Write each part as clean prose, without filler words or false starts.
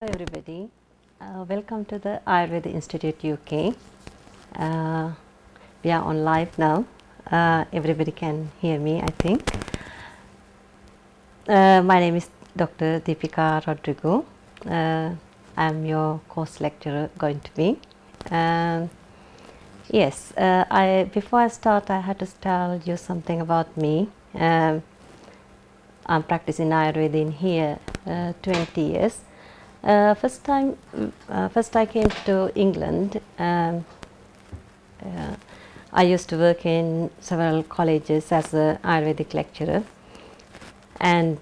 Hello everybody, welcome to the Ayurveda Institute UK. We are on live now. Everybody can hear me, I think. My name is Dr. Deepika Rodrigo. I am your course lecturer going to be. Yes, before I start, I had to tell you something about me. I'm practicing Ayurveda in here 20 years. First I came to England. I used to work in several colleges as an Ayurvedic lecturer, and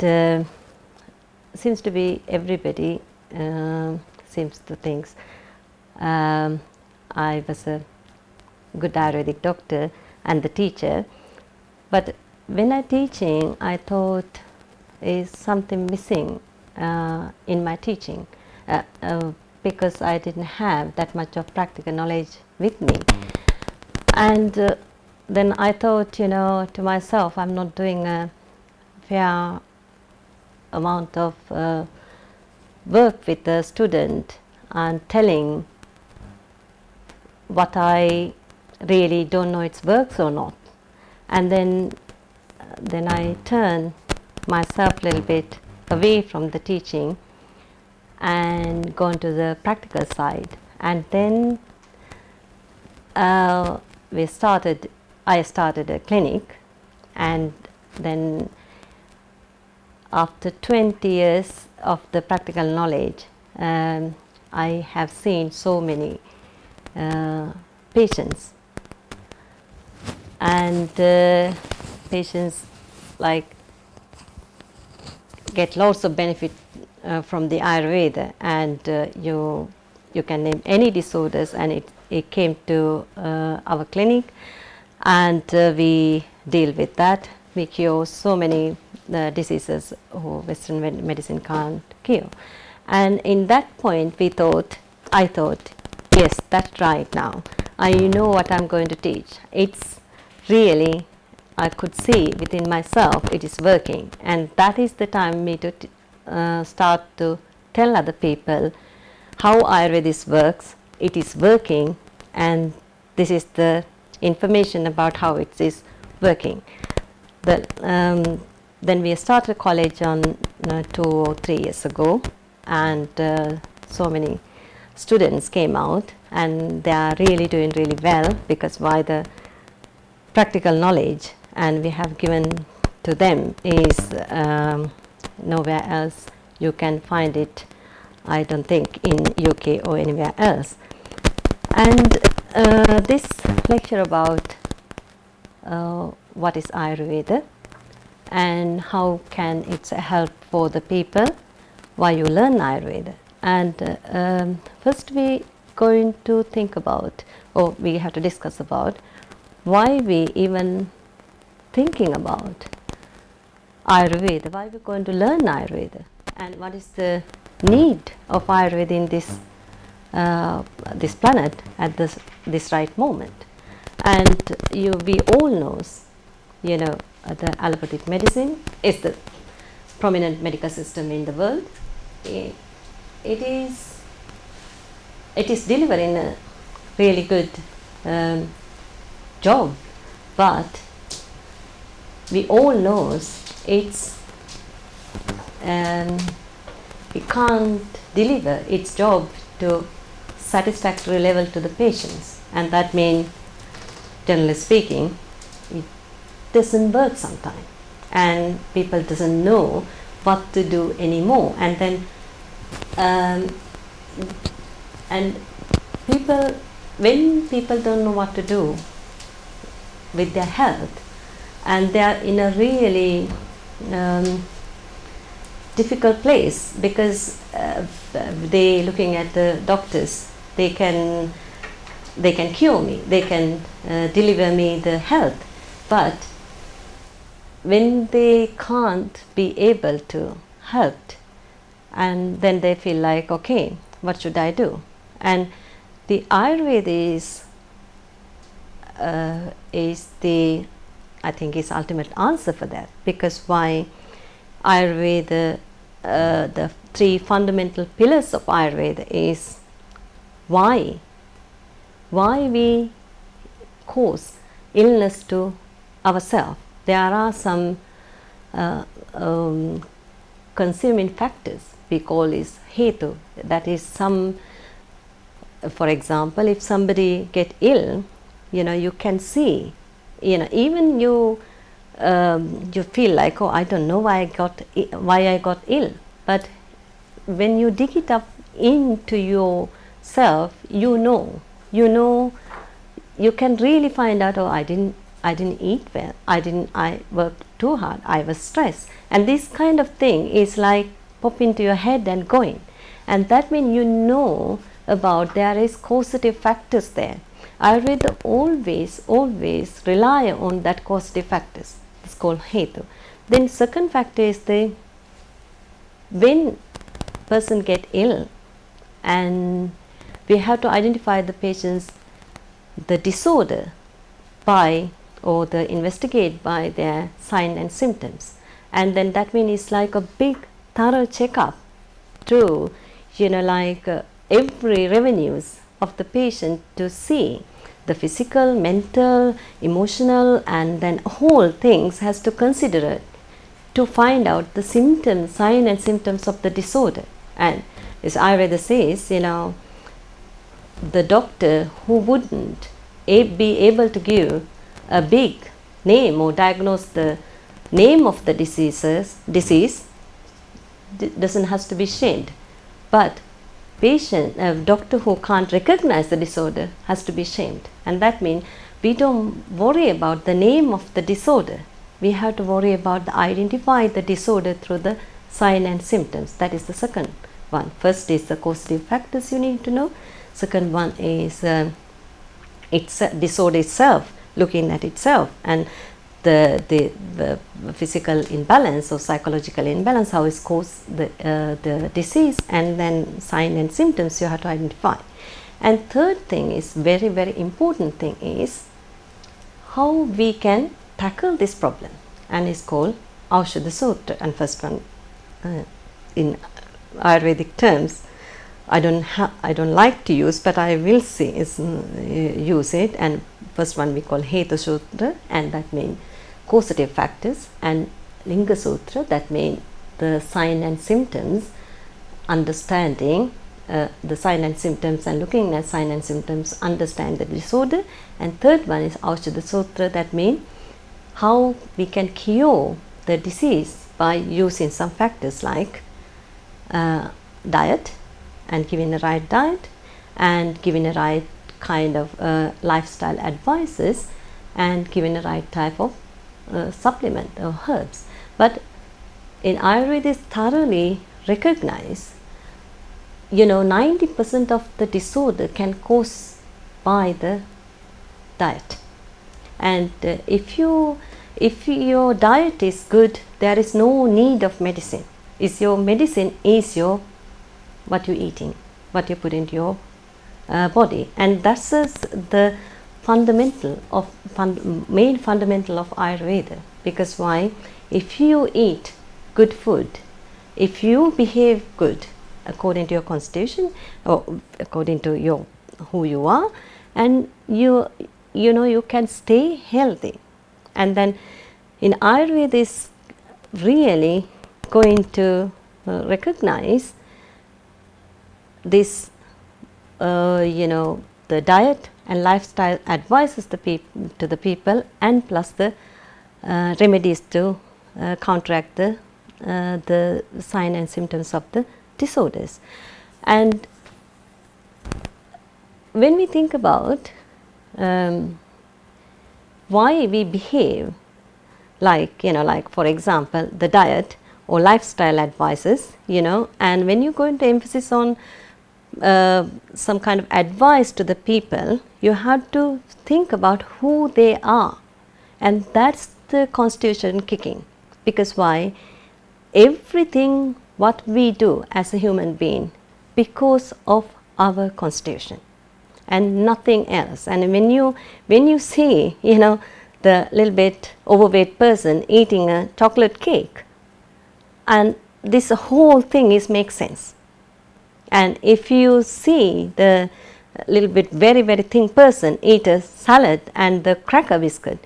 seems to be everybody seems to think I was a good Ayurvedic doctor and the teacher. But when I teaching, I thought is something missing in my teaching because I didn't have that much of practical knowledge with me. And then I thought, to myself, I'm not doing a fair amount of work with the student and telling what I really don't know it works or not. And then I turned myself a little bit away from the teaching and gone to the practical side. And then I started a clinic, and then after 20 years of the practical knowledge, I have seen so many patients, and patients get lots of benefit from the Ayurveda, and you can name any disorders, and it came to our clinic, and we deal with that. We cure so many diseases who Western medicine can't cure. And in that point I thought, yes, that's right. Now I know what I'm going to teach. It's really, I could see within myself it is working, and that is the time me to start to tell other people how Ayurveda works. It is working, and this is the information about how it is working. Then we started college on 2 or 3 years ago, and so many students came out, and they are really doing really well because why the practical knowledge and we have given to them is nowhere else you can find it, I don't think, in UK or anywhere else. And this lecture about what is Ayurveda and how can it help for the people why you learn Ayurveda. And first we going to think about, or we have to discuss about, why we even thinking about Ayurveda, why we're going to learn Ayurveda, and what is the need of Ayurveda in this this planet at this right moment. And we all knows, the allopathic medicine is the prominent medical system in the world. It is delivering a really good job, but we all knows it can't deliver its job to satisfactory level to the patients, and that means, generally speaking, it doesn't work sometimes, and people doesn't know what to do anymore. And then and when people don't know what to do with their health, and they are in a really difficult place, because they looking at the doctors, they can cure me, they can deliver me the health, but when they can't be able to help, and then they feel like, okay, what should I do? And the Ayurveda is the, I think, is ultimate answer for that, because why Ayurveda, the three fundamental pillars of Ayurveda is why we cause illness to ourselves. There are some consuming factors we call is hetu, that is some, for example, if somebody get ill, you can see, even you feel like, oh, I don't know why I got ill, but when you dig it up into yourself, you can really find out, oh, I didn't eat well, I worked too hard, I was stressed, and this kind of thing is like pop into your head and going, and that means about there is causative factors there. Ayurveda always rely on that causative factors. It's called hetu. Then second factor is when person get ill, and we have to identify the patient's the disorder investigate by their sign and symptoms, and then that means it's like a big thorough checkup through every revenues of the patient to see the physical, mental, emotional, and then whole things has to consider it to find out the symptoms, sign and symptoms of the disorder. And as Ayurveda says, the doctor who wouldn't be able to give a big name or diagnose the name of the disease doesn't have to be shamed, but doctor who can't recognize the disorder has to be shamed. And that means we don't worry about the name of the disorder, we have to worry about identify the disorder through the sign and symptoms. That is the second one. First is the causative factors you need to know. Second one is disorder itself, looking at itself, and the physical imbalance or psychological imbalance, how it causes the disease, and then sign and symptoms you have to identify. And third thing is very important thing is how we can tackle this problem, and it's called Aushadha Sutra. And first one in Ayurvedic terms I don't like to use, but I will use it. And first one we call Hetu Sutra, and that means causative factors, and Linga Sutra, that means the sign and symptoms, understanding the sign and symptoms and looking at sign and symptoms, understand the disorder. And third one is Aushadha Sutra, that means how we can cure the disease by using some factors like diet, and giving the right diet, and giving the right kind of lifestyle advices, and giving the right type of supplement or herbs. But in Ayurveda is thoroughly recognized, 90% of the disorder can cause by the diet. And if your diet is good, there is no need of medicine. Your medicine is what you're eating, what you put into your body, and that's the main fundamental of Ayurveda. Because why? If you eat good food, if you behave good according to your constitution or according to who you are, and you can stay healthy. And then in Ayurveda is really going to recognize this, the diet and lifestyle advices to the people, and plus the remedies to counteract the sign and symptoms of the disorders. And when we think about why we behave like for example the diet or lifestyle advices, and when you go into emphasis on some kind of advice to the people, you have to think about who they are, and that's the constitution kicking. Because why? Everything what we do as a human being because of our constitution and nothing else. And when you see the little bit overweight person eating a chocolate cake, and this whole thing makes sense. And if you see the little bit very thin person eat a salad and the cracker biscuit,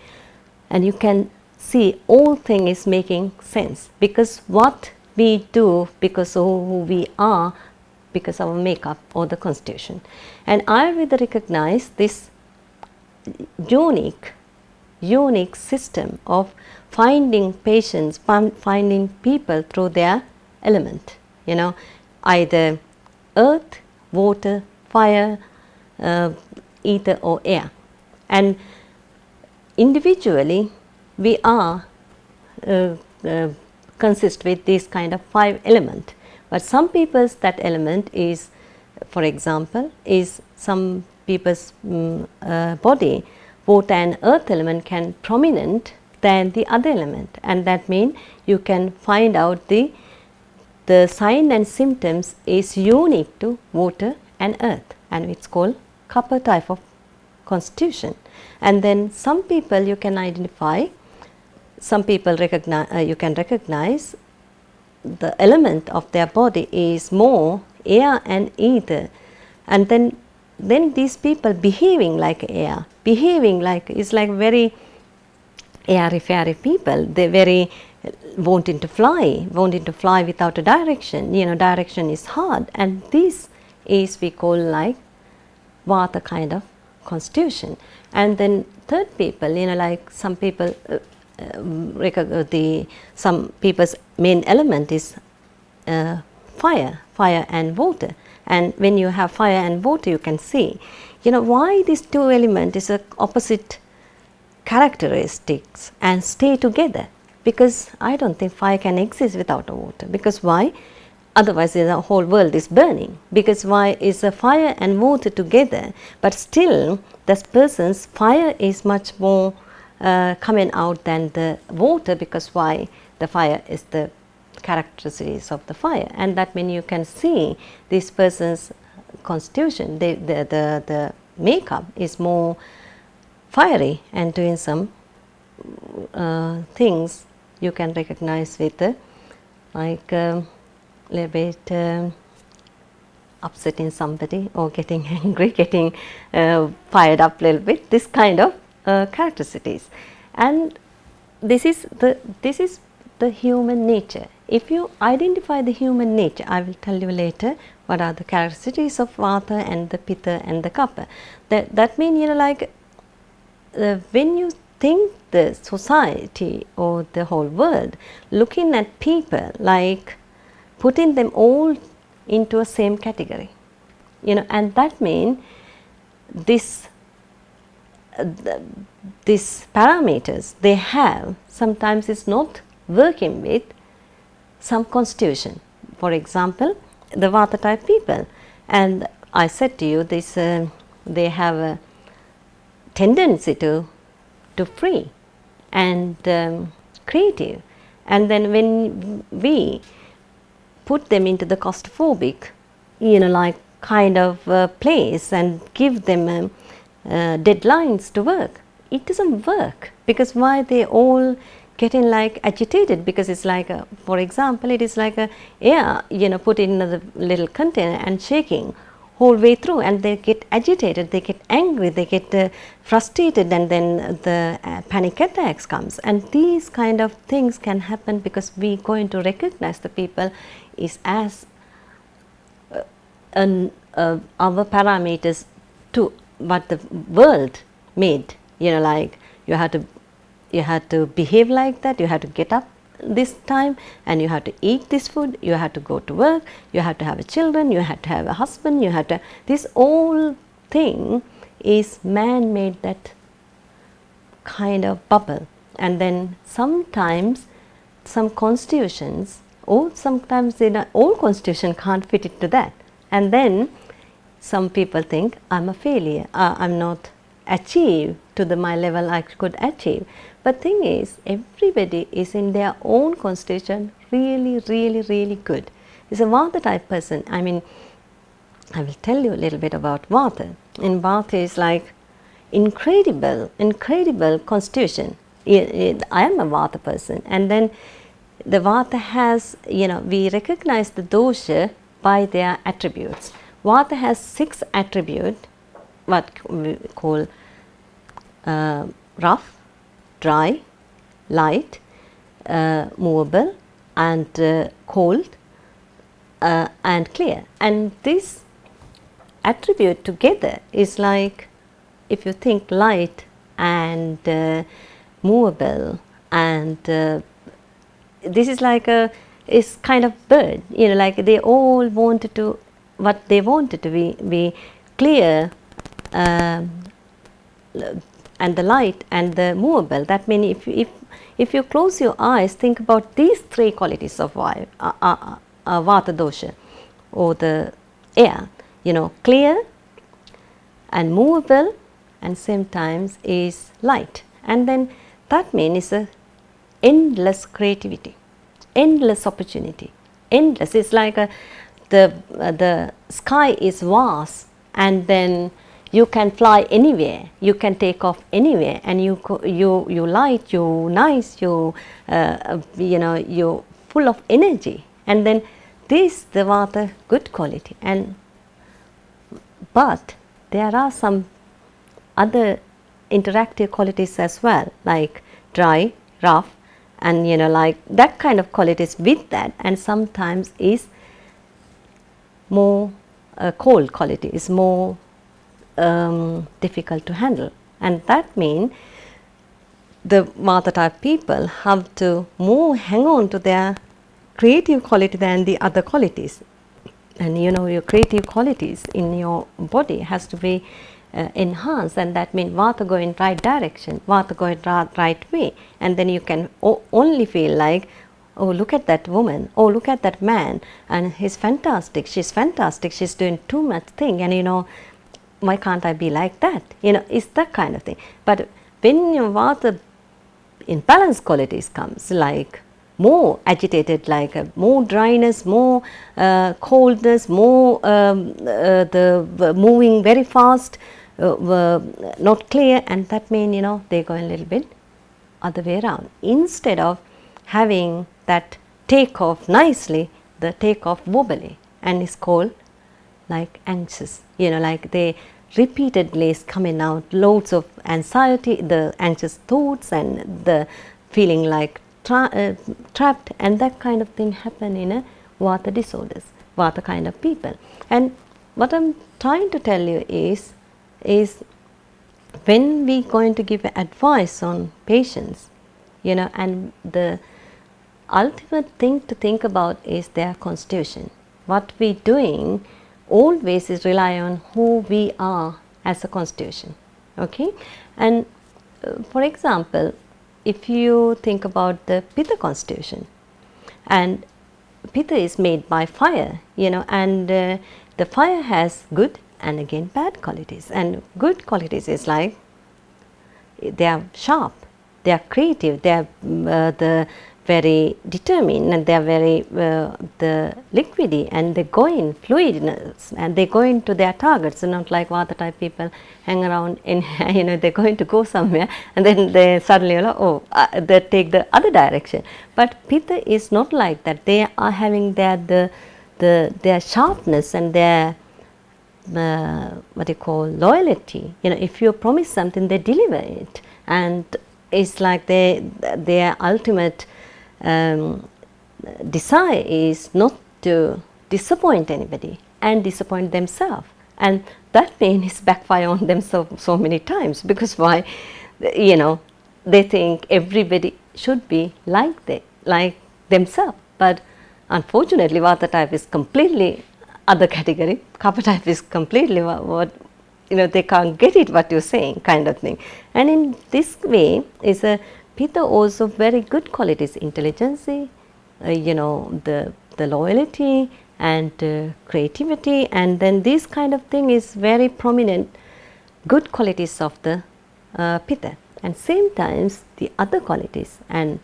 and you can see all thing is making sense, because what we do, because of who we are, because of our makeup or the constitution. And Ayurveda recognize this unique system of finding patients, finding people through their element, either earth, water, fire, ether or air. And individually we are consist with these kind of 5 elements, but some people's that element is, for example, is some people's body, water and earth element can prominent than the other element, and that means you can find out the sign and symptoms is unique to water and earth, and it's called Kapha type of constitution. And then some people you can identify, some people recognize, you can recognize the element of their body is more air and ether, and then these people behaving like air, behaving like, is like very airy fairy people, they very wanting to fly without a direction, direction is hard, and this is we call like Vata kind of constitution. And then third people, like some people some people's main element is fire and water, and when you have fire and water you can see why these two elements is a opposite characteristics and stay together, because I don't think fire can exist without a water, because why? Otherwise the whole world is burning, because why is a fire and water together, but still this person's fire is much more coming out than the water, because why? The fire is the characteristics of the fire, and that means you can see this person's constitution, the makeup is more fiery and doing some things you can recognize with like little bit upsetting somebody or getting angry, getting fired up a little bit, this kind of characteristics. And this is the human nature. If you identify the human nature, I will tell you later what are the characteristics of Vata and the Pitta and the Kapha. That means like when you think the society or the whole world looking at people like putting them all into a same category, and that means this parameters they have sometimes is not working with some constitution. For example, the Vata type people, and I said to you this they have a tendency to free and creative, and then when we put them into the claustrophobic like kind of place and give them deadlines to work, it doesn't work, because why? They all getting like agitated, because it's like for example it is like a air put in a little container and shaking whole way through, and they get agitated, they get angry, they get frustrated, and then the panic attacks comes, and these kind of things can happen because we going to recognize the people is as our parameters to what the world made, like you had to behave like that, you had to get up this time and you have to eat this food, you have to go to work, you have to have children, you have to have a husband, you have to, this whole thing is man made, that kind of bubble. And then sometimes some constitutions, or sometimes all constitution can't fit into that, and then some people think I'm a failure, I'm not achieve to my level I could achieve. But thing is, everybody is in their own constitution really good. It's a Vata type person. I mean, I will tell you a little bit about Vata. In Vata is like incredible constitution. I am a Vata person, and then the Vata has, we recognize the dosha by their attributes. Vata has 6 attributes, what we call rough, dry, light, movable, and cold, and clear. And this attribute together is like, if you think light and movable, and this is like is kind of bird, like they all wanted to, what they wanted to be clear, and the light and the movable. That means if you close your eyes, think about these 3 qualities of Vata dosha, or the air, clear and movable, and sometimes is light. And then that means a endless creativity, endless opportunity, endless. It's like the sky is vast, and then you can fly anywhere, you can take off anywhere, and you light, you nice, you you're full of energy. And then this the Vata good quality. But there are some other interactive qualities as well, like dry, rough, and like that kind of qualities with that. And sometimes is more cold quality, is more difficult to handle. And that means the Vata type people have to more hang on to their creative quality than the other qualities. And your creative qualities in your body has to be enhanced, and that means Vata go in right direction, Vata go in right way. And then you can only feel like, oh, look at that woman, oh, look at that man, and he's fantastic, she's fantastic, she's doing too much thing, and why can't I be like that? It's that kind of thing. But when your Vata imbalance qualities comes, like more agitated, like more dryness, more coldness, more the moving very fast, not clear, and that means they go a little bit other way around. Instead of having that take off nicely, the take off wobbly, and it's called like anxious. Like they repeatedly is coming out, loads of anxiety, the anxious thoughts, and the feeling like trapped, and that kind of thing happen in a Vata disorders, Vata kind of people. And what I'm trying to tell you is when we going to give advice on patients, and the ultimate thing to think about is their constitution. What we doing always is rely on who we are as a constitution. Okay, and for example, if you think about the Pitta constitution, and Pitta is made by fire, and the fire has good and again bad qualities. And good qualities is like they are sharp, they are creative, they are the very determined, and they are very the liquidy, and they go in fluidness, and they go into their targets, and not like Vata type people hang around in they're going to go somewhere, and then they suddenly they take the other direction. But Pitta is not like that. They are having their sharpness and their what you call loyalty. If you promise something, they deliver it, and it's like their ultimate desire is not to disappoint anybody and disappoint themselves, and that means backfire on them so many times, because why? They think everybody should be like themselves, but unfortunately Vata type is completely other category. Kapha type is completely what they can't get it what you're saying, kind of thing. And in this way is a Pitta also very good qualities, intelligence, the loyalty and creativity, and then this kind of thing is very prominent good qualities of the Pitta. And same times the other qualities, and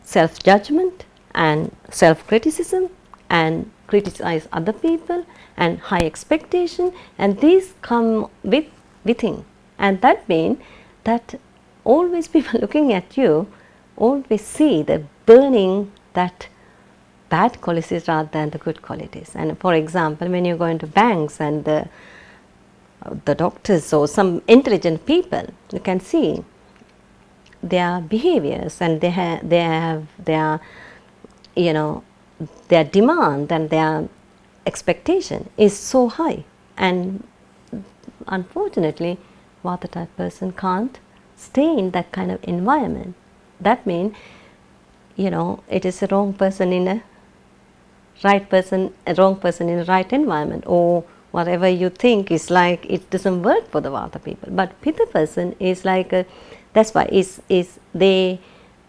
self judgment and self criticism and criticize other people and high expectation, and these come within. And that means that always people looking at you always see the burning that bad qualities rather than the good qualities. And for example, when you go into banks and the doctors or some intelligent people, you can see their behaviors and they have their, you know, their demand and their expectation is so high, and unfortunately Vata type person can't stay in that kind of environment. That means, you know, it is a wrong person in a right person, a wrong person in a right environment, or whatever you think is like it doesn't work for the Vata people. But Pitta person is like that's why is they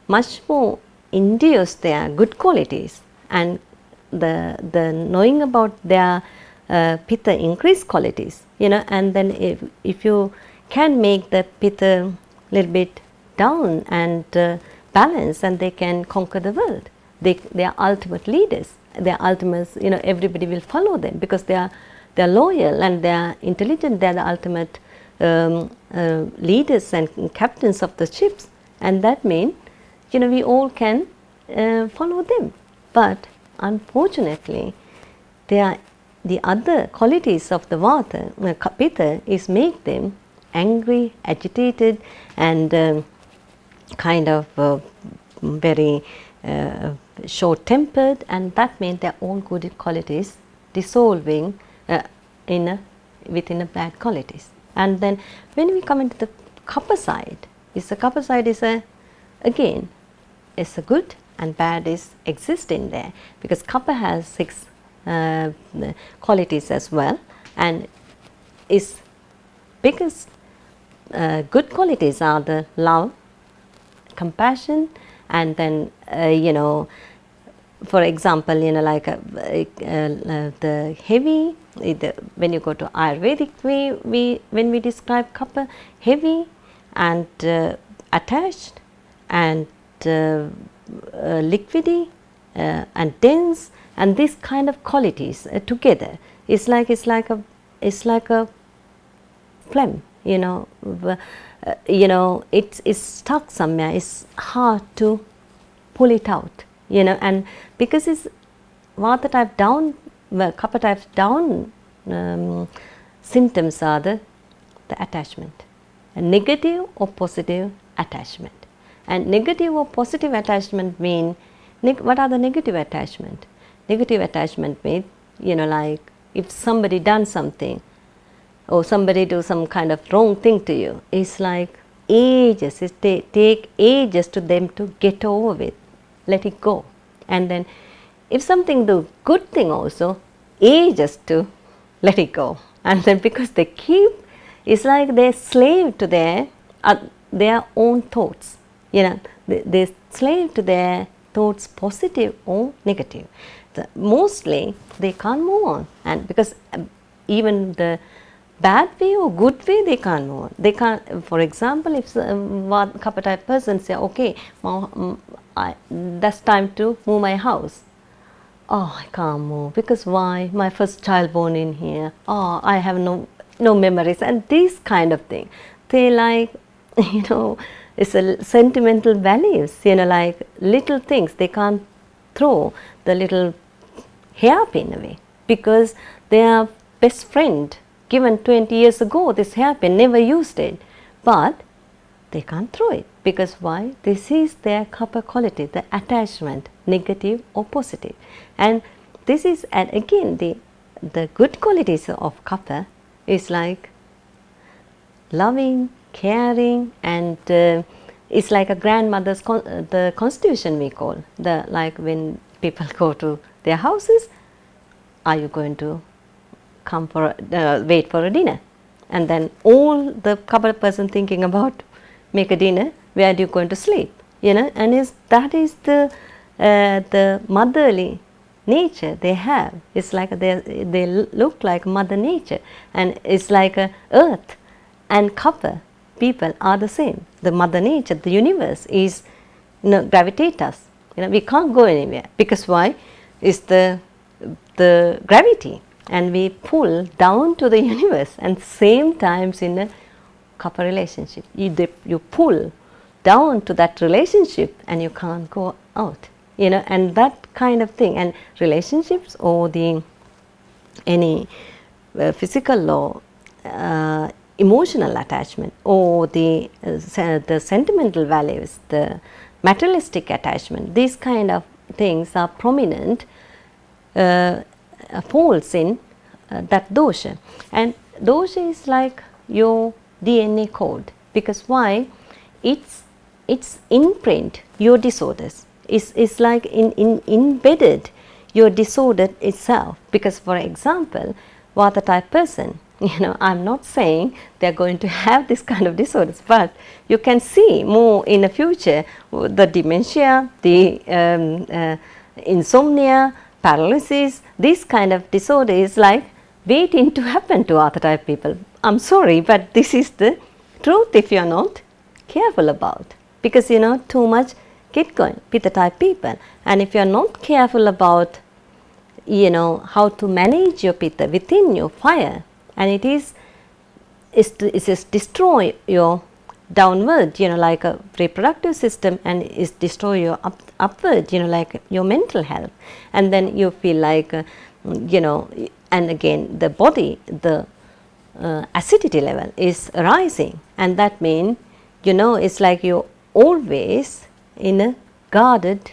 much more induce their good qualities, and the knowing about their Pitta increased qualities, you know, and then if you can make the Pitta little bit down and balance, and they can conquer the world. They are ultimate leaders. They are ultimate, you know, everybody will follow them because they are loyal and they are intelligent. They are the ultimate leaders and captains of the ships, and that means, you know, we all can follow them. But unfortunately, the other qualities of the Vata, Pitta, is make them angry, agitated, and kind of very short-tempered, and that means their own good qualities dissolving within a bad qualities. And then when we come into the Kapha side, the Kapha side is again is a good and bad is existing there, because Kapha has 6 qualities as well, and its biggest good qualities are the love, compassion, and then you know, for example, you know, like the heavy, when you go to Ayurvedic way, when we describe Kapha, heavy and attached and liquidy and dense, and this kind of qualities together, it's like a phlegm, you know, it's stuck somewhere. It's hard to pull it out, you know, and because it's Vata type down, Kapha type down symptoms are the attachment, a negative or positive attachment. And negative or positive attachment mean, what are the negative attachment? Negative attachment mean, you know, like if somebody done something or somebody do some kind of wrong thing to you, it's like ages, it take ages to them to get over with, let it go. And then if something do good thing also, ages to let it go. And then because they keep, it's like they're slave to their own thoughts, you know, they slave to their thoughts, positive or negative. Mostly they can't move on, and because even the bad way or good way, they can't move on. They can't, for example, if Kapha type person say, okay, that's time to move my house. Oh, I can't move, because why? My first child born in here. Oh, I have no memories, and this kind of thing. They like, you know, it's a sentimental values, you know, like little things. They can't throw the little hairpin away because their best friend given 20 years ago, this hairpin, never used it, but they can't throw it, because why? This is their Kapha quality, the attachment, negative or positive. And this is, and again, the good qualities of Kapha is like loving, caring, and it's like a grandmother's the constitution we call, like when people go to their houses, are you going to come for wait for a dinner? And then all the couple person thinking about make a dinner, where are you going to sleep, you know, and that is the motherly nature they have. It's like they look like Mother Nature, and it's like earth and Kapha people are the same. The Mother Nature, the universe is, you know, gravitate us, you know, we can't go anywhere, because why? It's the gravity, and we pull down to the universe. And same times in a Kapha relationship, you pull down to that relationship and you can't go out. you know, and that kind of thing. And relationships or the any physical or emotional attachment, or the sentimental values, the materialistic attachment, these kind of things are prominent, falls in that dosha. And dosha is like your DNA code, because why? It's imprint your disorders. It's like embedded your disorder itself. Because for example, Vata type person, you know, I'm not saying they're going to have this kind of disorders, but you can see more in the future the dementia, the insomnia, paralysis, this kind of disorder is like waiting to happen to Vata type people. I'm sorry, but this is the truth if you are not careful about, because you know too much get going Pitta type people. And if you are not careful about, you know, how to manage your Pitta within your fire, and it is destroy your downward, you know, like a reproductive system, and is destroy your upward, you know, like your mental health. And then you feel like you know, and again the body, the acidity level is rising, and that means, you know, it's like you're always in a guarded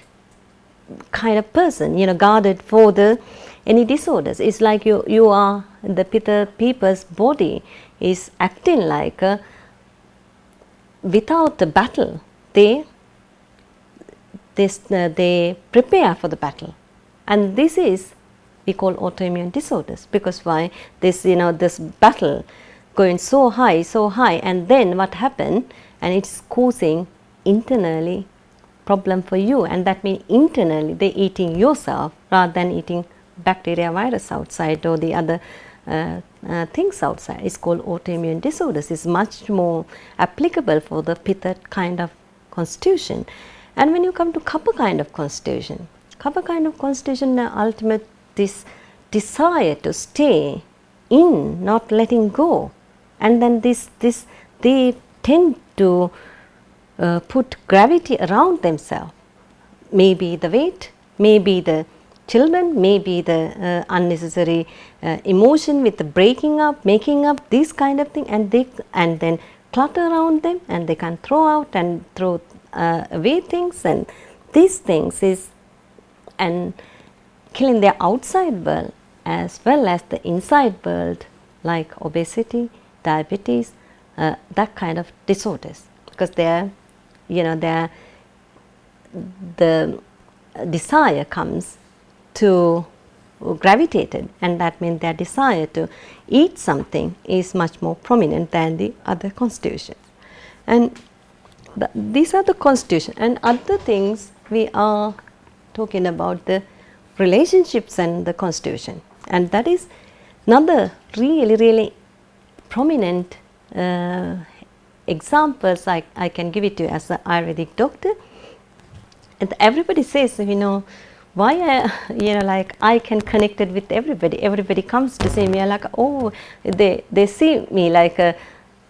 kind of person, you know, guarded for the any disorders. It's like you are, the Pitta people's body is acting like without the battle, they prepare for the battle. And this is we call autoimmune disorders, because why? This, you know, this battle going so high, and then what happened, and it's causing internally problem for you, and that means internally they eating yourself rather than eating bacteria, virus outside, or the other things outside. It's called autoimmune disorders. It's much more applicable for the Pitta kind of constitution. And when you come to Kapha kind of constitution, the ultimate this desire to stay in, not letting go, and then this they tend to put gravity around themselves. Maybe the weight, maybe the children, maybe the unnecessary emotion with the breaking up, making up, this kind of thing, and then clutter around them, and they can throw out and throw away things, and these things is and killing their outside world as well as the inside world, like obesity, diabetes, that kind of disorders, because they are, you know, the desire comes to gravitated, and that means their desire to eat something is much more prominent than the other constitutions. And these are the constitution. And other things we are talking about the relationships and the constitution, and that is another really prominent examples I can give it to you as an Ayurvedic doctor. And everybody says, you know, why you know, like I can connect it with everybody comes to see me like, oh, they see me like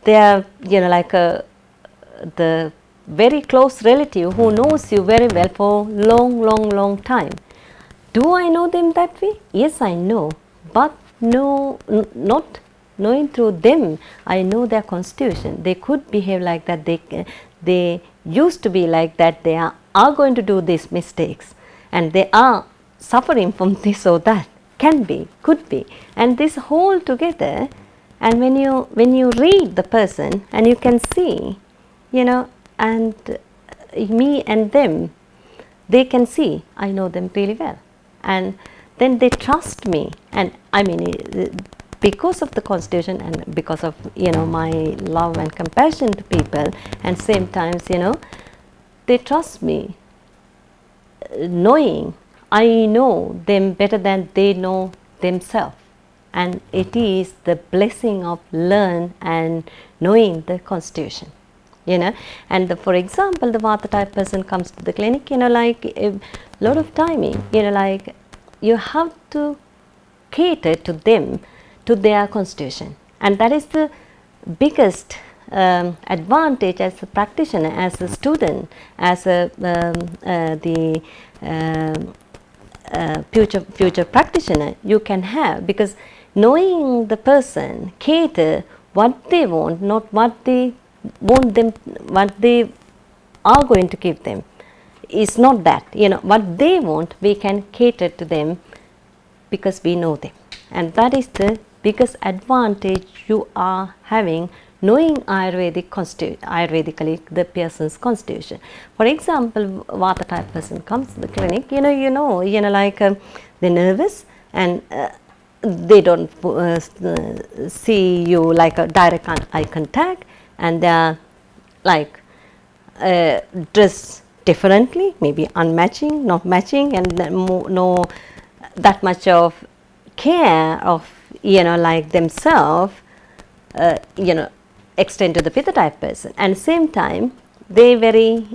they are, you know, like the very close relative who knows you very well for long time. Do I know them that way? Yes, I know, but no, not knowing through them. I know their constitution. They could behave like that. They used to be like that. They are going to do these mistakes, and they are suffering from this or that. Can be, could be, and this whole together. And when you read the person, and you can see, you know, and me and them, they can see I know them really well. And then they trust me, and I mean, because of the constitution and because of, you know, my love and compassion to people, and same times, you know, they trust me, knowing I know them better than they know themselves. And it is the blessing of learn and knowing the constitution, you know. And for example, the Vata type person comes to the clinic, you know, like a lot of timing, you know, like you have to cater to them, to their constitution, and that is the biggest advantage as a practitioner, as a student, as a the future practitioner you can have, because knowing the person, cater what they want, not what they want them, what they are going to give them, is not that. What they want, we can cater to them because we know them, and that is the biggest advantage you are having, knowing Ayurvedically the person's constitution. For example, Vata type person comes to the clinic, like they're nervous and they don't see you like a direct eye contact, and they are like dressed differently, maybe unmatching, not matching, and no that much of care of like themselves extend to the Pitta type person. And same time they very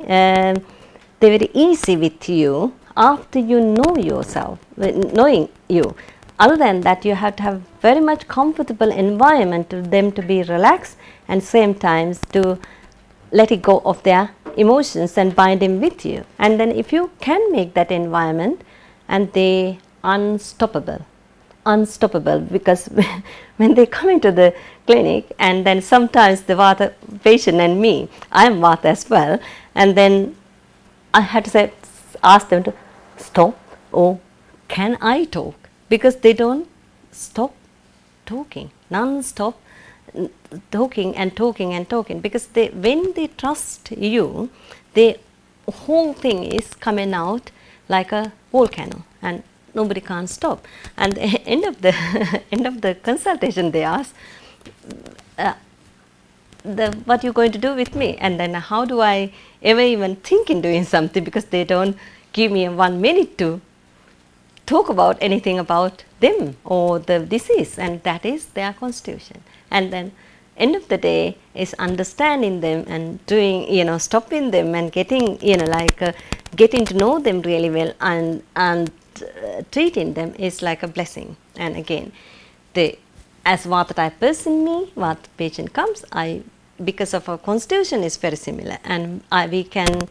easy with you after you know yourself, knowing you. Other than that, you have to have very much comfortable environment to them to be relaxed, and same times to let it go of their emotions and bind them with you. And then if you can make that environment, and they unstoppable, because when they come into the clinic, and then sometimes the Vata patient and me, I am Vata as well, and then I had to ask them to stop, or can I talk, because they don't stop talking, non-stop talking and talking and talking, because when they trust you, the whole thing is coming out like a volcano, and nobody can't stop. And at the end of the end of the consultation, they ask, what you going to do with me? And then how do I ever even think in doing something, because they don't give me 1 minute to talk about anything about them or the disease, and that is their constitution. And then end of the day is understanding them and doing, stopping them and getting, getting to know them really well, and treating them is like a blessing. And again, as Vata type person, Vata patient comes, because of our constitution is very similar, and we can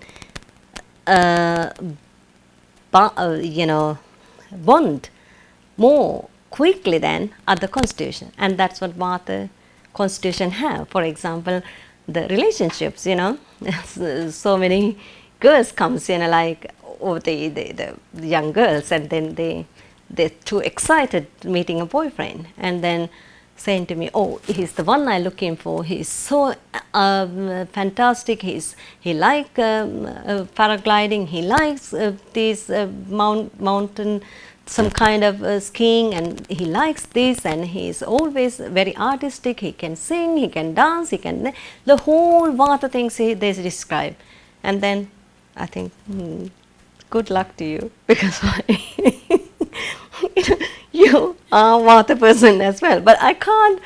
bond more quickly than other constitution, and that's what Vata constitution have. For example, the relationships, so many girls comes, or the young girls, and then they're too excited meeting a boyfriend, and then saying to me, oh, he's the one I'm looking for, he's so fantastic, he like paragliding, he likes these mountain, some kind of skiing, and he likes this, and he's always very artistic, he can sing, he can dance, he can, the whole Vata things they describe. And then I think, good luck to you, because you are Vata person as well, but I can't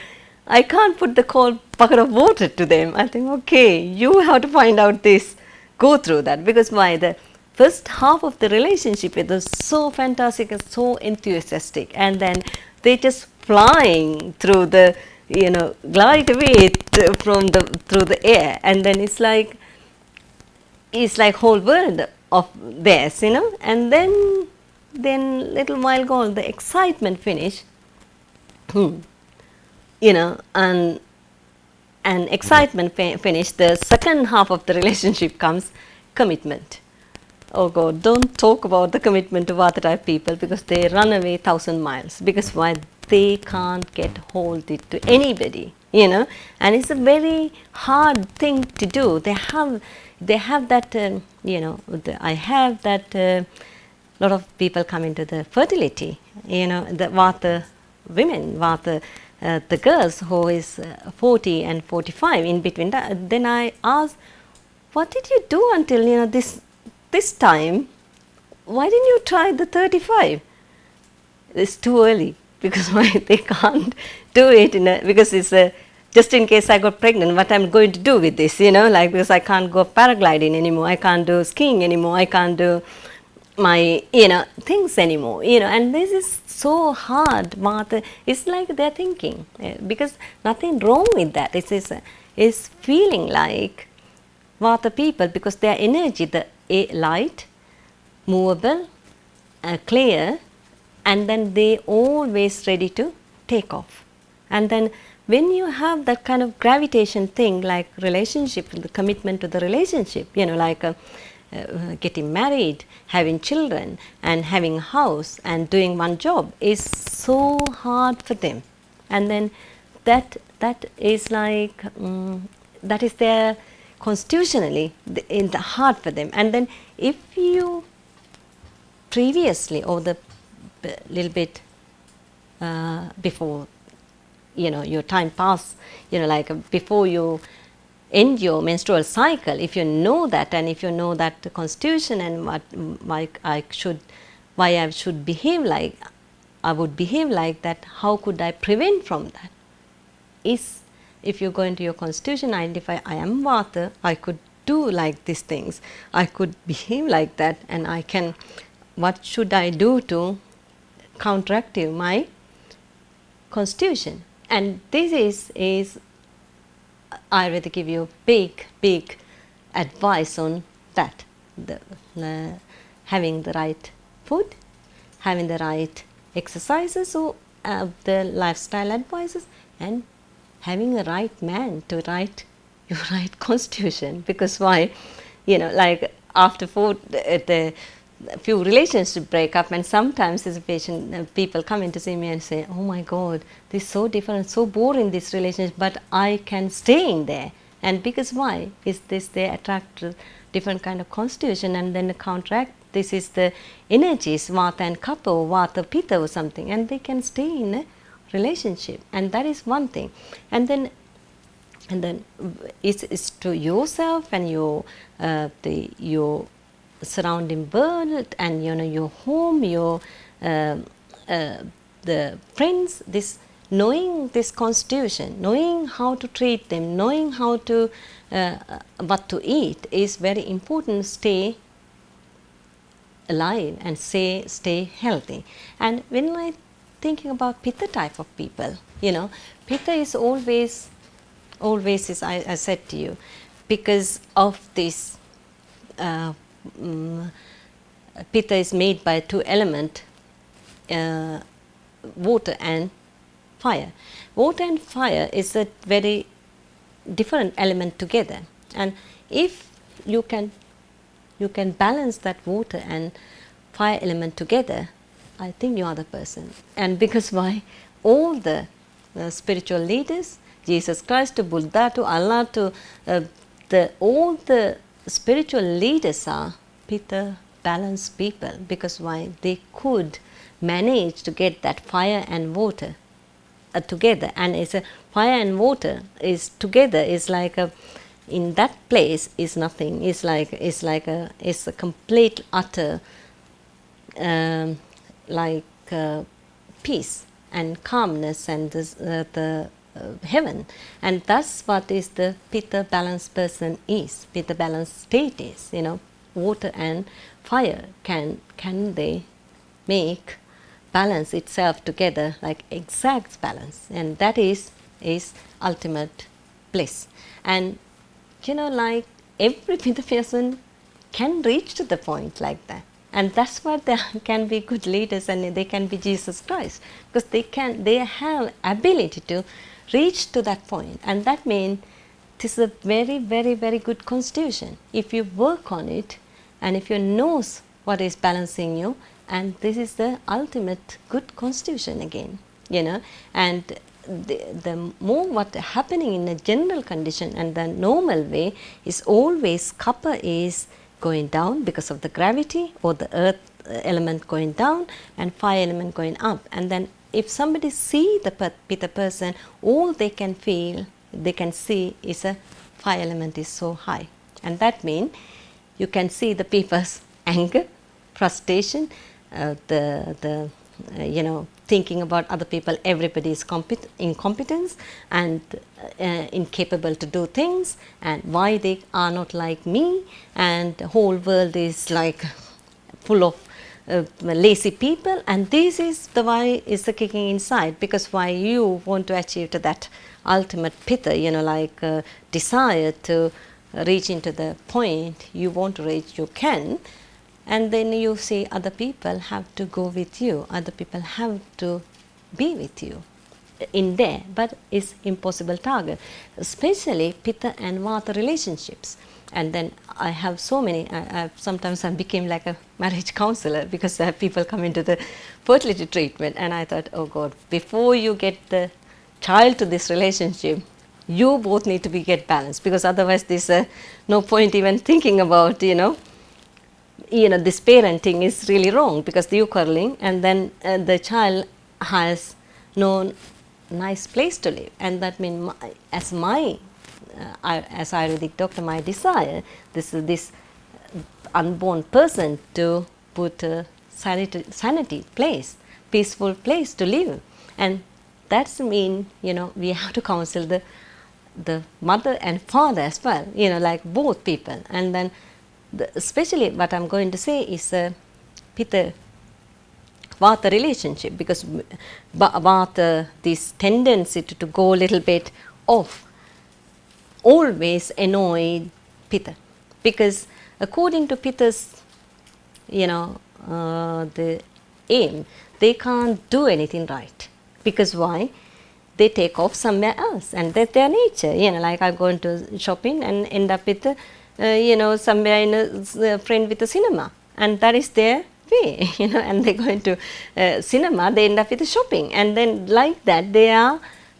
put the cold bucket of water to them. I think, okay, you have to find out this, go through that, because the first half of the relationship, it was so fantastic and so enthusiastic, and then they just flying through the, glide away through the air, and then it's like whole world of theirs, and then little while gone, the excitement finish, and excitement finish, the second half of the relationship comes commitment. Oh God, don't talk about the commitment to Vata type people, because they run away 1,000 miles, because why? They can't get hold it to anybody, and it's a very hard thing to do. They have that, I have that, lot of people come into the fertility, the Vata women, Vata, the girls who is 40 and 45, in between that. Then I ask, what did you do until, this time? Why didn't you try the 35? It's too early, because why? They can't do it because it's just in case I got pregnant, what I'm going to do with this, because I can't go paragliding anymore, I can't do skiing anymore, I can't do my things anymore, and this is so hard. Vata, it's like they're thinking, because nothing wrong with that. It's feeling like Vata people, because their energy, the light, movable, clear, and then they always ready to take off. And then when you have that kind of gravitation thing, like relationship, the commitment to the relationship, like getting married, having children, and having a house, and doing one job is so hard for them. And then that is like that is their constitutionally in the hard for them. And then if you previously, or the little bit before your time pass, like before you end your menstrual cycle, if you know that, and if you know that the constitution and why I should behave like I would behave like that, how could I prevent from that? Is if you go into your constitution, identify I am Vata, I could do like these things, I could behave like that, and I can, what should I do to counteract my constitution? And this is Ayurveda give you big advice on that, having the right food, having the right exercises, or the lifestyle advices, and having a right man to write your right constitution. Because why, like after the few relationships break up, and sometimes as a patient, people come in to see me and say, oh my God, this is so different, so boring, this relationship, but I can stay in there. And because why is this, they attract to different kind of constitution, and then the counteract, this is the energies, Vata and Kapha, or Vata Pitta or something, and they can stay in a relationship. And that is one thing. And then it's to yourself and your surrounding world, and your home, your the friends, this knowing this constitution, knowing how to treat them, knowing how to what to eat is very important. Stay alive and stay healthy. And when I thinking about Pitta type of people, Pitta is always is, I said to you, because of this Pitta is made by two elements, water and fire. Water and fire is a very different element together, and if you can balance that water and fire element together, I think you are the person. And because why, all the spiritual leaders, Jesus Christ to Buddha to Allah to all the spiritual leaders are Pitta balanced people. Because why, they could manage to get that fire and water together. And it's a fire and water is together, is like a, in that place is nothing, it's a complete utter peace and calmness and the heaven. And that's what is the Pitta balanced person is, Pitta balanced state is. Water and fire, can they make balance itself together, like exact balance, and that is ultimate bliss. And like every Pitta person can reach to the point like that, and that's why they can be good leaders, and they can be Jesus Christ, because they have ability to reach to that point. And that means this is a very good constitution if you work on it, and if you knows what is balancing you, and this is the ultimate good constitution again. And the more what happening in a general condition and the normal way is always Kapha is going down because of the gravity, or the earth element going down and fire element going up. And then if somebody see the Pitta person, all they can feel, they can see is a fire element is so high. And that means you can see the people's anger, frustration, thinking about other people, everybody is incompetence and incapable to do things, and why they are not like me, and the whole world is like full of lazy people, and this is the why is the kicking inside, because why you want to achieve to that ultimate pitta, like desire to reach into the point you want to reach, you can, and then you see other people have to go with you, other people have to be with you in there, but it's impossible target, especially pitta and vata relationships. And then I have so many, sometimes I became like a marriage counselor, because people come into the fertility treatment, and I thought, oh God, before you get the child to this relationship, you both need to get balanced, because otherwise there's no point even thinking about, this parenting is really wrong, because you're quarreling, and then the child has no nice place to live. And that means as Ayurvedic doctor, my desire, this unborn person to put a sanity place, peaceful place to live. And that's mean, we have to counsel the mother and father as well, like both people. And then especially what I'm going to say is pitta vata relationship, because vata, this tendency to go a little bit off, always annoy pitta, because according to pitta's the aim, they can't do anything right, because why? They take off somewhere else, and that's their nature. Like I'm going to shopping and end up with somewhere in a friend with a cinema, and that is their way. And they go into cinema, they end up with a shopping, and then like that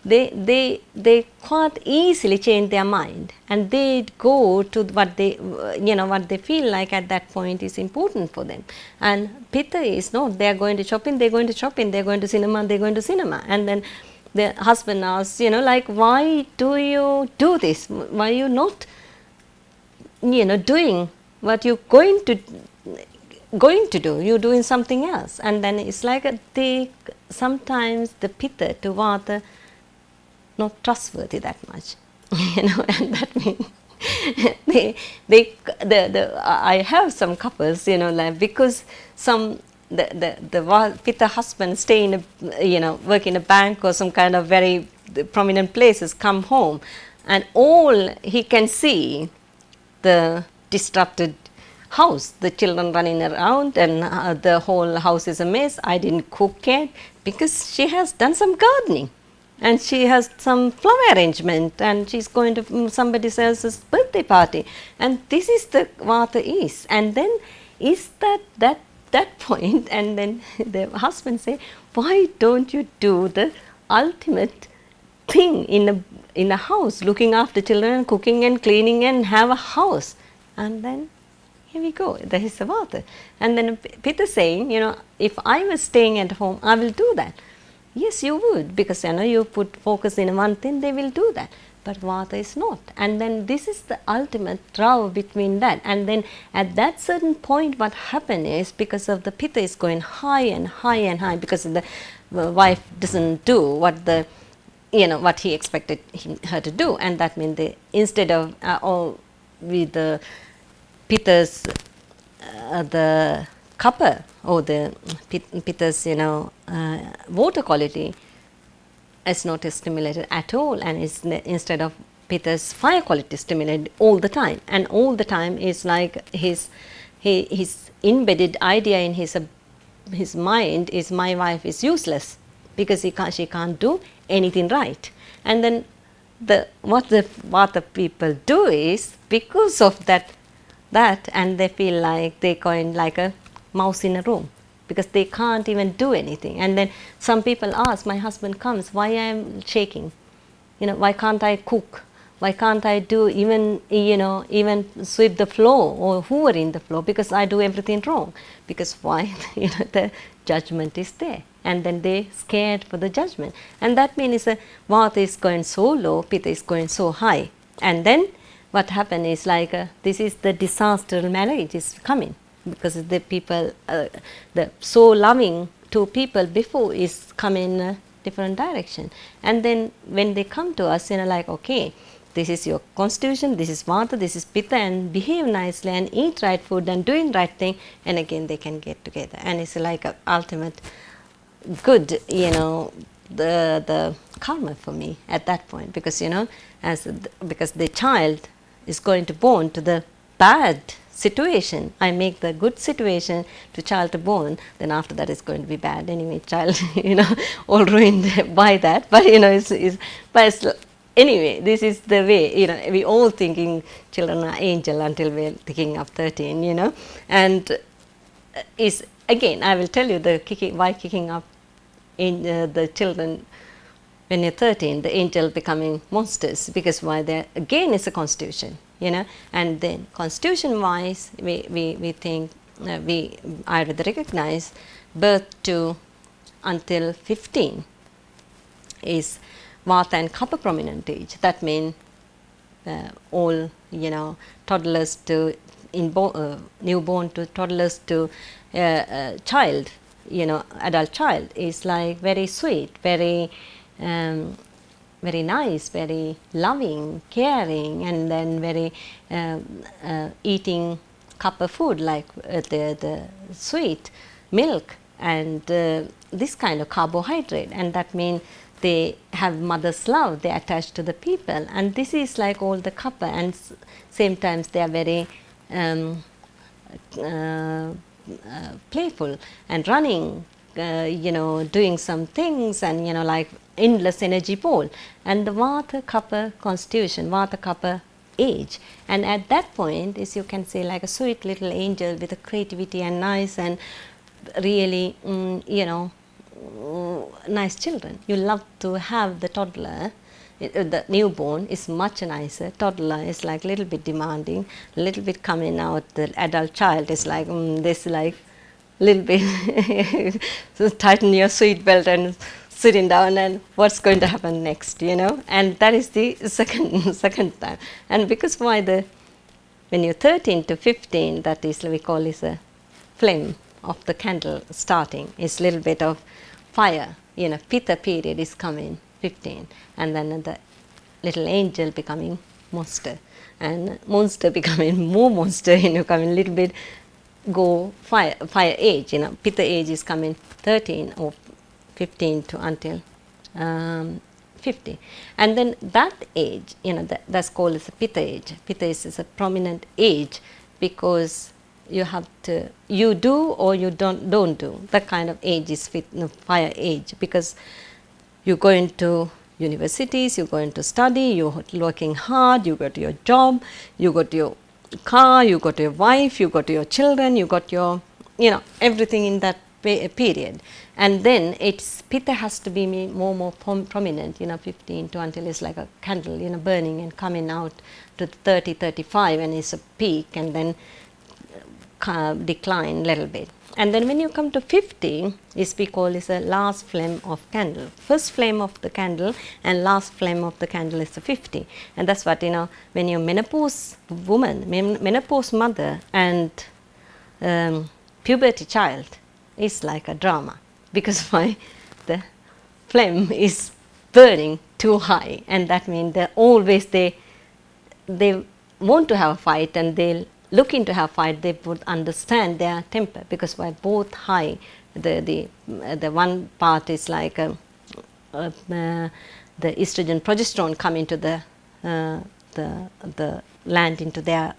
they quite easily change their mind, and they go to what they what they feel like at that point is important for them. And pitta is not, they are going to shopping, they're going to shopping, they're going to cinema, they're going to cinema. And then the husband asks, like, why do you do this? Why are you not doing what you're going to do? You're doing something else. And then it's like sometimes the pitta to vata not trustworthy that much, and that means I have some couples, like, because the pitta husband stay in a work in a bank or some kind of very prominent places, come home, and all he can see the disrupted house, the children running around, and the whole house is a mess. I didn't cook yet, because she has done some gardening, and she has some flower arrangement, and she's going to somebody else's birthday party, and this is the vata is. And then is that point, and then the husband say, why don't you do the ultimate thing in a house, looking after children, cooking and cleaning, and have a house? And then here we go, that is the vata. And then Pitta saying, if I was staying at home, I will do that. Yes, you would, because you put focus in one thing, they will do that. But vata is not. And then this is the ultimate row between that. And then at that certain point, what happened is, because of the pitta is going high and high and high, because the wife doesn't do what what he expected her to do, and that means instead of with the pitta's the kapha or the pitta's water quality is not stimulated at all, and is instead of pitta's fire quality stimulated all the time, and all the time is like his embedded idea in his mind is, my wife is useless because she can't do anything right. And then what the people do is, because of that, and they feel like they're going like a mouse in a room, because they can't even do anything. And then some people ask, my husband comes, why I am shaking? Why can't I cook? Why can't I do even sweep the floor or hoover in the floor? Because I do everything wrong. Because why? The judgment is there, and then they scared for the judgment. And that means vata is going so low, pitta is going so high. And then what happened is like this is the disaster marriage is coming, because the people, the so loving two people before is come in a different direction. And then when they come to us, like, okay, this is your constitution, this is Vata, this is Pitta, and behave nicely and eat right food and doing right thing, and again they can get together. And it's like a ultimate good, the karma for me at that point, because because the child is going to born to the bad situation. I make the good situation to child to born, then after that it's going to be bad anyway. Child, all ruined by that. But it's anyway, this is the way. We all thinking children are angel until we're thinking of 13. And is again, I will tell you why kicking up in the children when you're 13, the angel becoming monsters, because why there again is a constitution, and then constitution wise we think we Ayurveda recognize birth to until 15 is Vata and Kapha prominent age. That means all toddlers to newborn to toddlers to child, adult child is like very sweet, very very nice, very loving, caring, and then very eating cup of food like the sweet milk and this kind of carbohydrate, and that means they have mother's love, they attach to the people, and this is like all the kapha, and same times they are very playful and running, doing some things, and like endless energy ball, and the Vata Kapha constitution, Vata Kapha age, and at that point is, you can say, like a sweet little angel with a creativity and nice and really nice children. You love to have the toddler. The newborn is much nicer. Toddler is like a little bit demanding, a little bit coming out. The adult child is like this, like little bit so tighten your seat belt and sitting down, and what's going to happen next, and that is the second time. And because when you're 13 to 15, that is, we call is a flame of the candle starting, is little bit of fire, Pitta period is coming 15, and then the little angel becoming monster, and monster becoming more monster, coming little bit go fire age, Pitta age is coming 13 or 15 to until 50, and then that age, that's called as a Pitta age. Pitta is a prominent age because you do or you don't do. That kind of age is fire age, because you go into universities, you go into study, you're working hard, you go to your job, you go to your car, you go to your wife, you go to your children, you got your everything in that period, and then Pitta has to be more prominent, 15 to until it's like a candle, burning and coming out to 30, 35, and it's a peak, and then decline a little bit. And then when you come to 50, we call is a last flame of candle. First flame of the candle and last flame of the candle is the 50, and that's what when you're menopause woman, menopause mother, and puberty child is like a drama, because why the flame is burning too high, and that means they always they want to have a fight, and they'll looking to have fight. They would understand their temper, because why both high, the one part is like the estrogen progesterone come into the land into their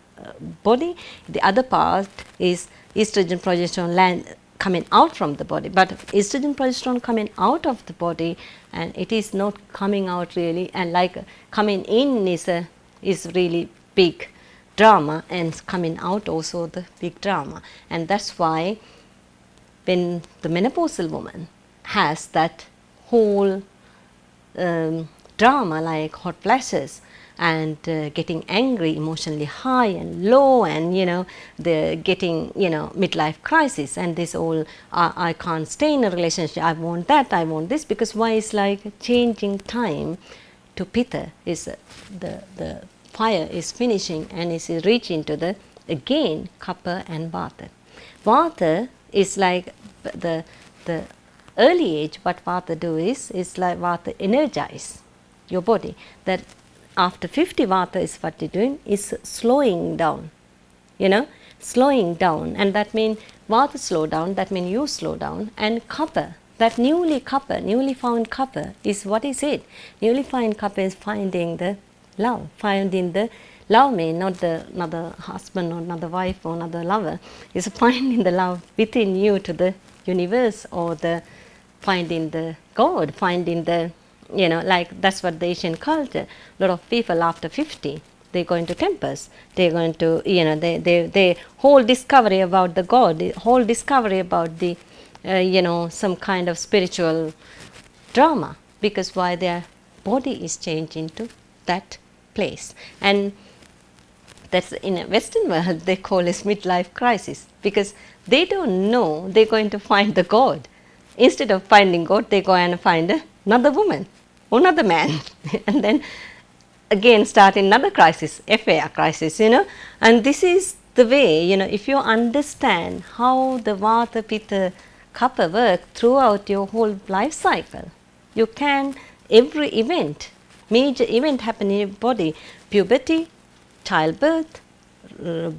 body. The other part is estrogen progesterone land coming out from the body, but estrogen progesterone coming out of the body, and it is not coming out really, and like coming in is really big drama, and coming out also the big drama. And that's why when the menopausal woman has that whole drama, like hot flashes and getting angry, emotionally high and low, and they're getting midlife crisis, and this all I can't stay in a relationship, I want that, I want this, because why is like changing time to Pitta is the fire is finishing and is reaching to the again Kapha and Vata. Vata is like the early age. What Vata do is like Vata energize your body, that after 50 Vata is what you're doing is slowing down, slowing down, and that means Vata slow down, that means you slow down, and Kapha, that newly found Kapha is what is it? Newly found Kapha is finding the love, finding the love means not the husband or not the wife or not the lover, is finding the love within you to the universe, or the finding the God, finding the, like that's what the Asian culture, a lot of people after 50, they're going to temples, they're going to, they whole discovery about the God, the whole discovery about the, some kind of spiritual drama, because why their body is changing to that place. And that's in a Western world they call it midlife crisis, because they don't know they're going to find the God. Instead of finding God, they go and find another woman or another man and then again start another crisis, affair crisis, and this is the way, if you understand how the Vata, Pitta, Kapha work throughout your whole life cycle, you can, every event, major event happen in your body, puberty, childbirth,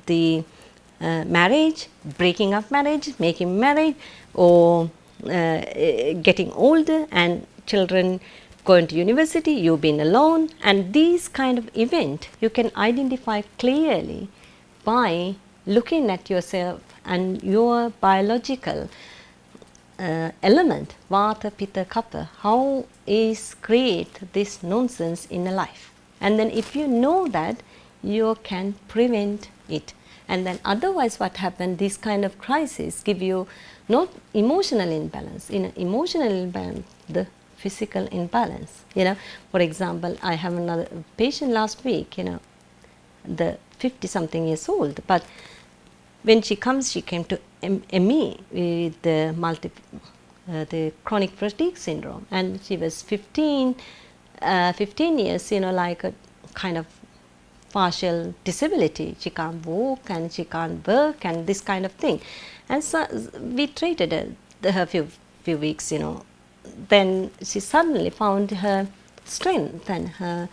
the marriage, breaking up marriage, making marriage, or getting older and children going to university, you being alone, and these kind of event you can identify clearly by looking at yourself and your biological element, Vata, Pitta, Kapha, how is create this nonsense in a life. And then if you know that, you can prevent it. And then otherwise what happens, this kind of crisis give you not emotional imbalance. In emotional imbalance, the physical imbalance. For example, I have another patient last week, the 50 something years old, but when she comes, she came to ME with the chronic fatigue syndrome, and she was 15 years, like a kind of partial disability. She can't walk and she can't work and this kind of thing. And so we treated her few weeks, Then she suddenly found her strength and her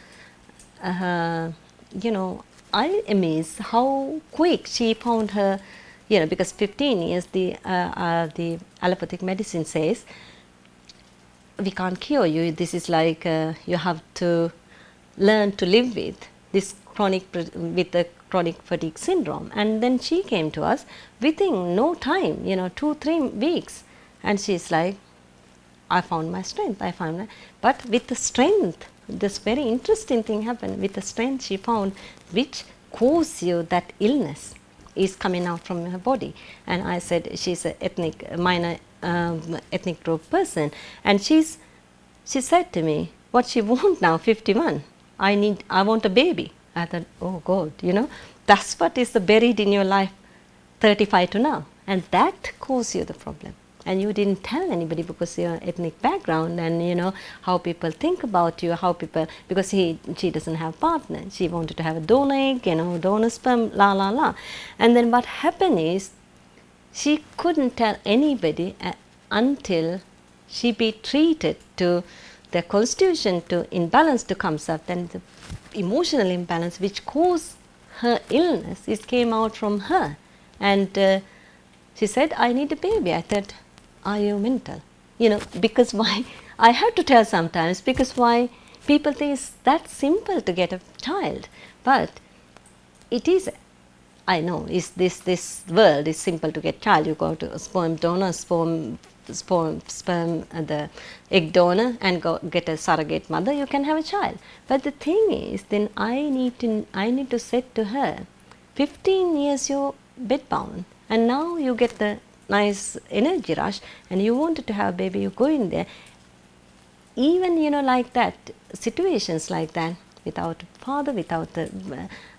I amazed how quick she found her, because 15 years the allopathic medicine says we can't cure you. This is like you have to learn to live with this with the chronic fatigue syndrome. And then she came to us within no time, 2-3 weeks, and she's like, I found my strength, but with the strength, this very interesting thing happened. With the strength she found, which caused you that illness is coming out from her body. And I said, she's a minor ethnic group person, and she said to me, what she want now, 51, I want a baby. I thought, oh God, that's what is buried in your life 35 to now, and that caused you the problem. And you didn't tell anybody because your ethnic background and how people think about you, because she doesn't have partner, she wanted to have a donor egg, donor sperm, la. And then what happened is she couldn't tell anybody until she be treated to the constitution to imbalance to comes up, then the emotional imbalance which caused her illness, it came out from her. And she said, I need a baby. I thought, are you mental? Because why? I have to tell sometimes, because why people think it's that simple to get a child. But it is, I know, is this world is simple to get child. You go to a sperm donor, sperm, the egg donor, and go get a surrogate mother, you can have a child. But the thing is, then I need to say to her, 15 years you're bedbound, and now you get the nice energy rush and you wanted to have a baby, you go in there, even like that, situations like that, without father, without the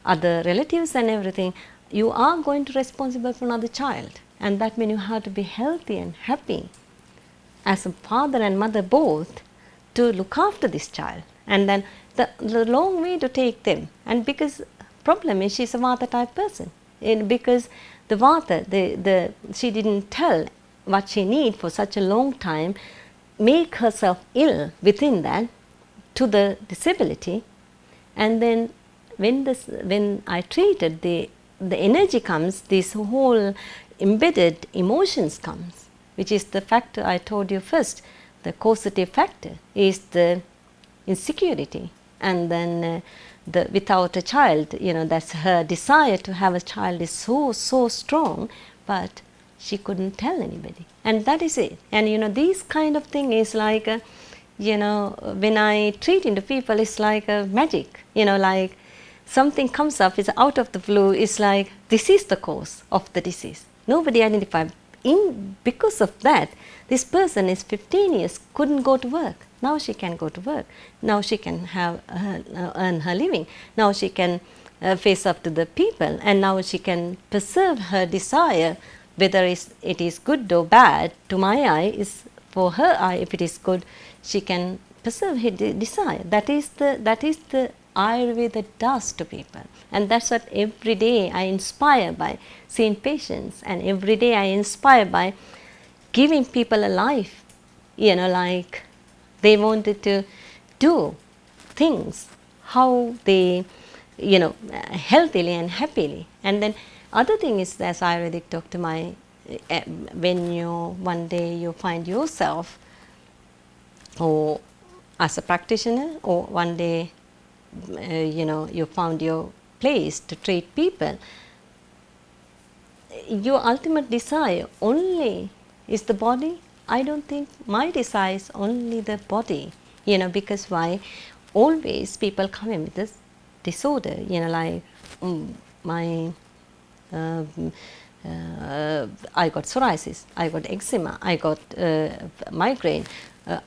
other relatives and everything, you are going to be responsible for another child. And that means you have to be healthy and happy as a father and mother both to look after this child. And then the long way to take them. And because problem is she's a Vata type person, and because the Vata, she didn't tell what she need for such a long time, make herself ill within that to the disability, And then when I treated, the energy comes, this whole embedded emotions comes, which is the factor I told you first. The causative factor is the insecurity, and then the without a child, that's her desire to have a child is so strong, but she couldn't tell anybody, and that is it. And these kind of thing is like when I treat into people, it's like a magic, like something comes up, it's out of the blue, it's like this is the cause of the disease. Nobody identified. Because of that, this person is 15 years, couldn't go to work. Now she can go to work. Now she can earn her living. Now she can face up to the people, and now she can preserve her desire, whether it is good or bad. To my eye, is for her eye. If it is good, she can preserve her desire. That is the Ayurveda does to people, and that's what every day I inspire by seeing patients, and every day I inspire by giving people a life, like they wanted to do things how they, healthily and happily. And then other thing is, as Ayurvedic doctor, when you one day you find yourself, or as a practitioner, or one day you found your place to treat people, your ultimate desire only is the body. I don't think my desire is only the body, because why? Always people come in with this disorder, like I got psoriasis, I got eczema, I got migraine,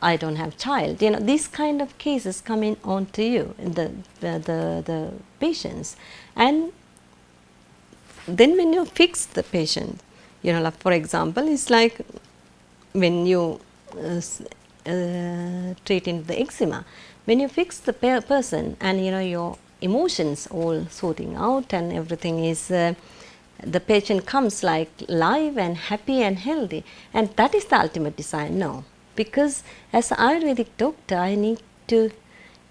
I don't have child. These kind of cases coming on to you, the patients. And then when you fix the patient, like for example, it's like when you treat in the eczema, when you fix the person, and your emotions all sorting out, and everything is the patient comes like live and happy and healthy, and that is the ultimate desire. No, because as an Ayurvedic doctor, I need to,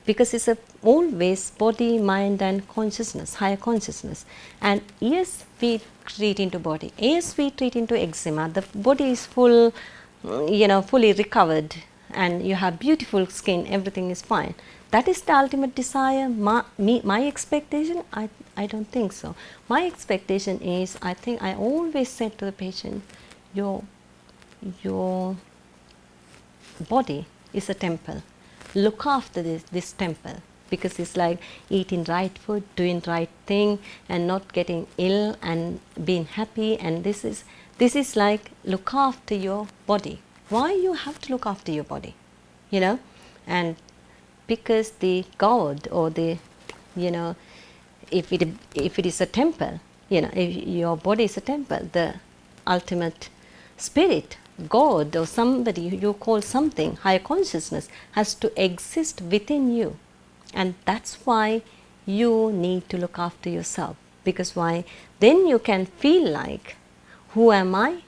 because it's always body, mind and consciousness, higher consciousness. And yes, we treat into body, yes, we treat into eczema, the body is full, fully recovered, and you have beautiful skin, everything is fine. That is the ultimate desire. My expectation, I don't think so. My expectation is, I think I always said to the patient, your body is a temple. Look after this temple, because it's like eating right food, doing right thing, and not getting ill, and being happy. And this is like look after your body. Why you have to look after your body? And because the God, or the if it is a temple, if your body is a temple, the ultimate spirit, God, or somebody you call something, higher consciousness, has to exist within you. And that's why you need to look after yourself. Because why? Then you can feel like, who am I?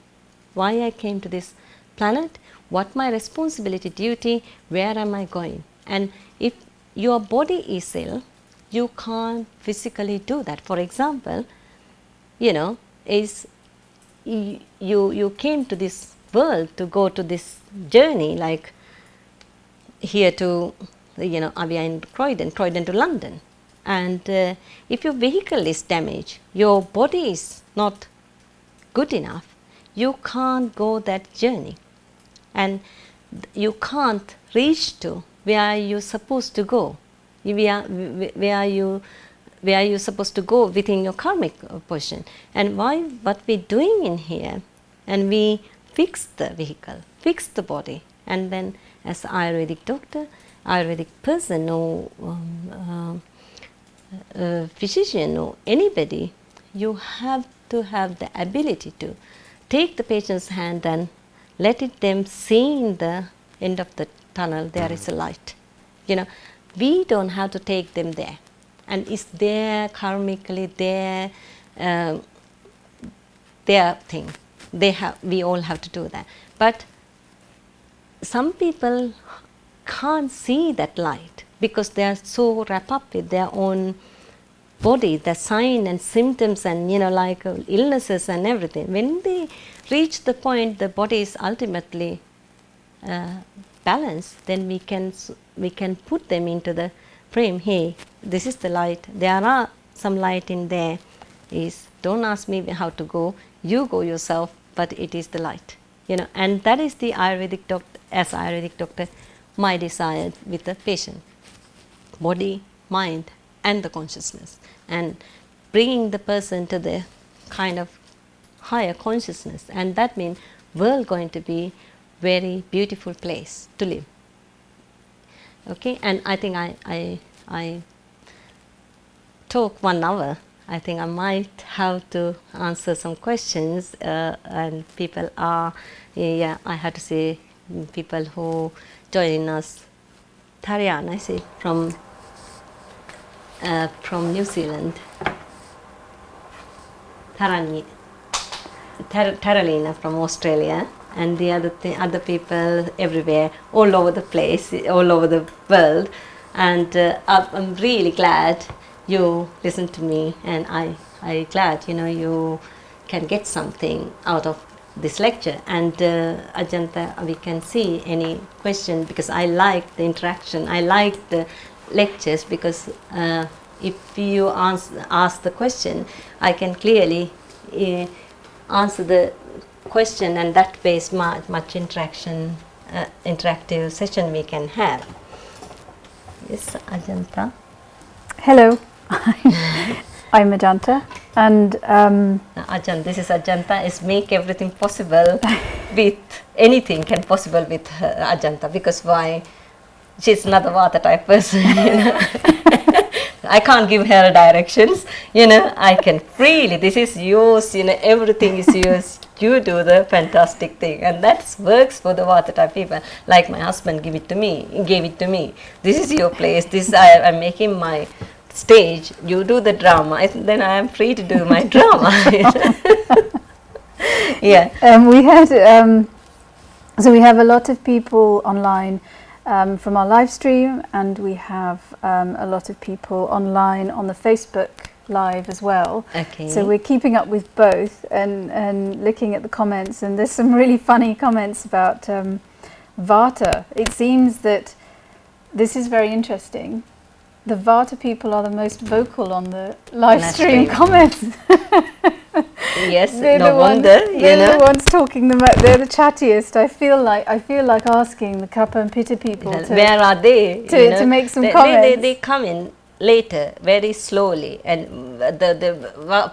Why I came to this planet? What my responsibility, duty? Where am I going? And if your body is ill, you can't physically do that. For example, is you came to this world to go to this journey, like here to we are in Croydon to London, and if your vehicle is damaged, your body is not good enough, you can't go that journey, and you can't reach to where you're supposed to go, where you're supposed to go within your karmic portion. And what we're doing in here, and we fix the vehicle, fix the body, and then as Ayurvedic doctor, Ayurvedic person, or physician, or anybody, you have to have the ability to take the patient's hand and let them see in the end of the tunnel there is a light. We don't have to take them there, and it's their karmically their thing. We all have to do that. But some people can't see that light. because they are so wrapped up with their own body, the sign and symptoms and like illnesses and everything. When they reach the point the body is ultimately balanced, then we can put them into the frame. Hey, this is the light. There are some light in there. Don't ask me how to go. You go yourself, but it is the light. And that is the Ayurvedic doctor. As Ayurvedic doctor, my desire with the patient: body, mind, and the consciousness, and bringing the person to the kind of higher consciousness, and that means world going to be very beautiful place to live. Okay, and I think I talk 1 hour. I think I might have to answer some questions, and people are, I have to say, people who join us. Tarian, I see, from New Zealand. Taralina from Australia, and the other people everywhere, all over the place, all over the world. And I'm really glad you listen to me, and I glad you can get something out of this lecture. And Ajanta, we can see any question, because I like the interaction, I like the lectures, because if you ask the question, I can clearly answer the question, and that way is much interaction, interactive session we can have. Yes, Ajanta. Hello, I'm Ajanta, and Ajanta, this is Ajanta, is make everything possible with anything can possible with Ajanta, because why? She's not a Vata type person, I can't give her directions, I can freely, this is yours, everything is yours, you do the fantastic thing, and that works for the Vata type people. Like my husband gave it to me, this is your place, this I'm making my stage, you do the drama, then I am free to do my drama. Yeah. We had, so we have a lot of people online from our live stream, and we have a lot of people online on the Facebook live as well. Okay. So we're keeping up with both and looking at the comments, and there's some really funny comments about Vata. It seems that this is very interesting. The Vata people are the most vocal on the live stream comments. Yes, they're no wonder. They're the ones talking they're the chattiest. I feel like asking the Kapha and Pitta people to, where are they? To make some comments. They come in later, very slowly, and the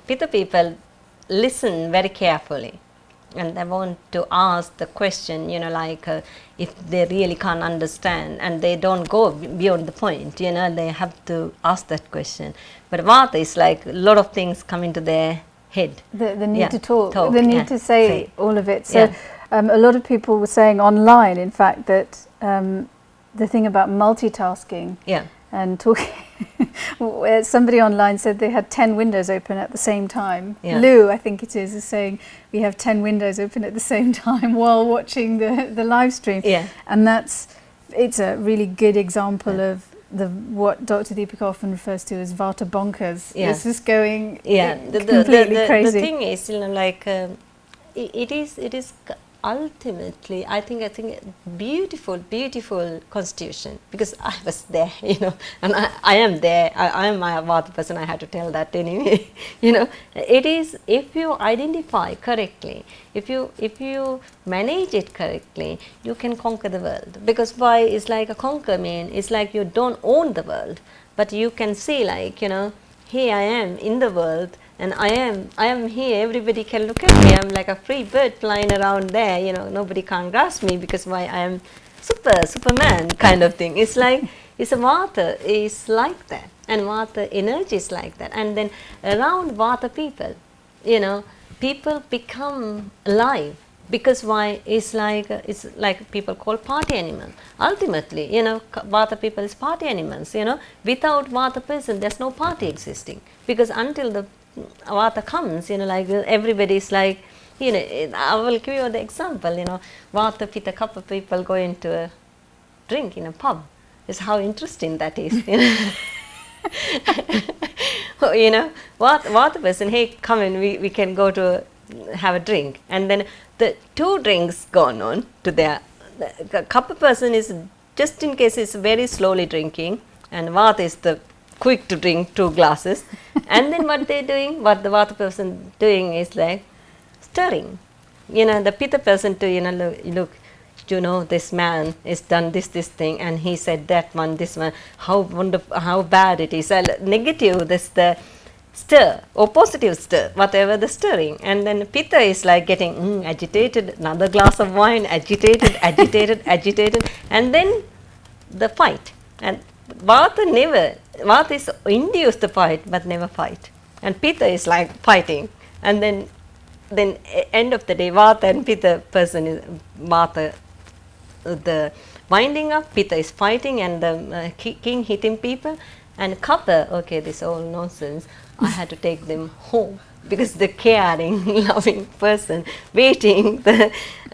Pitta people listen very carefully, and they want to ask the question, like if they really can't understand, and they don't go beyond the point, they have to ask that question. But Vata is like a lot of things come into their head. The need to talk, the need to say all of it. So a lot of people were saying online, in fact, that the thing about multitasking and talking. Somebody online said they had 10 windows open at the same time. Lou, I think it is saying we have 10 windows open at the same time while watching the live stream. And it's a really good example of what Dr. Deepika often refers to as Vata bonkers. It's just going completely crazy. The thing is, it is ultimately, I think beautiful constitution, because I was there, and I am there. I am my Vata person. I had to tell that anyway. It is, if you identify correctly, if you manage it correctly, you can conquer the world. Because why? It's like a conquer mean. It's like you don't own the world, but you can see, like, here I am in the world, and I am here, everybody can look at me, I'm like a free bird flying around there, nobody can grasp me, because why? I am Superman kind of thing. It's like, it's a Vata is like that, and Vata energy is like that. And then around Vata people, people become alive, because why? It's like people call party animal. Ultimately, Vata people is party animals, without Vata person there's no party existing, because until the Vata comes, like everybody is like, I will give you the example, Vata Pitta Kapha people go into a drink in a pub, Is how interesting that is. You know, Vata person, hey, come in, we can go to have a drink. And then the 2 drinks gone on to their, the Kapha person is just in case is very slowly drinking, and Vata is the quick to drink 2 glasses. And then what they're doing, what the Vata person doing is like stirring. You know, the Pitta person to, you know, look, you know, this man is done this thing, and he said that one, this one, how wonderful, how bad it is. Negative, this the stir, or positive stir, whatever the stirring. And then Pitta is like getting agitated, another glass of wine, agitated, agitated, and then the fight. And Vata is induce the fight, but never fight. And Pitta is like fighting. And then end of the day, Vata and Pitta person is Vata, the winding up, Pitta is fighting, and the king hitting people, and Kapha, okay, this all nonsense, I had to take them home, because the caring, loving person waiting the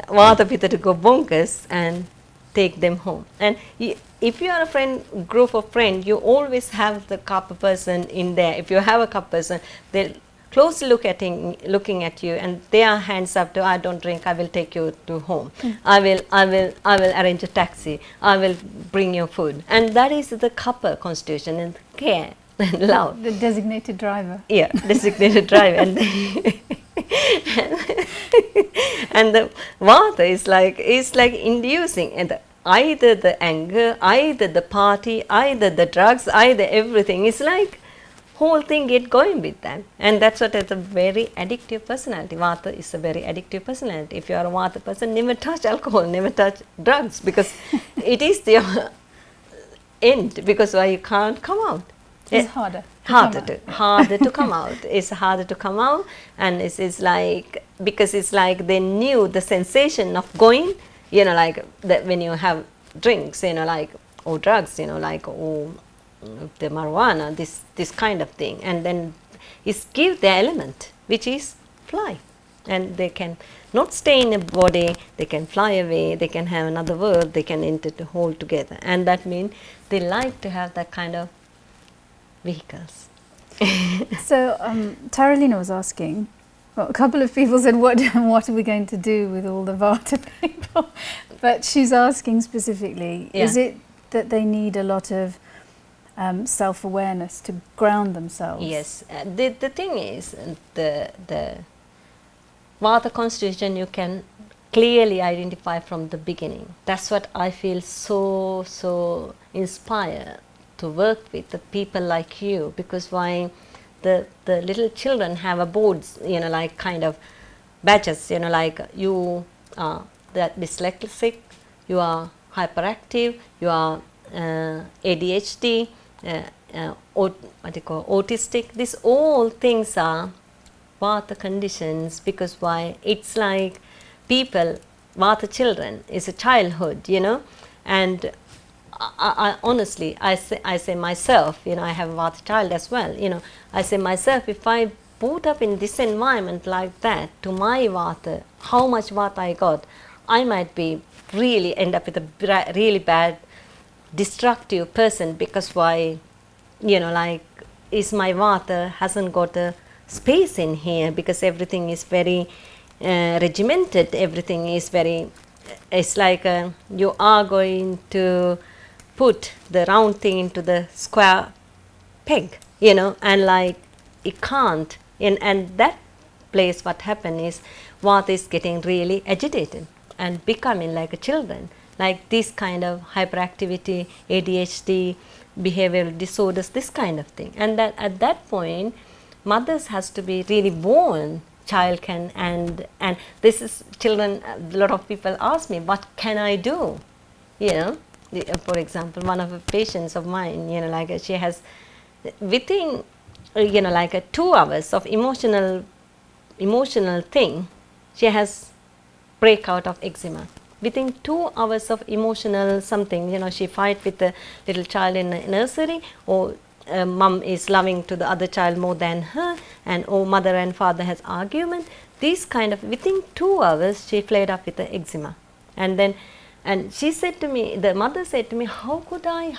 Vata Pitta to go bonkers and take them home. And if you are a friend, group of friends, you always have the Kapha person in there. If you have a Kapha person, they'll closely looking at you, and their hands up to, I don't drink, I will take you to home. I will arrange a taxi. I will bring you food. And that is the Kapha constitution, and care and love. The designated driver. Yeah, designated driver. And the Vata is like inducing, and either the anger, either the party, either the drugs, either everything. It's like whole thing get going with them, and that's what is a very addictive personality. Vata is a very addictive personality. If you are a Vata person, never touch alcohol, never touch drugs, because it is the end, because why you can't come out. It's harder to come out. It's harder to come out, and it's like, because it's like they knew the sensation of going, you know, like that when you have drinks, you know, like, or drugs, you know, like, or the marijuana, this kind of thing, and then it's give the element which is fly, and they can not stay in a body, they can fly away, they can have another world, they can enter the whole together, and that means they like to have that kind of vehicles. So Taralina was asking, well, a couple of people said, what are we going to do with all the Vata people? But she's asking specifically, is it that they need a lot of self-awareness to ground themselves? Yes, the thing is, the Vata constitution you can clearly identify from the beginning. That's what I feel so inspired to work with the people like you, because why the little children have a boards, you know, like kind of badges, you know, like you are that dyslexic, you are hyperactive, you are ADHD, autistic. These all things are Vata conditions, because why it's like people, Vata children is a childhood, you know, and I honestly, I say myself, you know, I have a Vata child as well, you know, I say myself, if I put up in this environment like that to my Vata, how much Vata I got, I might be really end up with a really bad destructive person, because why, you know, like, is my Vata hasn't got a space in here, because everything is very regimented, everything is very, it's like you are going to put the round thing into the square peg, you know, and like it can't, and that place what happened is Vata is getting really agitated and becoming like a children, like this kind of hyperactivity, ADHD, behavioral disorders, this kind of thing. And that at that point, mothers has to be really born, child can, and this is children, a lot of people ask me, what can I do? You know, for example, one of the patients of mine, you know, like she has, within, you know, like 2 hours of emotional thing, she has breakout of eczema. Within 2 hours of emotional something, you know, she fight with the little child in nursery, or mom is loving to the other child more than her, and or mother and father has argument. These kind of, within 2 hours she flared up with the eczema. And then And she said to me, the mother said to me, how could I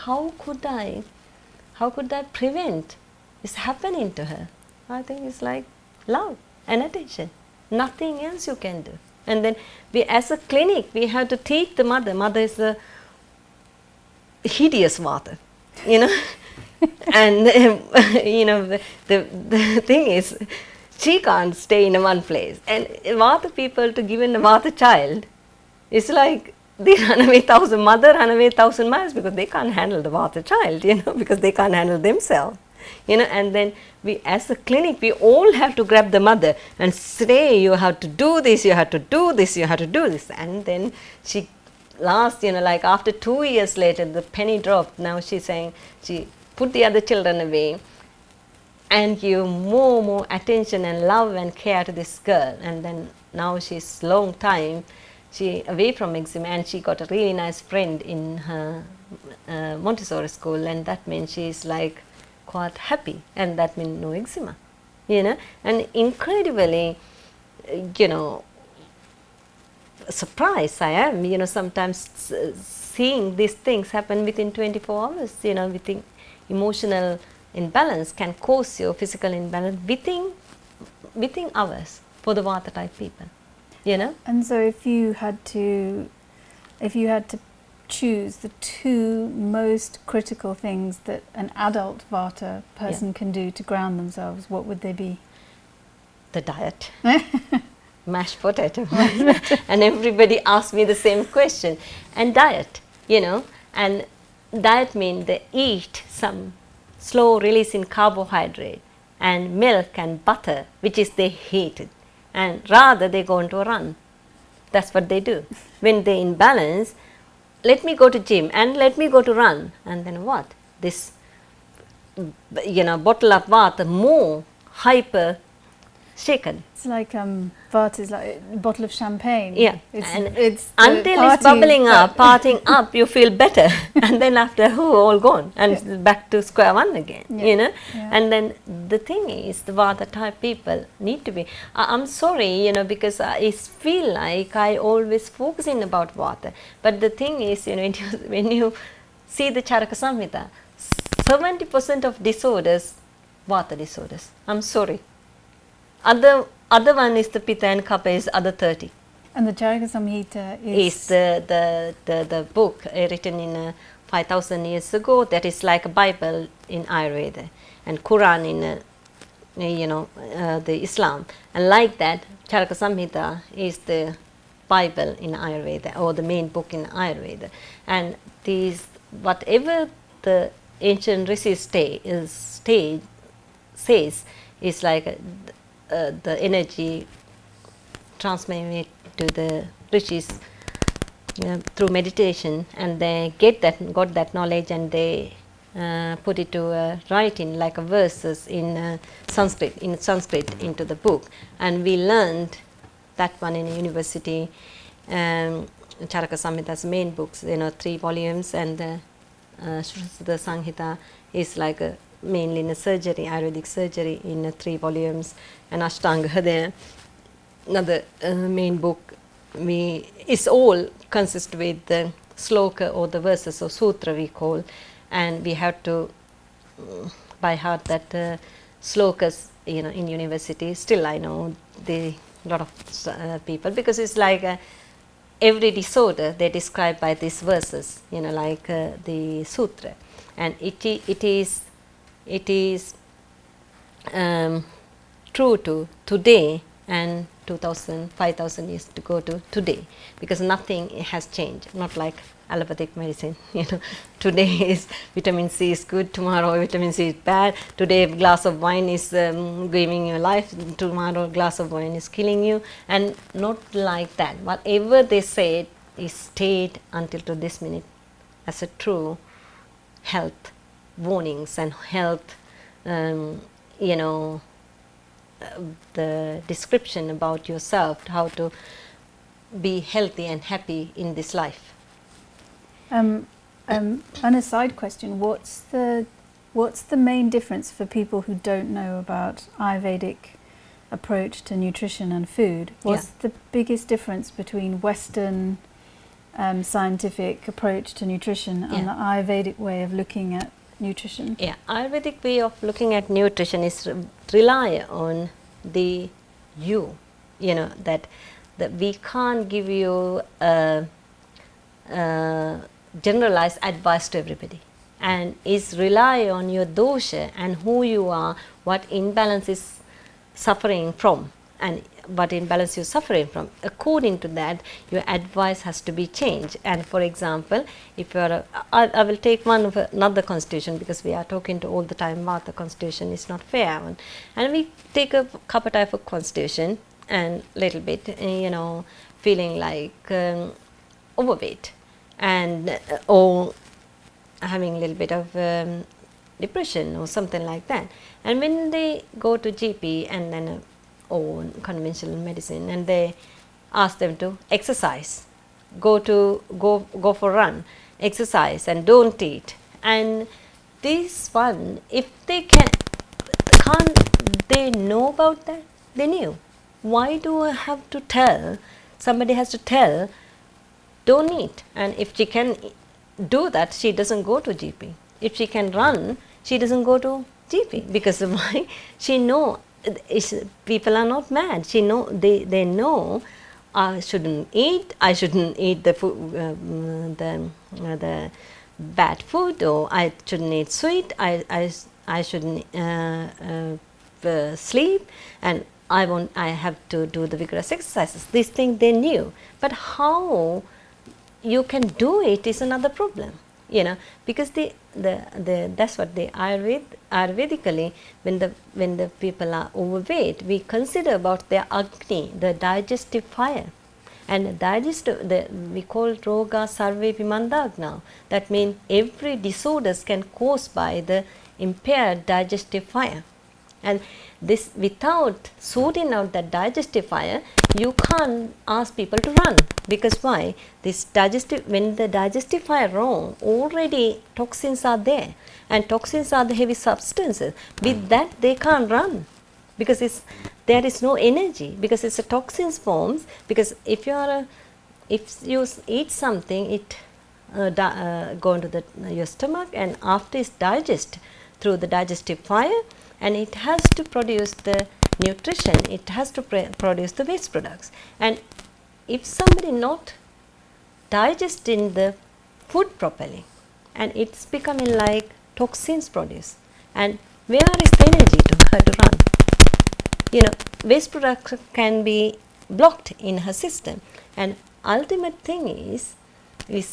prevent this happening to her? I think it's like love and attention. Nothing else you can do. And then we, as a clinic, we have to teach the mother. Mother is a hideous Vata, you know. And you know, the thing is, she can't stay in one place. And Vata people to give in a Vata child, it's like they run away mother run away 1,000 miles because they can't handle the Vata child, you know, because they can't handle themselves. You know, and then we, as a clinic, we all have to grab the mother and say, you have to do this, you have to do this, you have to do this. And then she last, you know, like after 2 years later, the penny dropped. Now she's saying she put the other children away and give more attention and love and care to this girl. And then now she's long time, she away from eczema, and she got a really nice friend in her Montessori school, and that means she's like quite happy, and that means no eczema, you know. And incredibly, you know, surprised I am, you know, sometimes seeing these things happen within 24 hours, you know, within emotional imbalance can cause your physical imbalance within hours for the Vata type people, you know. And so if you had to choose the two most critical things that an adult Vata person can do to ground themselves, what would they be? The diet. Mashed potato. And everybody asks me the same question. And diet, you know, and diet means they eat some slow release in carbohydrate and milk and butter, which is they hated, and rather they go into a run. That's what they do. When they in balance, let me go to gym and let me go to run, and then what? This, you know, bottle of Vata more hyper shaken. It's like Vata is like a bottle of champagne. Yeah, it's until it's bubbling up, partying up, you feel better, and then after all gone, and it's back to square one again. You know, and then the thing is, the Vata type people need to be. I'm sorry, you know, because I feel like I always focusing about Vata, but the thing is, you know, when you see the Charaka Samhita, 70% of disorders, Vata disorders. I'm sorry. Other one is the Pitta and Kapha is other 30. And the Charaka Samhita is the book written in 5,000 years ago. That is like a Bible in Ayurveda, and Quran in you know, the Islam. And like that, Charaka Samhita is the Bible in Ayurveda, or the main book in Ayurveda. And these, whatever the ancient rishis says is like the energy transmitted to the rishis, you know, through meditation, and they got that knowledge, and they put it to writing like a verses in Sanskrit into the book. And we learned that one in university. Charaka Samhita's main books, you know, 3 volumes, and the Sanghita is like mainly in a surgery, Ayurvedic surgery, in 3 volumes, and Ashtanga Hridaya, another main book. It's all consist with the sloka or the verses or sutra we call, and we have to by heart that slokas, you know, in university. Still I know the lot of people, because it's like every disorder they describe by these verses, you know, like the sutra, and it is true to today and 5,000 years to go to today, because nothing has changed. Not like allopathic medicine, you know, today is vitamin C is good, tomorrow vitamin C is bad, today a glass of wine is giving you life, tomorrow a glass of wine is killing you, and not like that. Whatever they said is stayed until to this minute as a true health warnings and health, you know, the description about yourself, how to be healthy and happy in this life. On a side question, what's the main difference for people who don't know about Ayurvedic approach to nutrition and food? What's the biggest difference between Western scientific approach to nutrition and the Ayurvedic way of looking at nutrition. Yeah, Ayurvedic way of looking at nutrition is rely on the that we can't give you generalized advice to everybody, and is rely on your dosha and who you are, what imbalance is suffering from, and what imbalance you're suffering from. According to that, your advice has to be changed. And for example, if you are I will take one of another constitution, because we are talking to all the time about the constitution is not fair, and we take a couple type of constitution and little bit feeling like overweight and or having a little bit of depression or something like that, and when they go to GP and then or conventional medicine, and they ask them to exercise, go for run, exercise and don't eat, and this one, if they can't they know about that? They knew. Why do I have to tell? Somebody has to tell, don't eat. And if she can do that, she doesn't go to GP. If she can run, she doesn't go to GP. Because why? She know people are not mad. She know they know I shouldn't eat. I shouldn't eat the food, the bad food, or I shouldn't eat sweet. I shouldn't sleep, and I have to do the vigorous exercises. These things they knew, but how you can do it is another problem, because that's what the Ayurvedically, when the people are overweight, we consider about their Agni, the digestive fire, and we call roga sarve pimandagna. That means every disorders can caused by the impaired digestive fire. And this, without sorting out that digestive fire, you can't ask people to run. Because why? When the digestive fire wrong, already toxins are there, and toxins are the heavy substances. With that, they can't run, because there is no energy, because it's a toxins forms. Because if you eat something, it go into your stomach, and after it's digest through the digestive fire, and it has to produce the nutrition, it has to produce the waste products. And if somebody not digesting the food properly, and it's becoming like toxins produce, and where is the energy to her to run? Waste products can be blocked in her system, and ultimate thing is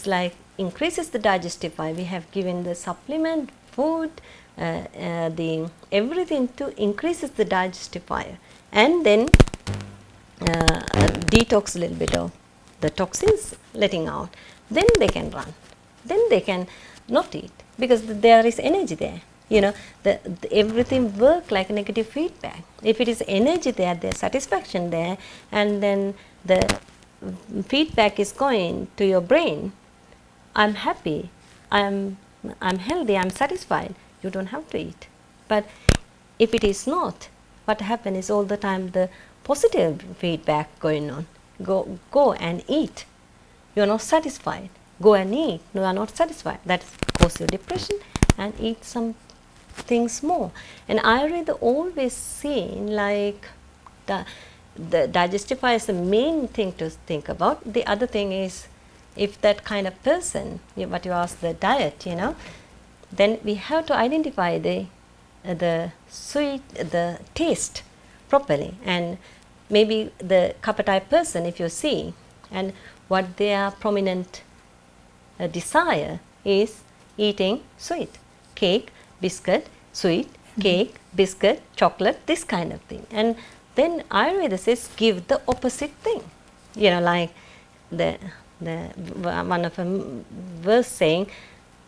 like increases the digestive fire. We have given the supplement, food, everything to increases the digestive fire, and then detox a little bit of the toxins letting out. Then they can run. Then they can not eat, because there is energy there. Everything work like negative feedback. If it is energy there, there's satisfaction there, and then the feedback is going to your brain. I'm happy. I'm healthy. I'm satisfied. You don't have to eat. But if it is not, what happens is all the time the positive feedback going on. Go and eat. You are not satisfied. Go and eat. No, you are not satisfied. That causes you depression, and eat some things more. And Ayurveda always seen like the digestive fire is the main thing to think about. The other thing is, if that kind of person, what you ask, the diet, then we have to identify the sweet, the taste properly, and maybe the kapha type person, if you see, and what their prominent desire is eating sweet, cake, biscuit, sweet, cake, biscuit, chocolate, this kind of thing. And then Ayurveda says give the opposite thing, like the one of a verse saying,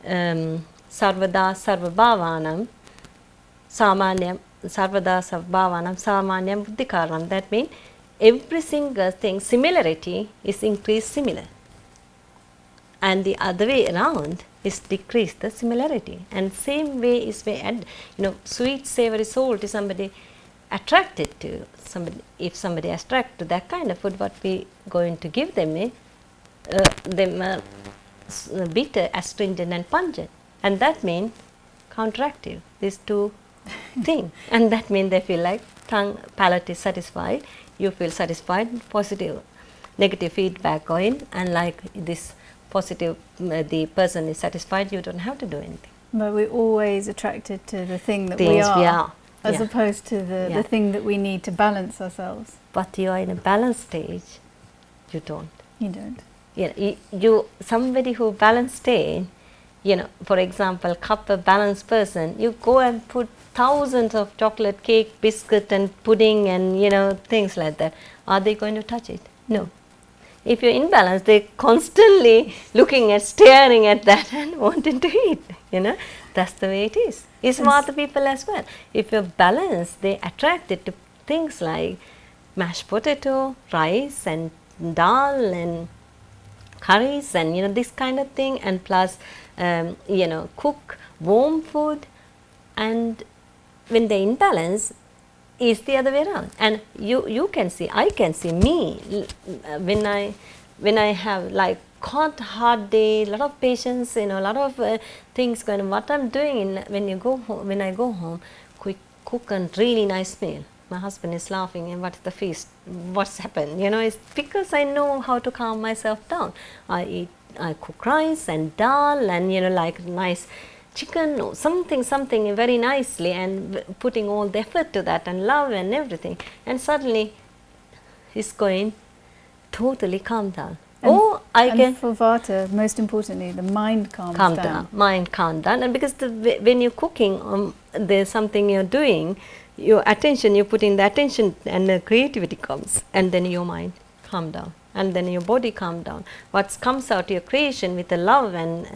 Sarvada Sarvabhavanam Samanyam Sarvada Sarvabhavanam Samanyam Buddhikaram. That means every single thing, similarity is increased similar, and the other way around is decrease the similarity. And same way is we add, sweet, savory, salt is somebody attracted to somebody. If somebody attracted to that kind of food, what we going to give them them bitter, astringent and pungent, and that means counteractive, these two things, and that means they feel like tongue palate is satisfied, you feel satisfied, positive, negative feedback going, and like this positive, the person is satisfied, you don't have to do anything. But we're always attracted to the thing that we are. As opposed to the thing that we need to balance ourselves. But you are in a balanced stage, you don't. You don't. Yeah, you somebody who balanced stage, you know, for example, a balanced person, you go and put thousands of chocolate cake, biscuit and pudding and, you know, things like that. Are they going to touch it? No. If you're imbalanced, they're constantly looking at, staring at that and wanting to eat, you know. That's the way it is. It's for other people as well. If you're balanced, they're attracted to things like mashed potato, rice and dal and curries and, you know, this kind of thing, and plus, you know, cook warm food. And when they're in balance, it's the other way around. And you can see, I can see me when I have like hard day, lot of patience, you know, lot of things going on. What I'm doing when I go home, cook a really nice meal. My husband is laughing, and what's the feast? What's happened? You know, it's because I know how to calm myself down. I cook rice and dal and, you know, like nice chicken or something very nicely, and putting all the effort to that and love and everything, and suddenly it's going totally calm down. And for Vata, most importantly, the mind calms down. Mind calm down, and because when you're cooking, there's something you're doing, your attention, you're putting the attention, and the creativity comes, and then your mind calm down, and then your body calm down. What comes out of your creation with the love and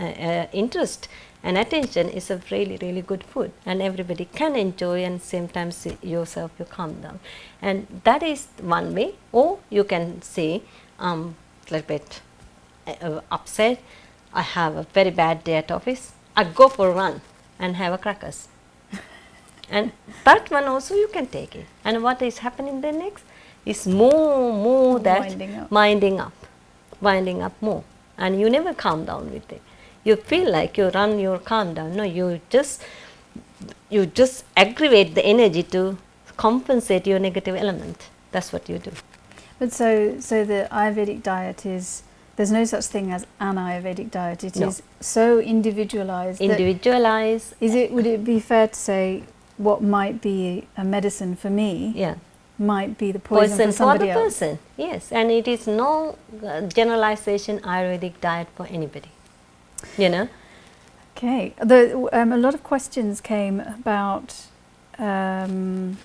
interest and attention is a really, really good food, and everybody can enjoy, and same time yourself, you calm down. And that is one way. Or you can say, little bit upset, I have a very bad day at office, I go for a run and have a crackers. And that one also you can take it. And what is happening then next is more that winding up more. And you never calm down with it. You feel like you run, you calm down. No, you just aggravate the energy to compensate your negative element. That's what you do. But so the Ayurvedic diet is, there's no such thing as an Ayurvedic diet. It is so individualized. Individualized. Would it be fair to say what might be a medicine for me might be the poison for somebody else? Person. Yes, and it is no generalization Ayurvedic diet for anybody. You know. Okay. A lot of questions came about. Some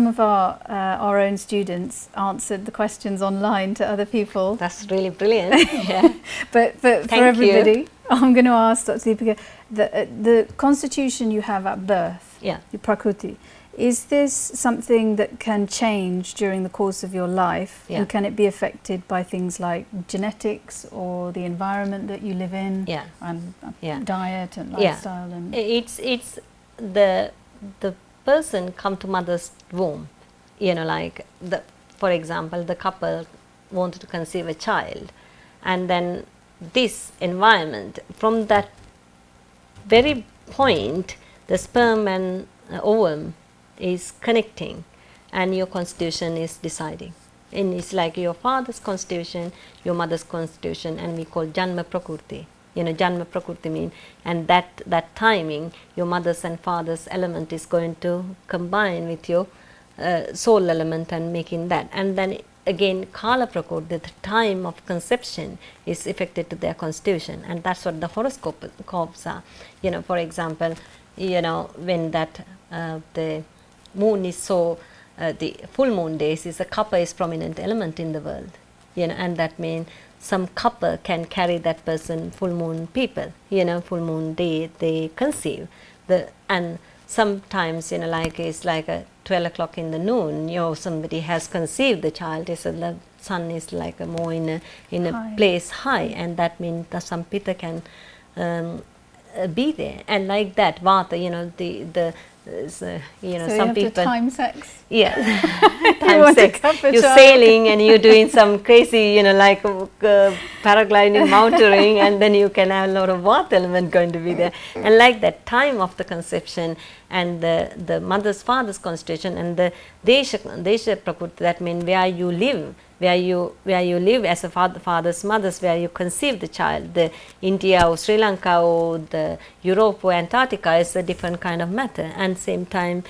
of our own students answered the questions online to other people. That's really brilliant. Yeah. But for everybody, I'm going to ask Dr. Deepika, the constitution you have at birth, the Prakriti, is this something that can change during the course of your life? And can it be affected by things like genetics or the environment that you live in, and diet and lifestyle? And it's the person come to mother's womb, you know, like for example, the couple wanted to conceive a child, and then this environment, from that very point, the sperm and ovum is connecting, and your constitution is deciding. And it's like your father's constitution, your mother's constitution, and we call Janma Prakriti. You know, Janma Prakriti mean, and that timing, your mother's and father's element is going to combine with your soul element and making that. And then again, Kala Prakriti, the time of conception is affected to their constitution, and that's what the horoscopes are. You know, for example, you know, when that the moon is so, the full moon days is a Kapha is prominent element in the world. You know, and that means some couple can carry that person, full moon people, you know, full moon day they conceive. And sometimes, you know, like it's like a 12 o'clock in the noon, you know, somebody has conceived the child, the sun is like more in a place high, and that means that some pitta can be there. And like that vata, you know, so some people to time sex. Yeah, time sex. You're sailing and you're doing some crazy, you know, like paragliding, mountaineering, and then you can have a lot of vata element going to be there. And like that time of the conception and the mother's father's constitution and the desha prakriti, that means where you live. Where you live as a father's mothers, where you conceive the child. The India or Sri Lanka or the Europe or Antarctica is a different kind of matter. And same time,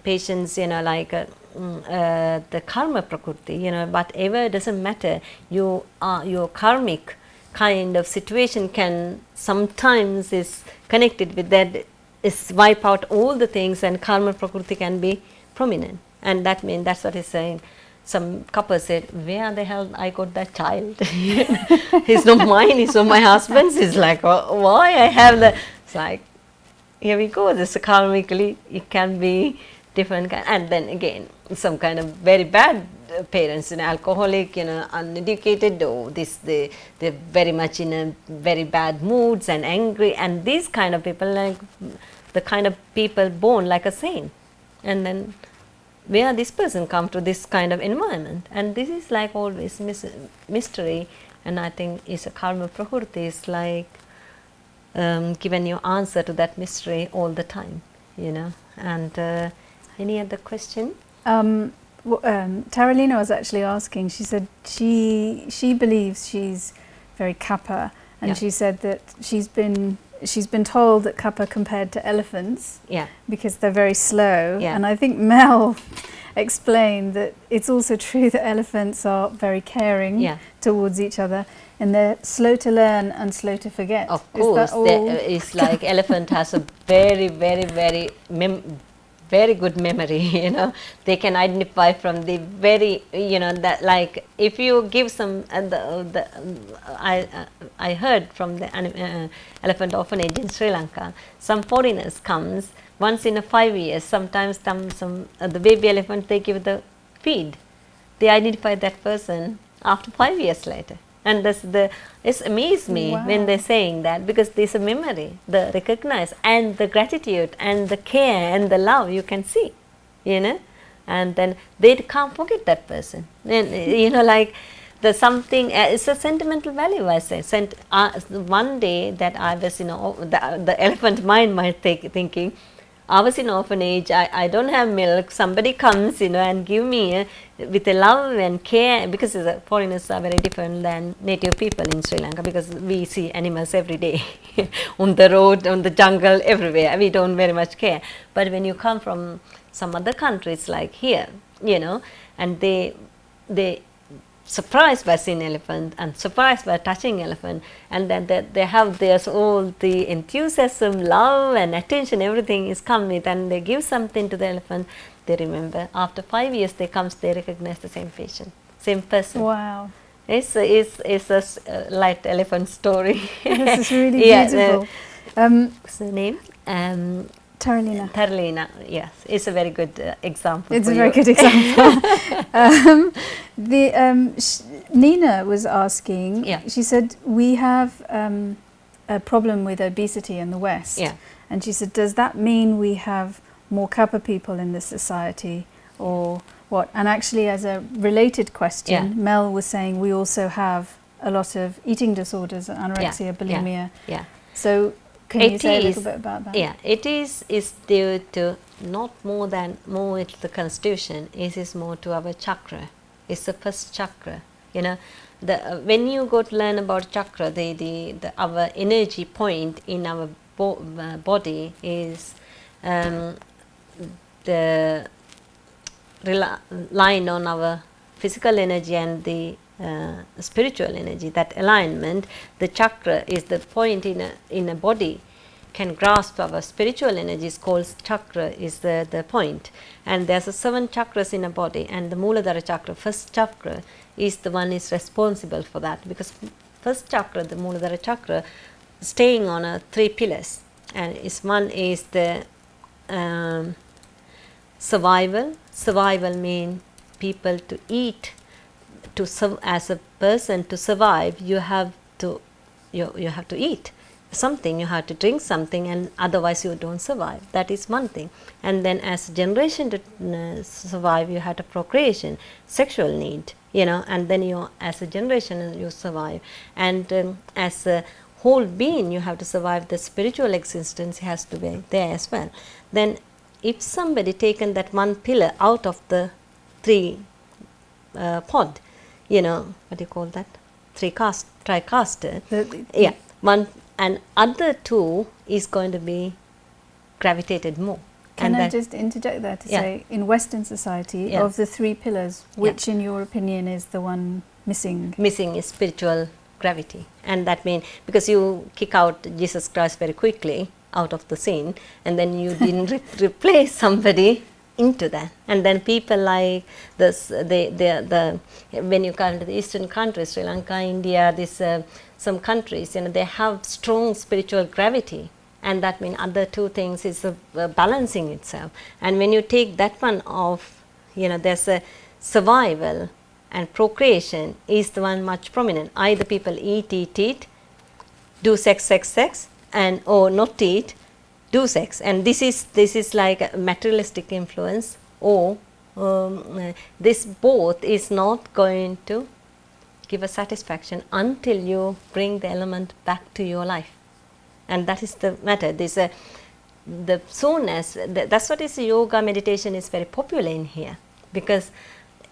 patients, you know, like the karma prakriti, you know, whatever, doesn't matter. Your karmic kind of situation can sometimes is connected with that, is wipe out all the things, and karma prakriti can be prominent. And that means, that's what he's saying. Some couple said, where the hell I got that child? He's not mine, he's not my husband's. It's like, why I have that? It's like, here we go, this karmically, it can be different kind. And then again, some kind of very bad parents, you know, alcoholic, you know, uneducated, or they're very much in a very bad moods and angry. And these kind of people, like the kind of people born like a saint. And then where this person come to this kind of environment, and this is like always mystery. And I think it's a karma prakriti is like giving you answer to that mystery all the time, you know. And any other question? Taralina was actually asking, she said she believes she's very kapha, and she said that she's been told that kapha compared to elephants, because they're very slow. And I think Mel explained that it's also true that elephants are very caring towards each other, and they're slow to learn and slow to forget. Of course, it's like elephant has a very, very, very very good memory, you know. They can identify from the very, you know, that like if you give some, I heard from the elephant orphanage in Sri Lanka, some foreigners comes once in 5 years, sometimes the baby elephant, they give the feed. They identify that person after 5 years later. And it's amazed me when they're saying that, because there's a memory, the recognize, and the gratitude and the care and the love you can see, you know. And then they can't forget that person. And, you know, like the something, it's a sentimental value, I say. One day that I was, you know, the elephant mind might thinking, I was in orphanage, I don't have milk, somebody comes, you know, and give me with a love and care, because the foreigners are very different than native people in Sri Lanka, because we see animals every day on the road, on the jungle, everywhere. We don't very much care. But when you come from some other countries like here, you know, and they surprised by seeing elephant and surprised by touching elephant, and then they have there's all the enthusiasm, love and attention, everything is come with, and they give something to the elephant. They remember after 5 years they recognize the same patient, same person. Wow. It's a light elephant story. This is really beautiful. What's the name? Taralina, yes, it's a very good example. It's a very good example. Nina was asking, she said, we have a problem with obesity in the West. And she said, does that mean we have more kapha people in this society, or what? And actually, as a related question, Mel was saying we also have a lot of eating disorders, anorexia, bulimia. So can you say a little bit about that? Yeah, it is due to not more it's the constitution. It is more to our chakra. It's the first chakra. You know, when you go to learn about chakra, our energy point in our body is the line on our physical energy and the spiritual energy. That alignment, the chakra is the point in a body can grasp our spiritual energy, is called chakra, is the point. And there's 7 chakras in a body, and the Muladhara chakra, first chakra, is the one is responsible for that, because first chakra, the Muladhara chakra, staying on 3 pillars, and one is the survival. Survival means people to eat, as a person to survive, you have to eat. something, you have to drink something, and otherwise you don't survive. That is one thing. And then as a generation to survive, you have to procreation, sexual need, and then you, as a generation, you survive. And as a whole being, you have to survive. The spiritual existence has to be there as well. Then if somebody taken that one pillar out of the three pod, what do you call that? Tricaster. Yeah, one and other two is going to be gravitated more. Can I just interject there to say, in Western society, of the three pillars, which in your opinion is the one missing? Missing is spiritual gravity. And that means, because you kick out Jesus Christ very quickly out of the scene, and then you didn't replace somebody into that. And then people like this, when you come to the Eastern countries, Sri Lanka, India, some countries, they have strong spiritual gravity. And that means other two things is balancing itself. And when you take that one off, there's a survival and procreation is the one much prominent. Either people eat, do sex, and or not eat, do sex. And this is like a materialistic influence, or this both is not going to give a satisfaction until you bring the element back to your life. And that is the matter. The soon as that's what is yoga meditation is very popular in here, because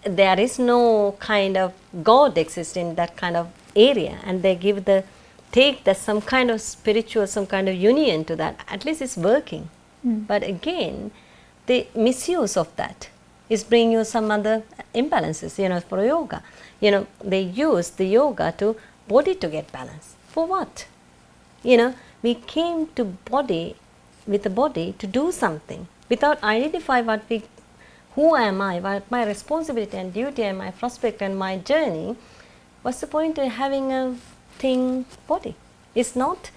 there is no kind of God exists in that kind of area, and they take some kind of spiritual, some kind of union to that. At least it's working. But again, the misuse of that is bringing you some other imbalances, for yoga. They use the yoga to body to get balance. For what? We came to body, with the body, to do something without identify who am I, what my responsibility and duty and my prospect and my journey. What's the point of having a thing body? It's not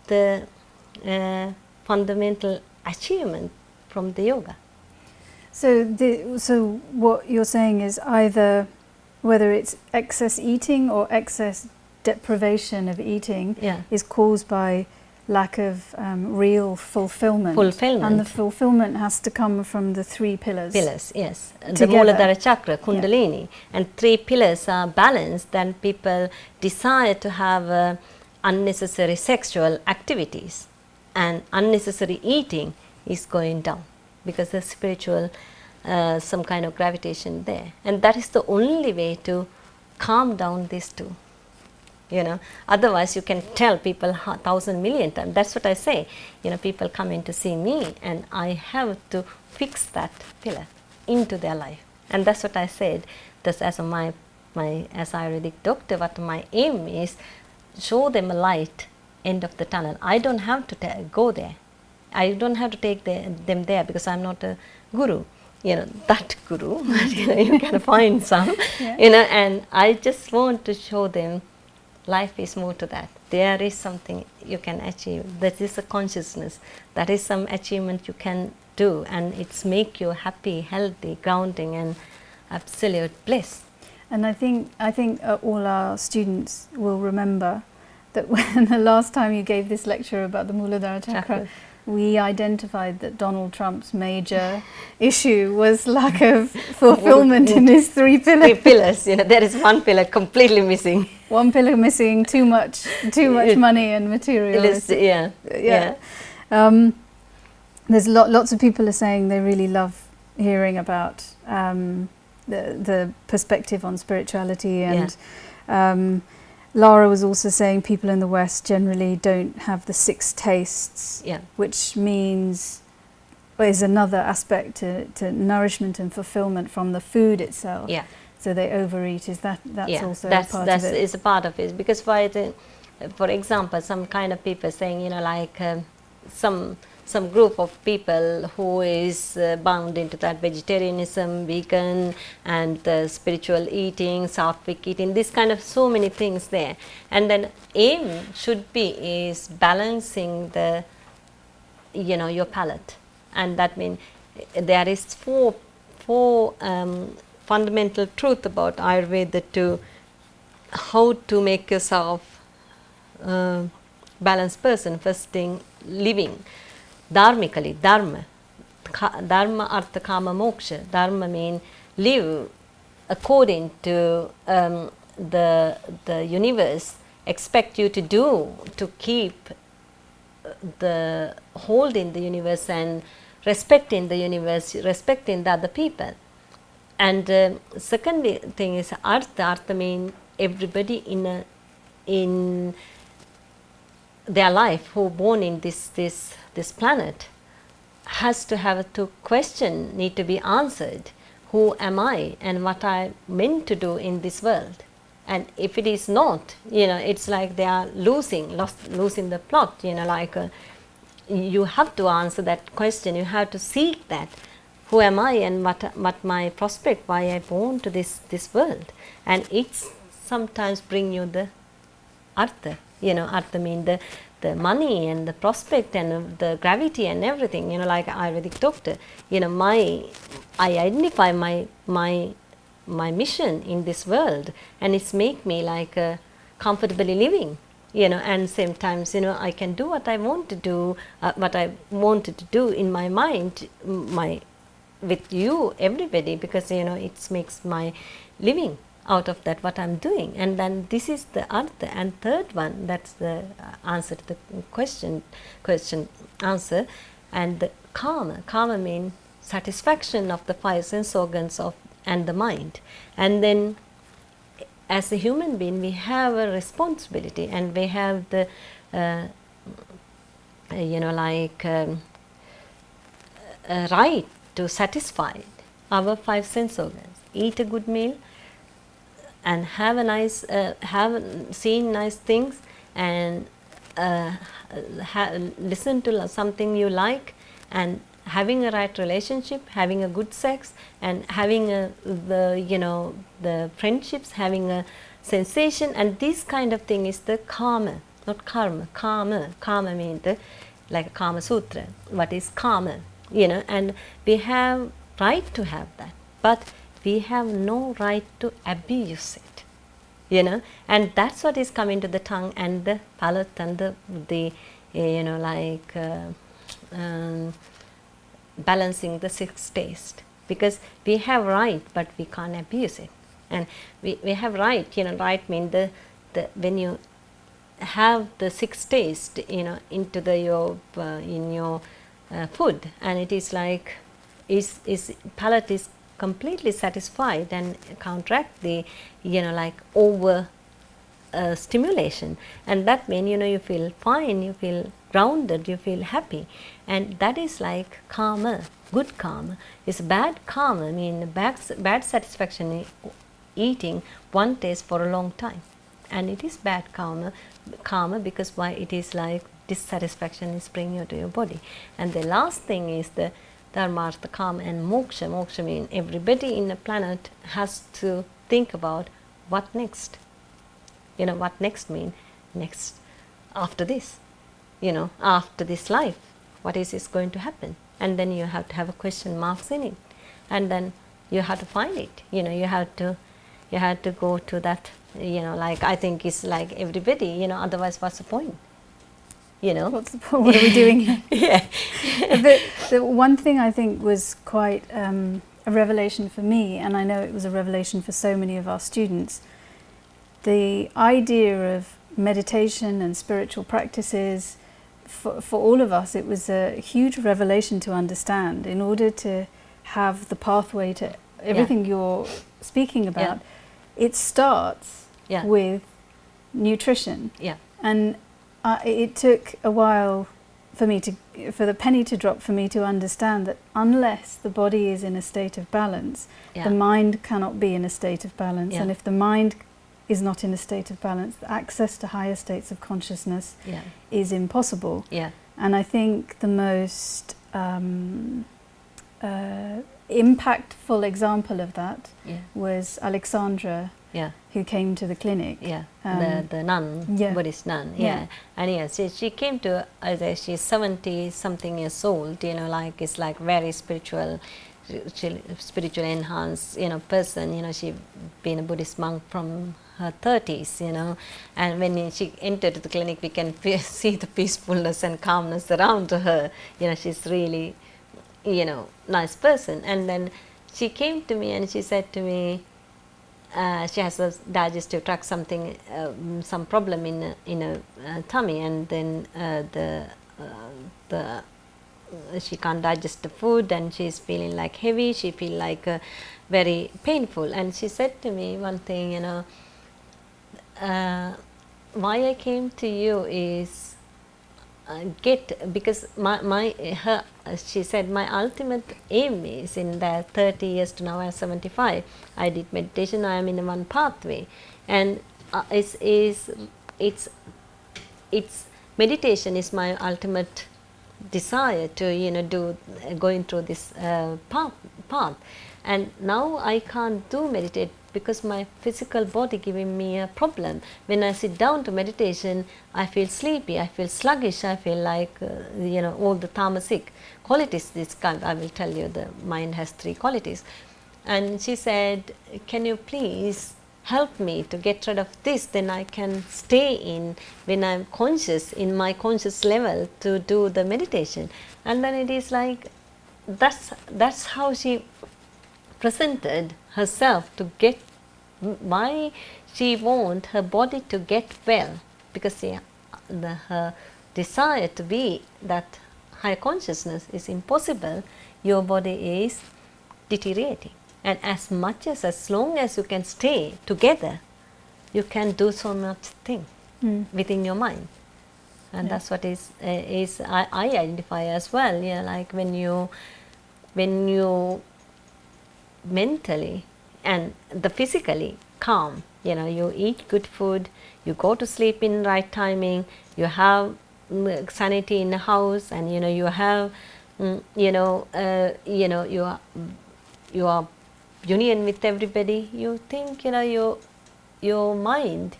the fundamental achievement from the yoga. So what you're saying is either whether it's excess eating or excess deprivation of eating is caused by lack of real fulfillment. And the fulfillment has to come from the three pillars. Yes. The Muladhara Chakra, Kundalini. And three pillars are balanced, then people desire to have unnecessary sexual activities. And unnecessary eating is going down, because there's spiritual, some kind of gravitation there. And that is the only way to calm down these two. Otherwise you can tell people 1,000 million times. That's what I say. People come in to see me, and I have to fix that pillar into their life. And that's what I said. That's as my as Ayurvedic doctor, what my aim is, show them a light end of the tunnel. I don't have to go there. I don't have to take them there, because I'm not a guru. That guru, but you can find some. And I just want to show them life is more to that. There is something you can achieve. That is a consciousness. That is some achievement you can do, and it's make you happy, healthy, grounding, and absolute bliss. And I think all our students will remember that when the last time you gave this lecture about the Muladhara Chakra, we identified that Donald Trump's major issue was lack of fulfillment in his three pillars. Three pillars, there is one pillar completely missing. One pillar missing, too much money and materials. There's lots of people are saying they really love hearing about the perspective on spirituality, and Lara was also saying people in the West generally don't have the 6 tastes, which means is another aspect to nourishment and fulfillment from the food itself. So they overeat. That's also a part of it? Is a part of it, because for example, some kind of people saying, like some group of people who is bound into that vegetarianism, vegan, and spiritual eating, sattvic eating, this kind of so many things there. And then aim should be is balancing the, your palate. And that means there is four fundamental truth about Ayurveda to how to make yourself balanced person, first thing living dharmically, dharma, artha, kama, moksha. Dharma means live according to the universe expect you to do, to keep the hold in the universe and respecting the universe, respecting the other people. And second thing is artha. Artha means everybody in their life who born in this planet has to have to question, need to be answered. Who am I and what I meant to do in this world? And if it is not, it's like they are losing the plot. Like you have to answer that question. You have to seek that. Who am I and what my prospect? Why I born to this world? And it's sometimes bring you the artha. Artha means the money and the prospect and the gravity and everything. Like Ayurvedic doctor. I identify my mission in this world, and it's make me like comfortably living. And same times I can do what I want to do, what I wanted to do in my mind, with you, everybody, because it makes my living out of that what I'm doing. And then this is the artha. And third one, that's the answer to the question answer. And the kama means satisfaction of the five sense organs and the mind. And then as a human being we have a responsibility, and we have the right to satisfy our five sense organs. Eat a good meal and have a nice seen nice things, and listen to something you like, and having a right relationship, having a good sex, and having the friendships, having a sensation, and this kind of thing is the kama, not karma. Kama means like a Kama Sutra. What is kama? And we have right to have that, but we have no right to abuse it. And that's what is coming to the tongue and the palate and the balancing the six taste, because we have right but we can't abuse it. And we have right, right means the when you have the six taste into your in your food, and it is like is palate is completely satisfied and counteract the like over stimulation, and that means you feel fine, you feel grounded, you feel happy. And that is like karma. Good karma is bad karma. I mean bad satisfaction eating one taste for a long time, and it is bad karma because why? It is like dissatisfaction is bringing you to your body. And the last thing is the dharma, artha, kama and moksha. Moksha means everybody in the planet has to think about what next. What next mean? Next after this, after this life, what is going to happen? And then you have to have a question marks in it, and then you have to find it. You have to go to that. Like I think it's like everybody. Otherwise, what's the point? What's the point? What are we doing here? Yeah. The one thing I think was quite a revelation for me, and I know it was a revelation for so many of our students, the idea of meditation and spiritual practices, for all of us, it was a huge revelation to understand. In order to have the pathway to everything you're speaking about, it starts with nutrition. And it took a while for the penny to drop for me to understand that unless the body is in a state of balance, the mind cannot be in a state of balance. And if the mind is not in a state of balance, the access to higher states of consciousness is impossible. And I think the most impactful example of that was Alexandra, who came to the clinic. The nun, Buddhist nun. And yes, she came to us. She's 70 something years old. Like it's like very spiritual enhanced person. She been a Buddhist monk from her 30s, you know, and when she entered the clinic, we can see the peacefulness and calmness around her. You know, she's really, you know, nice person. And then she came to me and she said to me, she has a digestive tract something, some problem in a tummy, and then she can't digest the food, and she's feeling like heavy. She feel like very painful, and she said to me one thing, you know, why I came to you is because she said my ultimate aim is in the 30 years to now I'm 75. I did meditation. I am in one pathway, and it's meditation is my ultimate desire to, you know, going through this path. And now I can't meditate because my physical body giving me a problem. When I sit down to meditation, I feel sleepy, I feel sluggish, I feel like you know, all the tamasic qualities. This kind, I will tell you, the mind has 3 qualities. And she said, can you please help me to get rid of this, then I can stay in, when I'm conscious, in my conscious level, to do the meditation. And then it is like, that's how she presented herself, to get why she want her body to get well, because her desire to be that higher consciousness is impossible. Your body is deteriorating, and as long as you can stay together, you can do so much thing within your mind. And that's what I identify as well. Yeah, like when you mentally and the physically calm, you know, you eat good food, you go to sleep in right timing, you have sanity in the house, and you know, you have your union with everybody, you think, you know, your mind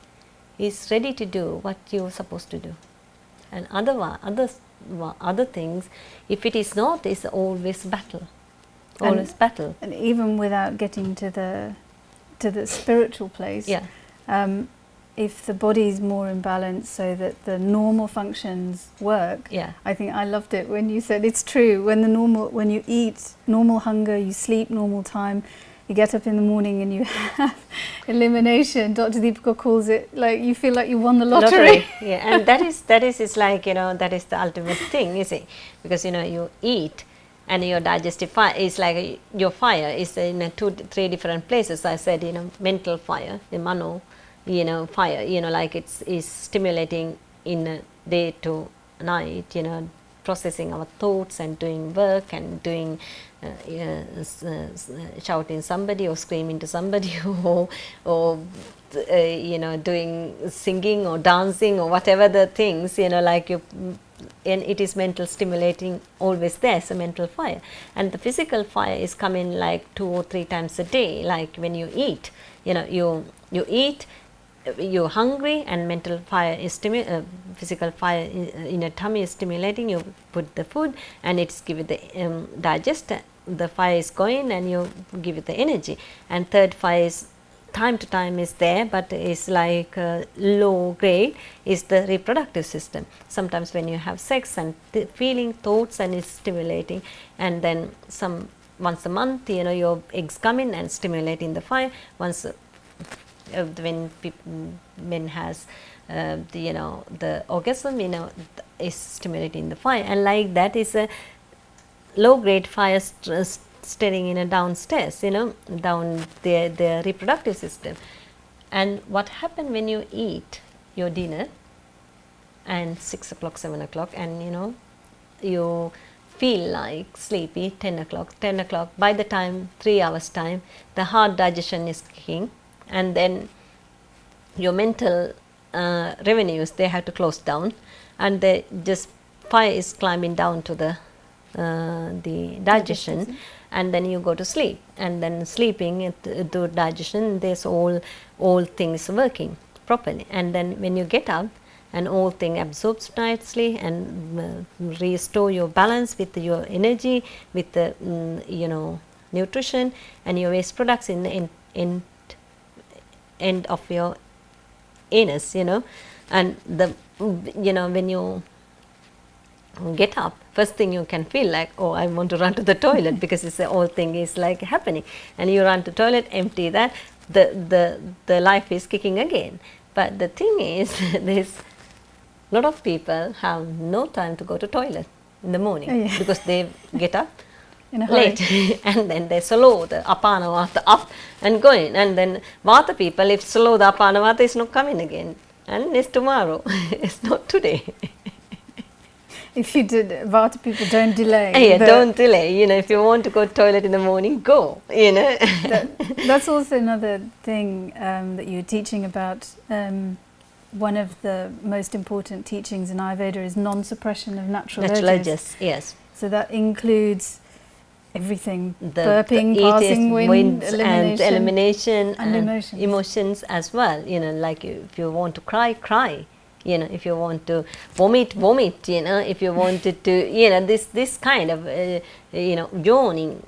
is ready to do what you're supposed to do. And other things, if it is not, is always battle. Always battle. And even without getting to the spiritual place, if the body is more in balance so that the normal functions work, I think I loved it when you said it's true. When you eat, normal hunger, you sleep normal time, you get up in the morning and you have elimination. Dr. Deepika calls it like you feel like you won the lottery. And that is it's like, you know, that is the ultimate thing, you see, because you know, you eat and your digestive fire is like your fire is in 2-3 different places. I said, you know, mental fire, the mano, you know, fire, you know, like is stimulating in day to night, you know, processing our thoughts and doing work and doing shouting somebody or screaming to somebody or you know, doing singing or dancing or whatever the things, you know, like you. And it is mental stimulating always there, so mental fire. And the physical fire is coming like 2 or 3 times a day, like when you eat, you know, you eat, you're hungry, and mental fire is physical fire in your tummy is stimulating, you put the food and it's give it the digest, the fire is going and you give it the energy. And third fire is time to time is there, but is like low grade, is the reproductive system. Sometimes when you have sex and feeling thoughts and it's stimulating, and then once a month, you know, your eggs come in and stimulating the fire. Once when men has the orgasm, you know, is stimulating the fire, and like that is a low grade fire stirring in a downstairs, you know, down the reproductive system. And what happened when you eat your dinner and 6 o'clock, 7 o'clock, and you know, you feel like sleepy, 10 o'clock, by the time 3 hours time, the hard digestion is kicking, and then your mental revenues, they have to close down, and they just fire is climbing down to the digestion, and then you go to sleep, and then sleeping to digestion, there's all things working properly, and then when you get up and all thing absorbs nicely and restore your balance with your energy, with the you know, nutrition and your waste products in the end of your anus, and when you get up, first thing you can feel like, oh, I want to run to the toilet because it's the whole thing is like happening, and you run to toilet, empty that, the life is kicking again. But the thing is, there's a lot of people have no time to go to toilet in the morning because they get up late and then they slow the apana vata up and going, and then vata people, if slow the apana vata is not coming again, and it's tomorrow, it's not today. If you did, vata people don't delay. Don't delay. If you want to go to toilet in the morning, go. That's also another thing that you're teaching about. One of the most important teachings in Ayurveda is non-suppression of natural urges. Yes. So that includes everything: burping, passing wind, elimination, and emotions as well. Like if you want to cry, cry. If you want to vomit, if you wanted to, this kind of, yawning,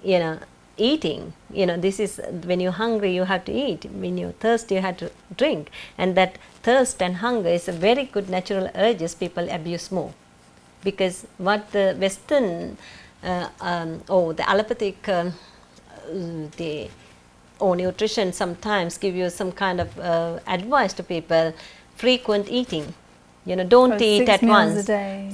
eating, this is when you're hungry, you have to eat. When you're thirsty, you have to drink. And that thirst and hunger is a very good natural urges people abuse more. Because what the Western, the allopathic, nutrition sometimes give you some kind of advice to people, frequent eating. Don't eat at once.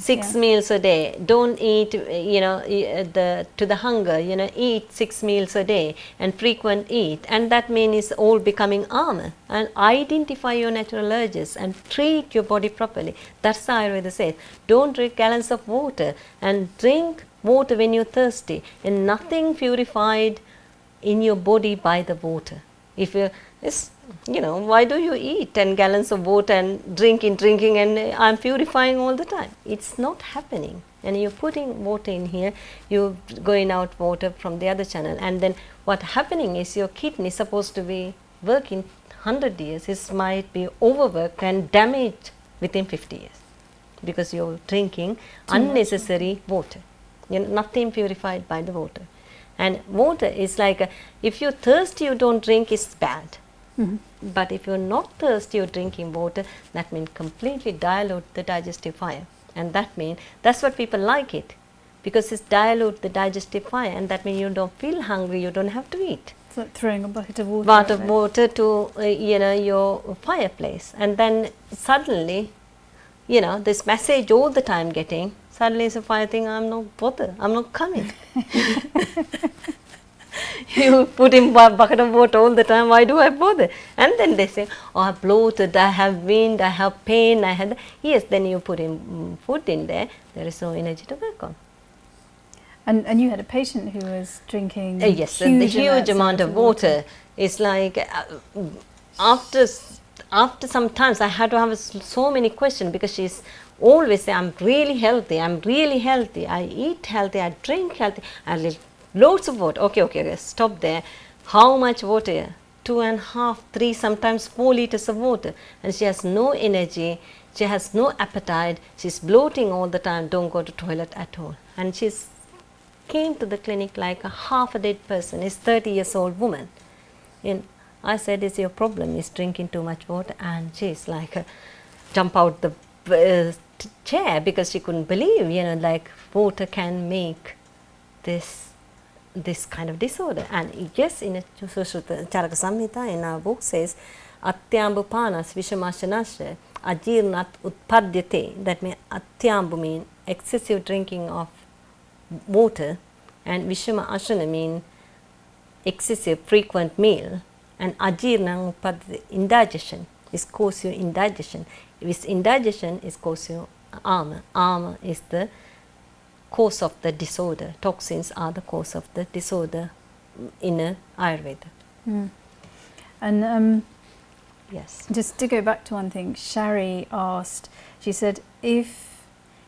6 meals a day. Don't eat, to the hunger. Eat 6 meals a day and frequent eat. And that means all becoming armor. And identify your natural urges and treat your body properly. That's how Ayurveda says. Don't drink gallons of water, and drink water when you're thirsty. And nothing purified in your body by the water. If you why do you eat 10 gallons of water and drinking and I'm purifying all the time? It's not happening. And you're putting water in here, you're going out water from the other channel, and then what happening is your kidney is supposed to be working 100 years, it might be overworked and damaged within 50 years because you're drinking unnecessary water. Nothing purified by the water. And water is like, if you're thirsty, you don't drink, it's bad. But if you're not thirsty, you're drinking water, that means completely dilute the digestive fire. And that means, that's what people like it, because it's dilute the digestive fire, and that means you don't feel hungry, you don't have to eat. It's like throwing a bucket of water. To, your fireplace. And then suddenly, this message all the time getting, suddenly it's a fire thing, I'm not bothered, I'm not coming. You put in a bucket of water all the time, why do I bother? And then they say, oh, I'm bloated, I have wind, I have pain, I have... Yes, then you put in food in there, there is no energy to work on. And you had a patient who was drinking yes, the huge amount of water. It's like, after some times, I had to have so many questions, because she's always saying, I'm really healthy, I eat healthy, I drink healthy, I live loads of water. Okay, stop there. How much water? 2.5, 3, sometimes 4 liters of water. And she has no energy, she has no appetite, she's bloating all the time, don't go to toilet at all. And she's came to the clinic like a half a dead person, is 30 years old woman. And I said, is your problem is drinking too much water? And she's like, jump out the chair, because she couldn't believe, like water can make this kind of disorder. And yes, in a Charaka Samhita, in our book says, Atyambu panas vishamashanasya ajirnat utpadyate. That means Atyambu means excessive drinking of water, and Vishama Ashana means excessive frequent meal, and Ajirna upadyate, indigestion, is cause you indigestion. With indigestion is cause you armor. Armor is the cause of the disorder. Toxins are the cause of the disorder in Ayurveda. And yes, just to go back to one thing, Shari asked, she said, if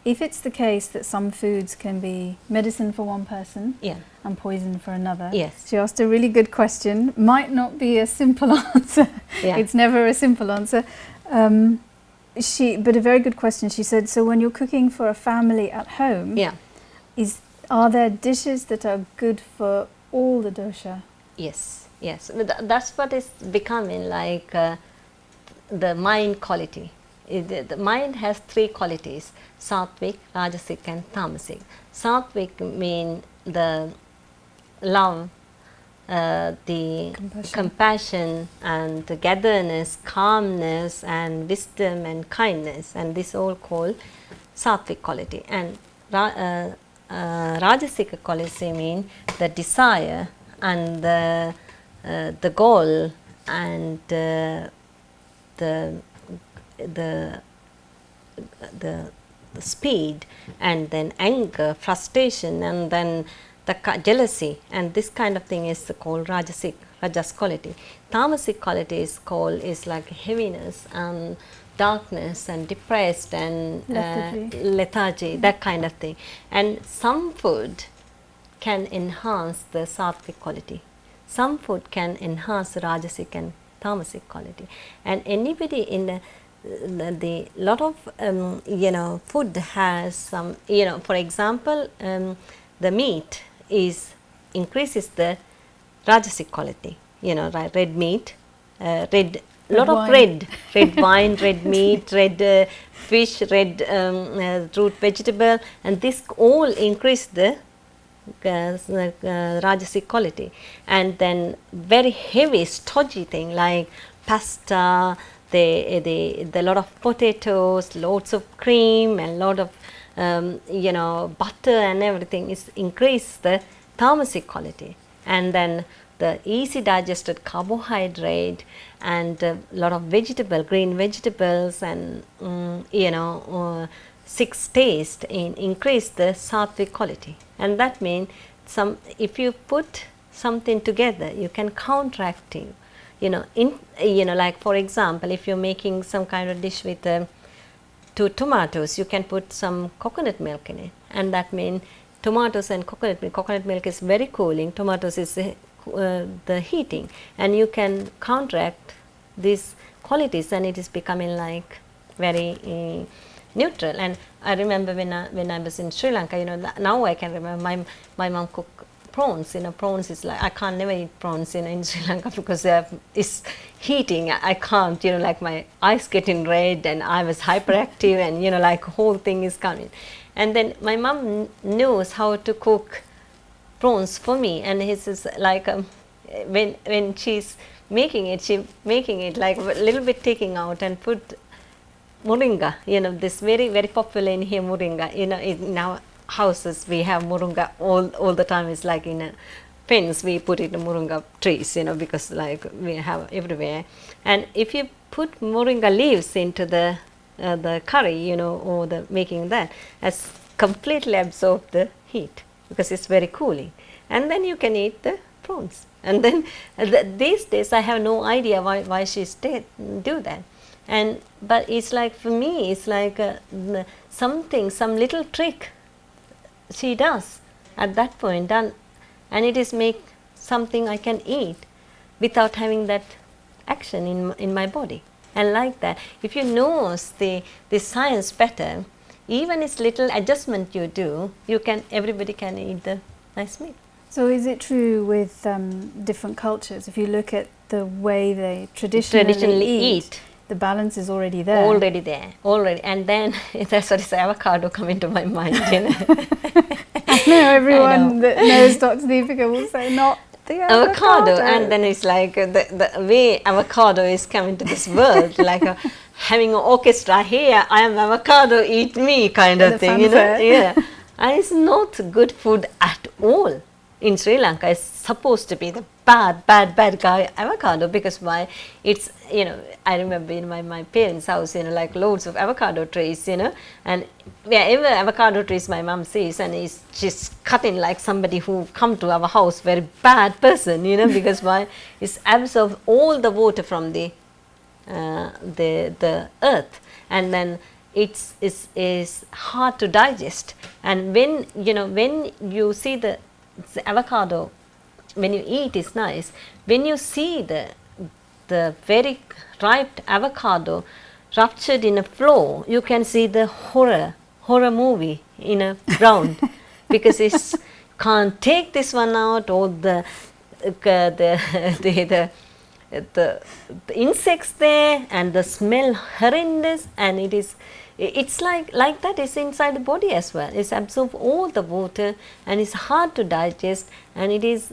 it's the case that some foods can be medicine for one person and poison for another, she asked a really good question. Might not be a simple answer. It's never a simple answer. But a very good question. She said, so when you're cooking for a family at home, are there dishes that are good for all the dosha? Yes. That's what is becoming like the mind quality. The mind has 3 qualities: sattvic, rajasic and tamasic. Sattvic mean the love, the compassion and togetherness, calmness and wisdom and kindness, and this all called sattvic quality. And rajasic quality mean the desire and the goal and the speed, and then anger, frustration, and then the jealousy, and this kind of thing is called rajas quality. Tamasic quality is like heaviness and darkness and depressed and lethargy, that kind of thing. And some food can enhance the sattvic quality. Some food can enhance the rajasic and tamasic quality. And anybody in the lot of food has some, for example, the meat increases the rajasic quality, right? Red meat, red wine, red meat, red fish, red root vegetable, and this all increase the rajasic quality. And then very heavy stodgy thing like pasta, the lot of potatoes, lots of cream and lot of butter and everything is increase the tamasic quality. And then the easy digested carbohydrate and a lot of green vegetables and 6 taste increase the sattvic quality. And that means if you put something together, you can counteract it. Like for example, if you're making some kind of dish with 2 tomatoes, you can put some coconut milk in it, and that means tomatoes and coconut milk is very cooling, tomatoes is the heating, and you can counteract these qualities, and it is becoming like very neutral. And I remember when I was in Sri Lanka, now I can remember my mom cooked prawns. Prawns is like, I can't never eat prawns in Sri Lanka because it's heating. I can't, like my eyes getting red and I was hyperactive and like whole thing is coming. And then my mom knows how to cook prawns for me, and it's is like when she's making it, like a little bit taking out and put moringa, this very, very popular in here, moringa. In our houses we have moringa all the time. It's like in a fence we put it in moringa trees, because like we have everywhere. And if you put moringa leaves into the curry, or the making that, has completely absorbed the heat because it's very cooling, and then you can eat the prawns. And then these days I have no idea why she's do that. But it's like, for me, it's like some little trick she does at that point done, and it is make something I can eat without having that action in my body. And like that, if you know the science better, even it's little adjustment you do, everybody can eat the nice meat. So is it true with different cultures? If you look at the way they traditionally eat, the balance is already there. Already. And then that's what is avocado come into my mind. I know everyone that knows Dr. Deepika will say not the avocado. And then it's like the way avocado is coming to this world, like having an orchestra here, I am avocado, eat me kind of thing. Yeah. And it's not good food at all. In Sri Lanka, it's supposed to be the bad guy avocado, because why? It's, I remember in my parents' house, like loads of avocado trees, and wherever avocado trees my mom sees, and she's cutting like somebody who come to our house, very bad person, because why? It's absorbed all the water from the earth, and then it's hard to digest. And when you see the avocado, when you eat, is nice. When you see the very ripe avocado ruptured in a floor, you can see the horror movie in a ground because it's can't take this one out, or the the insects there, and the smell horrendous, and it's like that is inside the body as well. It's absorbed all the water, and it's hard to digest, and it's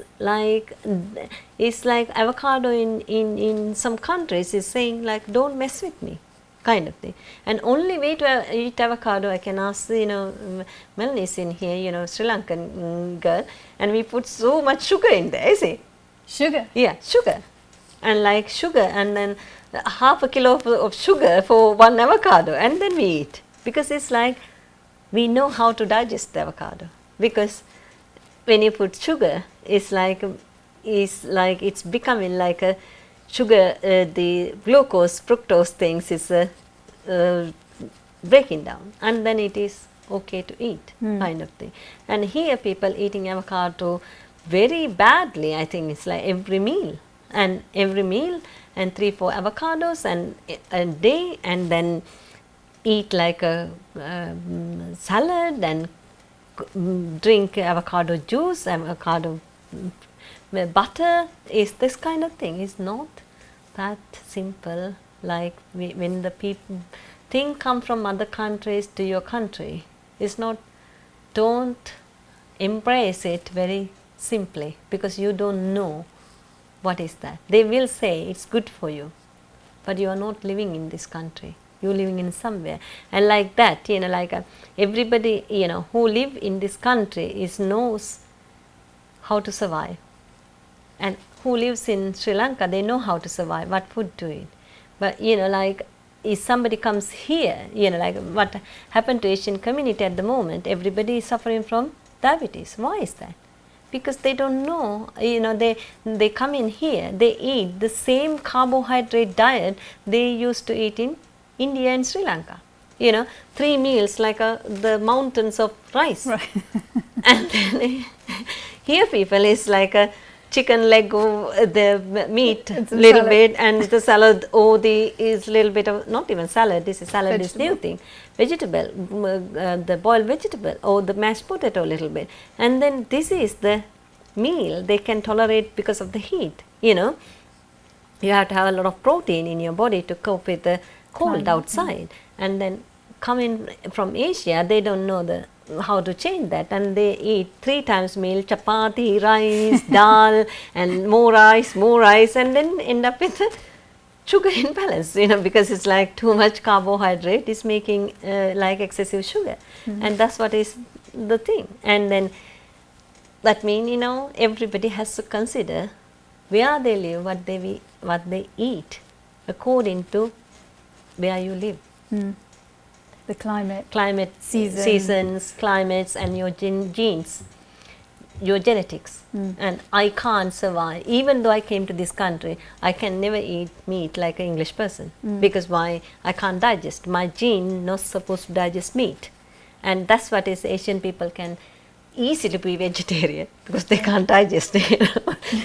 like avocado in some countries is saying like, don't mess with me, kind of thing. And only way to eat avocado, I can ask, Melanie is in here, Sri Lankan girl, and we put so much sugar in there, is it? Sugar? Yeah, sugar. And like sugar, and then half a kilo of sugar for one avocado, and then we eat. Because it's like, we know how to digest the avocado. Because when you put sugar, it's becoming like a sugar, the glucose, fructose things is breaking down, and then it is okay to eat, kind of thing. And here people eating avocado very badly. I think it's like every meal, and 3-4 avocados and a day, and then eat like a salad, and drink avocado juice, avocado butter. Is this kind of thing. Is not that simple. Like when the people come from other countries to your country, it's not. Don't embrace it very simply, because you don't know what is that. They will say it's good for you, but you are not living in this country. You're living in somewhere, and like that, everybody, who live in this country knows how to survive, and who lives in Sri Lanka, they know how to survive, what food to eat. But if somebody comes here, like what happened to Asian community at the moment, everybody is suffering from diabetes. Why is that? Because they don't know, they come in here, they eat the same carbohydrate diet they used to eat in India and Sri Lanka. 3 meals like the mountains of rice. Right. And then here people is like a chicken leg, the meat little bit, and the salad, is little bit of, not even salad, this is salad, vegetable. Is new thing, vegetable, the boiled vegetable, or the mashed potato a little bit, and then this is the meal they can tolerate because of the heat. You have to have a lot of protein in your body to cope with the cold outside. And then coming from Asia, they don't know how to change that, and they eat 3 times meal, chapati, rice, dal, and more rice, and then end up with sugar imbalance, because it's like too much carbohydrate is making like excessive sugar. And that's what is the thing. And then that means, everybody has to consider where they live, what they eat, according to where you live. The climate, seasons, climates, and your genes, your genetics. And I can't survive, even though I came to this country, I can never eat meat like an English person, because why? I can't digest. My gene not supposed to digest meat, and that's what is Asian people can easily be vegetarian, because they can't digest it.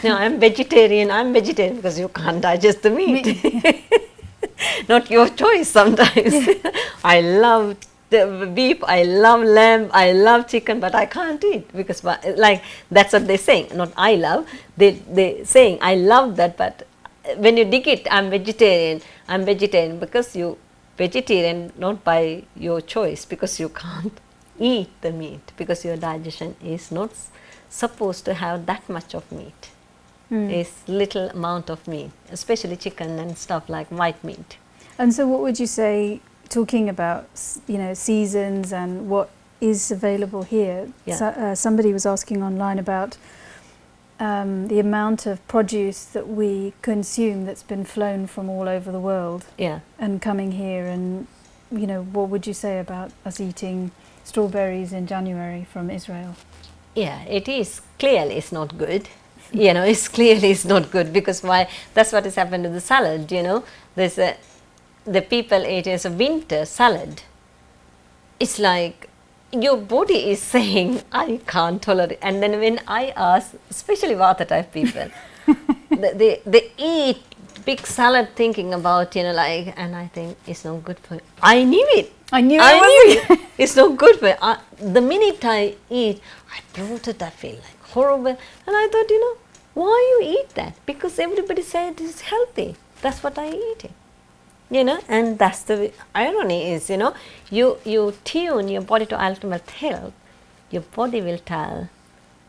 I'm vegetarian because you can't digest the meat. Not your choice sometimes. I love the beef, I love lamb, I love chicken, but I can't eat, because like that's what they're saying. Not I love, they saying I love that, but when you dig it, I'm vegetarian because you vegetarian not by your choice, because you can't eat the meat, because your digestion is not supposed to have that much of meat. Is little amount of meat, especially chicken and stuff like white meat. And so what would you say, talking about seasons and what is available here? Somebody was asking online about the amount of produce that we consume that's been flown from all over the world and coming here, and what would you say about us eating strawberries in January from Israel? It is clearly it's not good. It's clearly it's not good, because why? That's what has happened to the salad. There's the people eat as a winter salad. It's like your body is saying I can't tolerate. And then when I ask, especially Vata type people, they eat big salad thinking about and I think it's not good for you. I knew it. I knew it. It's not good for you. The minute I eat, I bloated. I feel like horrible, and I thought Why you eat that? Because everybody said it's healthy. That's what I eat it. You know, and that's the irony is, you know, you tune your body to ultimate health, your body will tell,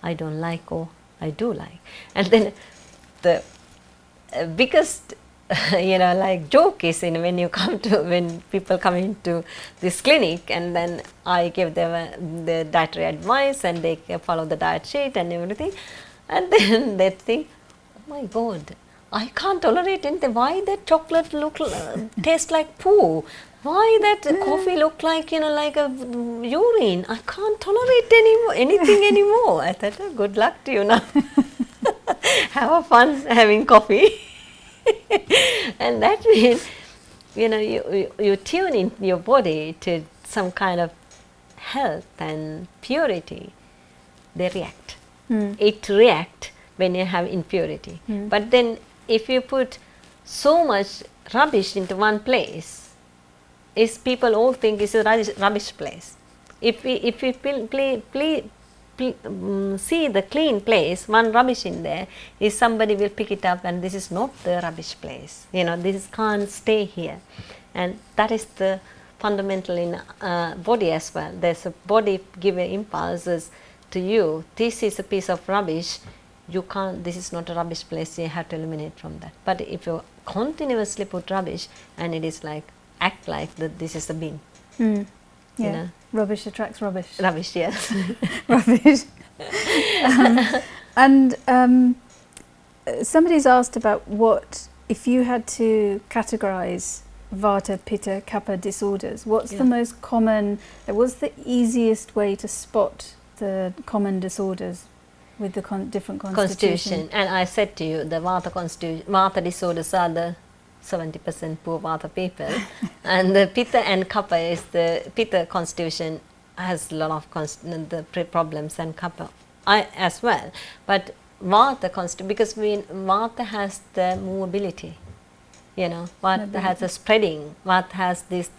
I don't like or I do like. And then the biggest, you know, like joke is when people come into this clinic, and then I give them the dietary advice and they follow the diet sheet and everything, and then they think, oh my God, I can't tolerate anything. Why that chocolate tastes like poo? Why that coffee look like, you know, like a urine? I can't tolerate anything anymore. I thought, oh, good luck to you now. Have fun having coffee. And that means, you know, you tune in your body to some kind of health and purity. They react. It reacts when you have impurity. But then if you put so much rubbish into one place, people all think it's a rubbish place. If we see the clean place, one rubbish in there, is somebody will pick it up, and this is not the rubbish place. You know, this can't stay here. And that is the fundamental in body as well. There's a body giving impulses to you. This is a piece of rubbish. You can't, this is not a rubbish place, you have to eliminate from that. But if you continuously put rubbish, and it is like, act like that this is a bin. Yeah, you know? Rubbish attracts rubbish. Rubbish, yes. Rubbish. Somebody's asked about what, if you had to categorize Vata, Pitta, Kapha disorders, what's the most common, what's the easiest way to spot the common disorders with the different constitution? And I said to you, the Vata disorders are the 70% poor Vata people, and the Pitta and Kapha is the Pitta constitution has a lot of the problems, and Kapha as well. But Vata because Vata has the movability, you know, Vata has a spreading, Vata has this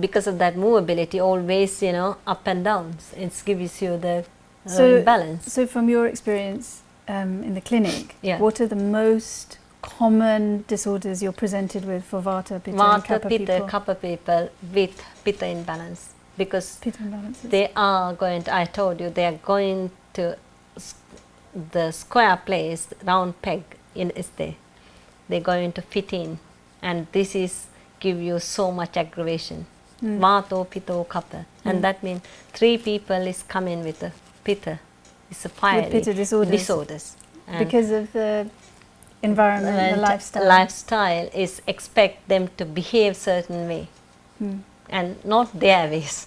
because of that movability, always, you know, up and downs. It gives you the imbalance. So from your experience in the clinic, what are the most common disorders you're presented with for Vata, Pitta, and Kapha Pitta, people? Kapha people with Pitta imbalance, because Pitta imbalances. They are going to, I told you, they are going to the square place, round peg is there. They're going to fit in, and this is give you so much aggravation. Vata, Pitta, Kapha, and that means 3 people is coming with a Pitta. It's a fiery with Pitta disorders. Because of the environment, the lifestyle is expect them to behave certain way, and not their ways.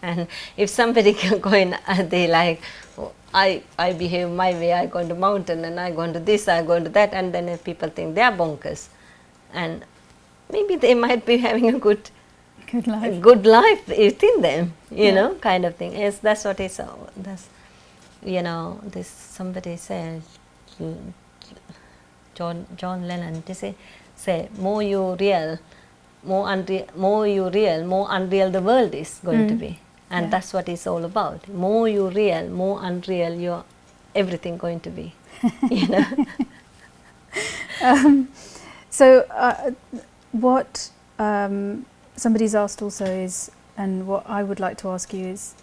And if somebody can go in, they like, oh, I behave my way, I go to mountain and I go into this, I go into that, and then people think they are bonkers, and maybe they might be having a good life within them, you know, kind of thing. Yes, that's what it's. That's, you know, this somebody said. John Lennon, they say more you real, more unreal the world is going to be, and that's what it's all about. More you real, more unreal your everything going to be, you know. What somebody's asked also is, and what I would like to ask you is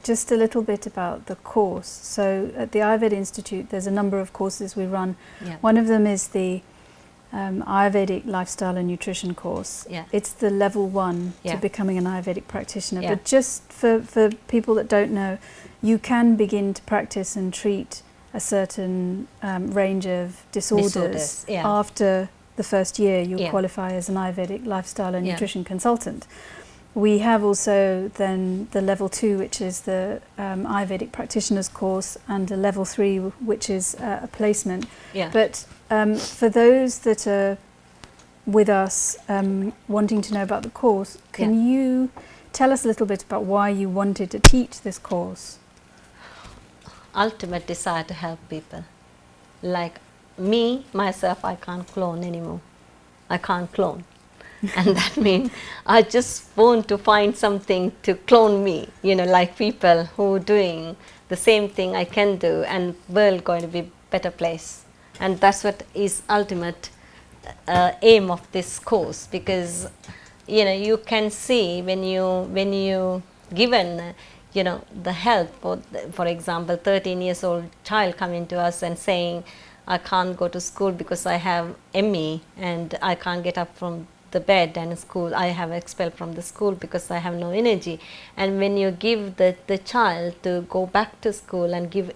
just a little bit about the course. So at the Ayurveda Institute, there's a number of courses we run. One of them is the Ayurvedic Lifestyle and Nutrition course. It's the level 1 to becoming an Ayurvedic practitioner. But just for people that don't know, you can begin to practice and treat a certain range of disorders. After the first year, you qualify as an Ayurvedic Lifestyle and Nutrition consultant. We have also then the level 2, which is the Ayurvedic practitioners course, and a level 3, which is a placement. But for those that are with us wanting to know about the course, can you tell us a little bit about why you wanted to teach this course? Ultimate desire to help people. Like me, myself, I can't clone anymore. I can't clone. And that means I just want to find something to clone me, you know, like people who are doing the same thing I can do, and world going to be better place. And that's what is ultimate aim of this course, because you can see when you given the help, for example 13 years old child coming to us and saying, I can't go to school because I have ME and I can't get up from the bed, and school I have expelled from the school because I have no energy. And when you give the child to go back to school and give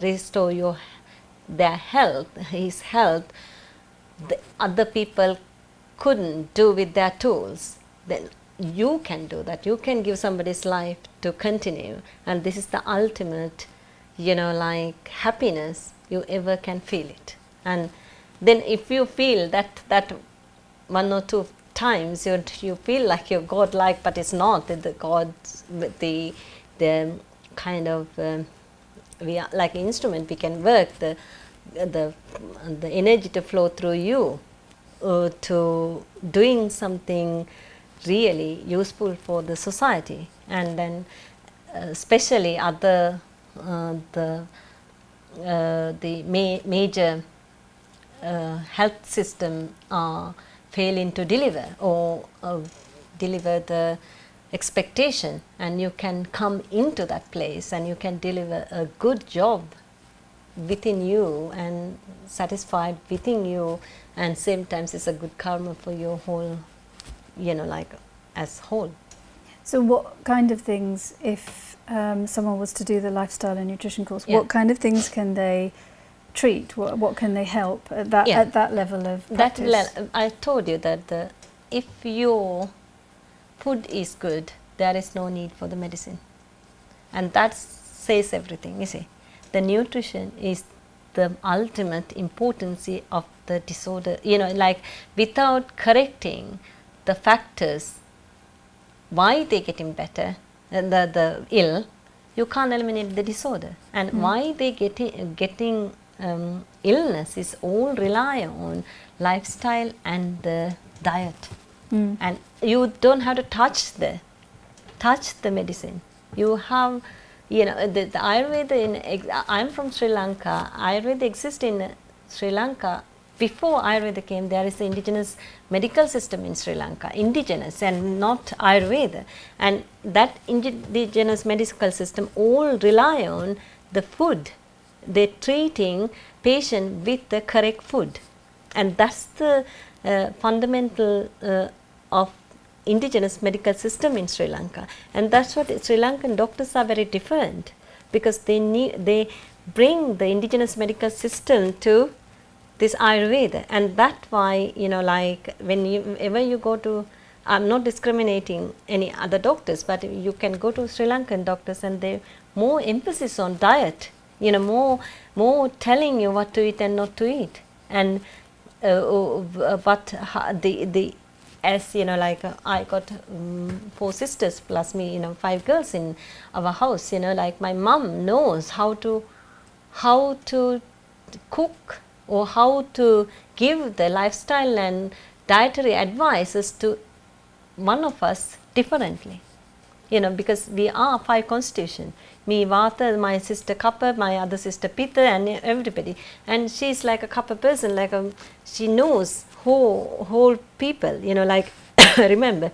restore their health, his health, the other people couldn't do with their tools, then you can do that. You can give somebody's life to continue, and this is the ultimate like happiness you ever can feel it. And then if you feel that one or two times you feel like you're godlike, but it's not. The gods, the kind of we are like an instrument. We can work the energy to flow through you to doing something really useful for the society. And then especially other the major health system are failing to deliver or deliver the expectation, and you can come into that place and you can deliver a good job within you and satisfied within you, and same times it's a good karma for your whole like as whole. So what kind of things, if someone was to do the lifestyle and nutrition course, what kind of things can they treat? What can they help at that level of practice? I told you that if your food is good, there is no need for the medicine, and that says everything. You see, the nutrition is the ultimate importance of the disorder. Like without correcting the factors why they getting better, the ill, you can't eliminate the disorder. And why they getting illness is all rely on lifestyle and the diet. And you don't have to touch the medicine. You have the Ayurveda I'm from Sri Lanka. Ayurveda exists in Sri Lanka. Before Ayurveda came, there is the indigenous medical system in Sri Lanka, indigenous and not Ayurveda. And that indigenous medical system all rely on the food. They're treating patient with the correct food. And that's the fundamental of indigenous medical system in Sri Lanka. And that's what Sri Lankan doctors are very different, because they bring the indigenous medical system to this Ayurveda. And that's why like whenever you go to, I'm not discriminating any other doctors, but you can go to Sri Lankan doctors and they more emphasis on diet, more telling you what to eat and not to eat. And but as like I got 4 sisters plus me, 5 girls in our house. Like my mom knows how to cook or how to give the lifestyle and dietary advices to one of us differently. Because we are 5 constitution. Me Vata, my sister Kapha, my other sister Pitta, and everybody. And she's like a Kapha person, like she knows whole people, like remember,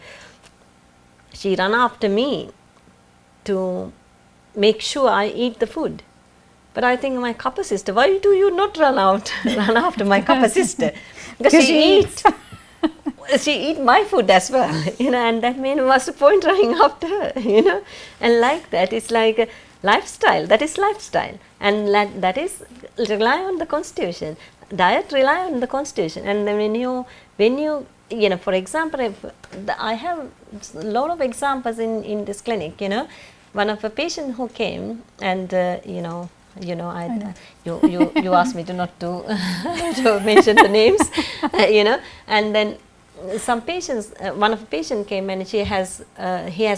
she ran after me to make sure I eat the food. But I think my Kapha sister, why do you not run after my Kapha sister? Because she eat my food as well, and that means what's the point running after her, and like that, it's like a lifestyle. That is lifestyle, and that is rely on the constitution. Diet rely on the constitution, and then when you for example, I have a lot of examples in this clinic. One of a patient who came, and you asked me to not to mention the names, and then some patients, one of the patient came and he has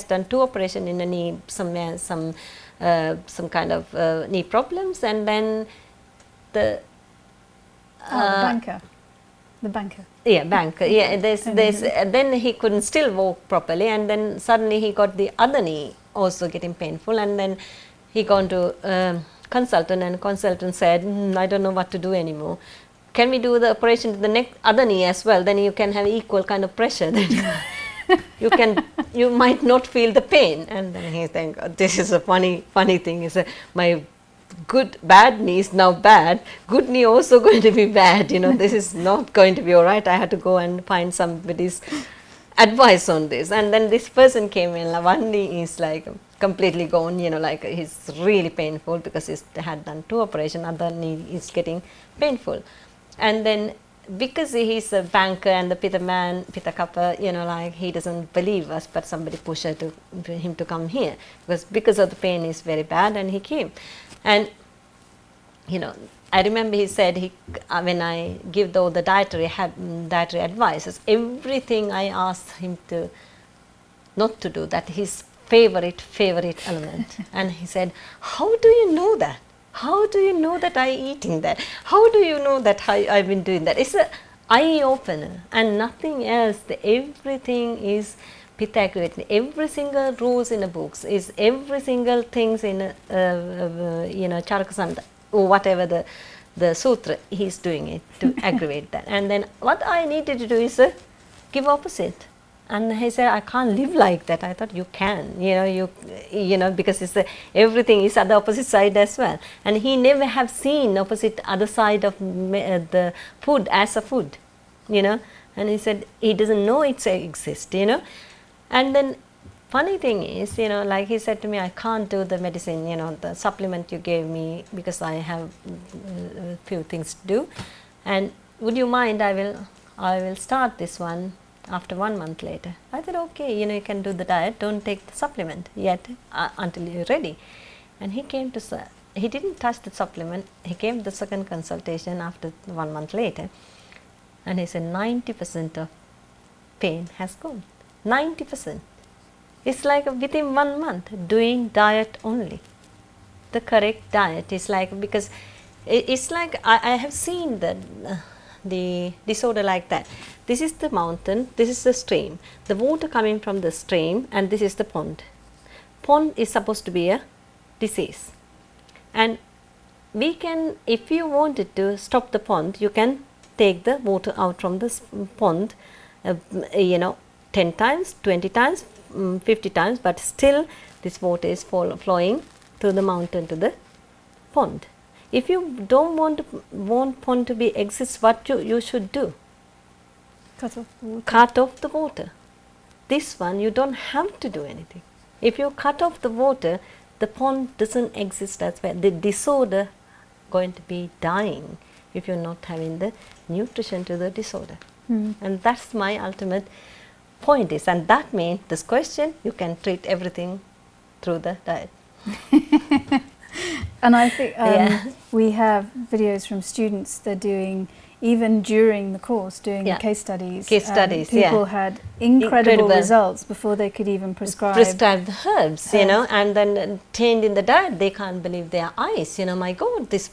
done 2 operations in the knee, some kind of knee problems, and then the banker. Yeah, banker. Yeah, then he couldn't still walk properly, and then suddenly he got the other knee also getting painful, and then he gone to consultant, and the consultant said, I don't know what to do anymore. Can we do the operation to the other knee as well? Then you can have equal kind of pressure. You might not feel the pain. And then he think, oh, this is a funny thing. Is my bad knee is now bad. Good knee also going to be bad. This is not going to be all right. I had to go and find somebody's advice on this. And then this person came in. One knee is like completely gone. Like it's really painful because he had done 2 operations. Other knee is getting painful. And then because he's a banker and the Pitta Kappa, like he doesn't believe us, but somebody pushed him to come here because of the pain is very bad, and he came. And I remember he said when I give all the dietary advices, everything I asked him to not to do, that his favorite element. And he said, how do you know that? How do you know that I eating that? How do you know that I've been doing that? It's an eye opener and nothing else. Everything is Pitta activating. Every single rules in the books is every single things in Chakras or whatever the sutra. He's doing it to aggravate that. And then what I needed to do is give opposite. And he said, I can't live like that. I thought you can, because it's everything is at the opposite side as well. And he never have seen opposite other side of the food as a food, And he said he doesn't know it exists, And then funny thing is, like he said to me, I can't do the medicine, the supplement you gave me because I have a few things to do. And would you mind? I will start this one. After 1 month later, I said, okay, you can do the diet, don't take the supplement yet until you're ready. And he didn't touch the supplement. He came to the second consultation after 1 month later, and he said 90% of pain has gone. 90%. It's like within 1 month doing diet only. The correct diet is like, because it's like I have seen the disorder like that. This is the mountain, this is the stream, the water coming from the stream, and this is the pond. Pond is supposed to be a disease, and we can, if you wanted to stop the pond, you can take the water out from this pond 10 times, 20 times, 50 times, but still this water is flowing through the mountain to the pond. If you don't want pond to be exist, what you should do? Cut off the water. This one you don't have to do anything. If you cut off the water, the pond doesn't exist as well. The disorder going to be dying if you're not having the nutrition to the disorder. And that's my ultimate point is, and that means this question, you can treat everything through the diet. And I think we have videos from students they're doing, even during the course, doing case studies. People had incredible results before they could even prescribe the herbs, and then changed in the diet. They can't believe their eyes. My God, this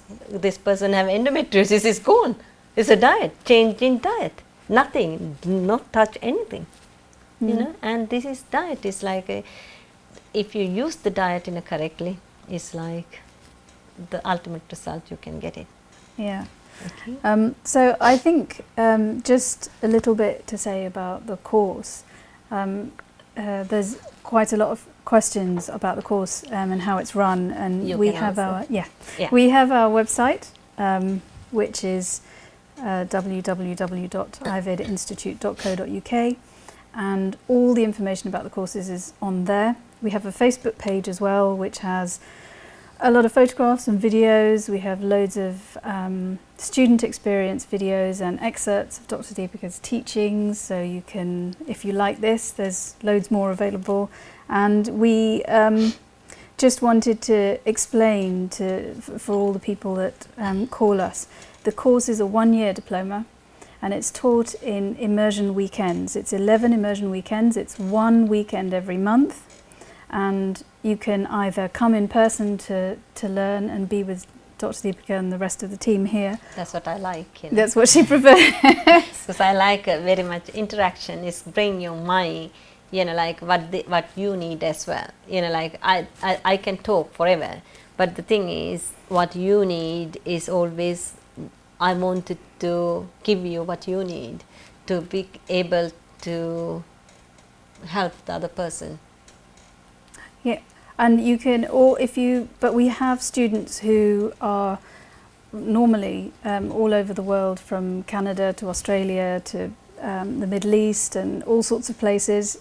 person have endometriosis is gone. It's a diet, change in diet. Nothing, not touch anything. And this is diet. Is like if you use the diet correctly, it's like the ultimate result you can get it. Yeah. Okay. So I think just a little bit to say about the course. There's quite a lot of questions about the course and how it's run, and we have we have our website, which is www.ayurvedainstitute.co.uk, and all the information about the courses is on there. We have a Facebook page as well, which has a lot of photographs and videos. We have loads of student experience videos and excerpts of Dr. Deepika's teachings, so you can, if you like this, there's loads more available. And we just wanted to explain for all the people that call us, the course is a 1-year diploma, and it's taught in immersion weekends. It's 11 immersion weekends. It's 1 weekend every month. And you can either come in person to learn and be with Dr. Deepika and the rest of the team here. That's what I like. That's what she prefers. Because I like very much interaction. It's bring your mind, like what you need as well. Like I can talk forever, But the thing is, what you need is always, I wanted to give you what you need to be able to help the other person. Yeah, and you can, or if you, but we have students who are normally all over the world, from Canada to Australia to the Middle East and all sorts of places.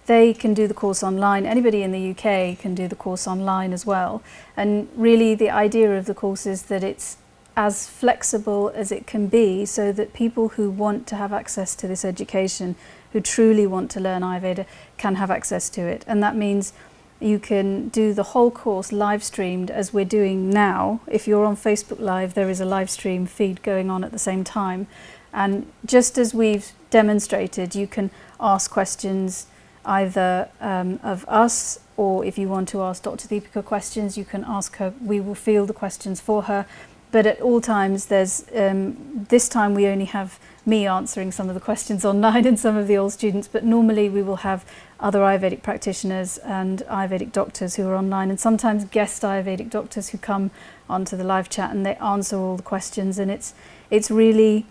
They can do the course online. Anybody in the UK can do the course online as well. And really the idea of the course is that it's as flexible as it can be, so that people who want to have access to this education, who truly want to learn Ayurveda, can have access to it. And that means you can do the whole course live streamed, as we're doing now. If you're on Facebook Live, there is a live stream feed going on at the same time. And just as we've demonstrated, you can ask questions either of us, or if you want to ask Dr. Deepika questions, you can ask her. We will field the questions for her. But at all times, there's this time we only have me answering some of the questions online and some of the old students, but normally we will have other Ayurvedic practitioners and Ayurvedic doctors who are online, and sometimes guest Ayurvedic doctors who come onto the live chat, and they answer all the questions. And it's really,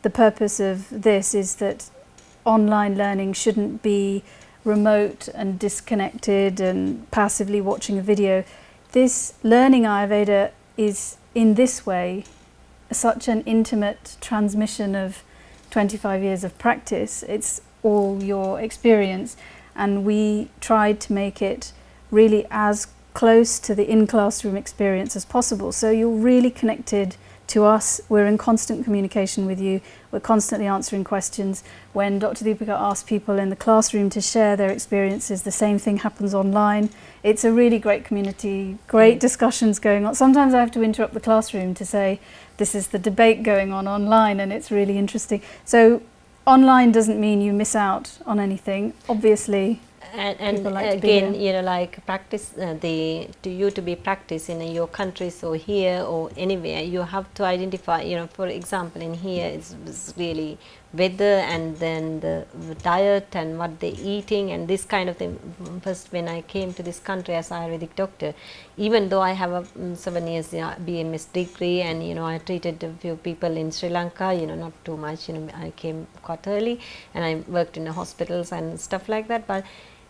the purpose of this is that online learning shouldn't be remote and disconnected and passively watching a video. This learning Ayurveda is, in this way, such an intimate transmission of 25 years of practice. It's all your experience, and we tried to make it really as close to the in-classroom experience as possible. So you're really connected to us. We're in constant communication with you. We're constantly answering questions. When Dr. Deepika asks people in the classroom to share their experiences, the same thing happens online. It's a really great community, great discussions going on. Sometimes I have to interrupt the classroom to say, this is the debate going on online, and it's really interesting. So online doesn't mean you miss out on anything, obviously. And like again, you know, like practice to be practiced in your country, so here or anywhere, you have to identify, you know, for example, in here it's really weather, and then the diet and what they're eating and this kind of thing. First, when I came to this country as Ayurvedic doctor, even though I have a 7 years BMS degree, and you know, I treated a few people in Sri Lanka, you know, not too much, you know, I came quite early and I worked in the hospitals and stuff like that. But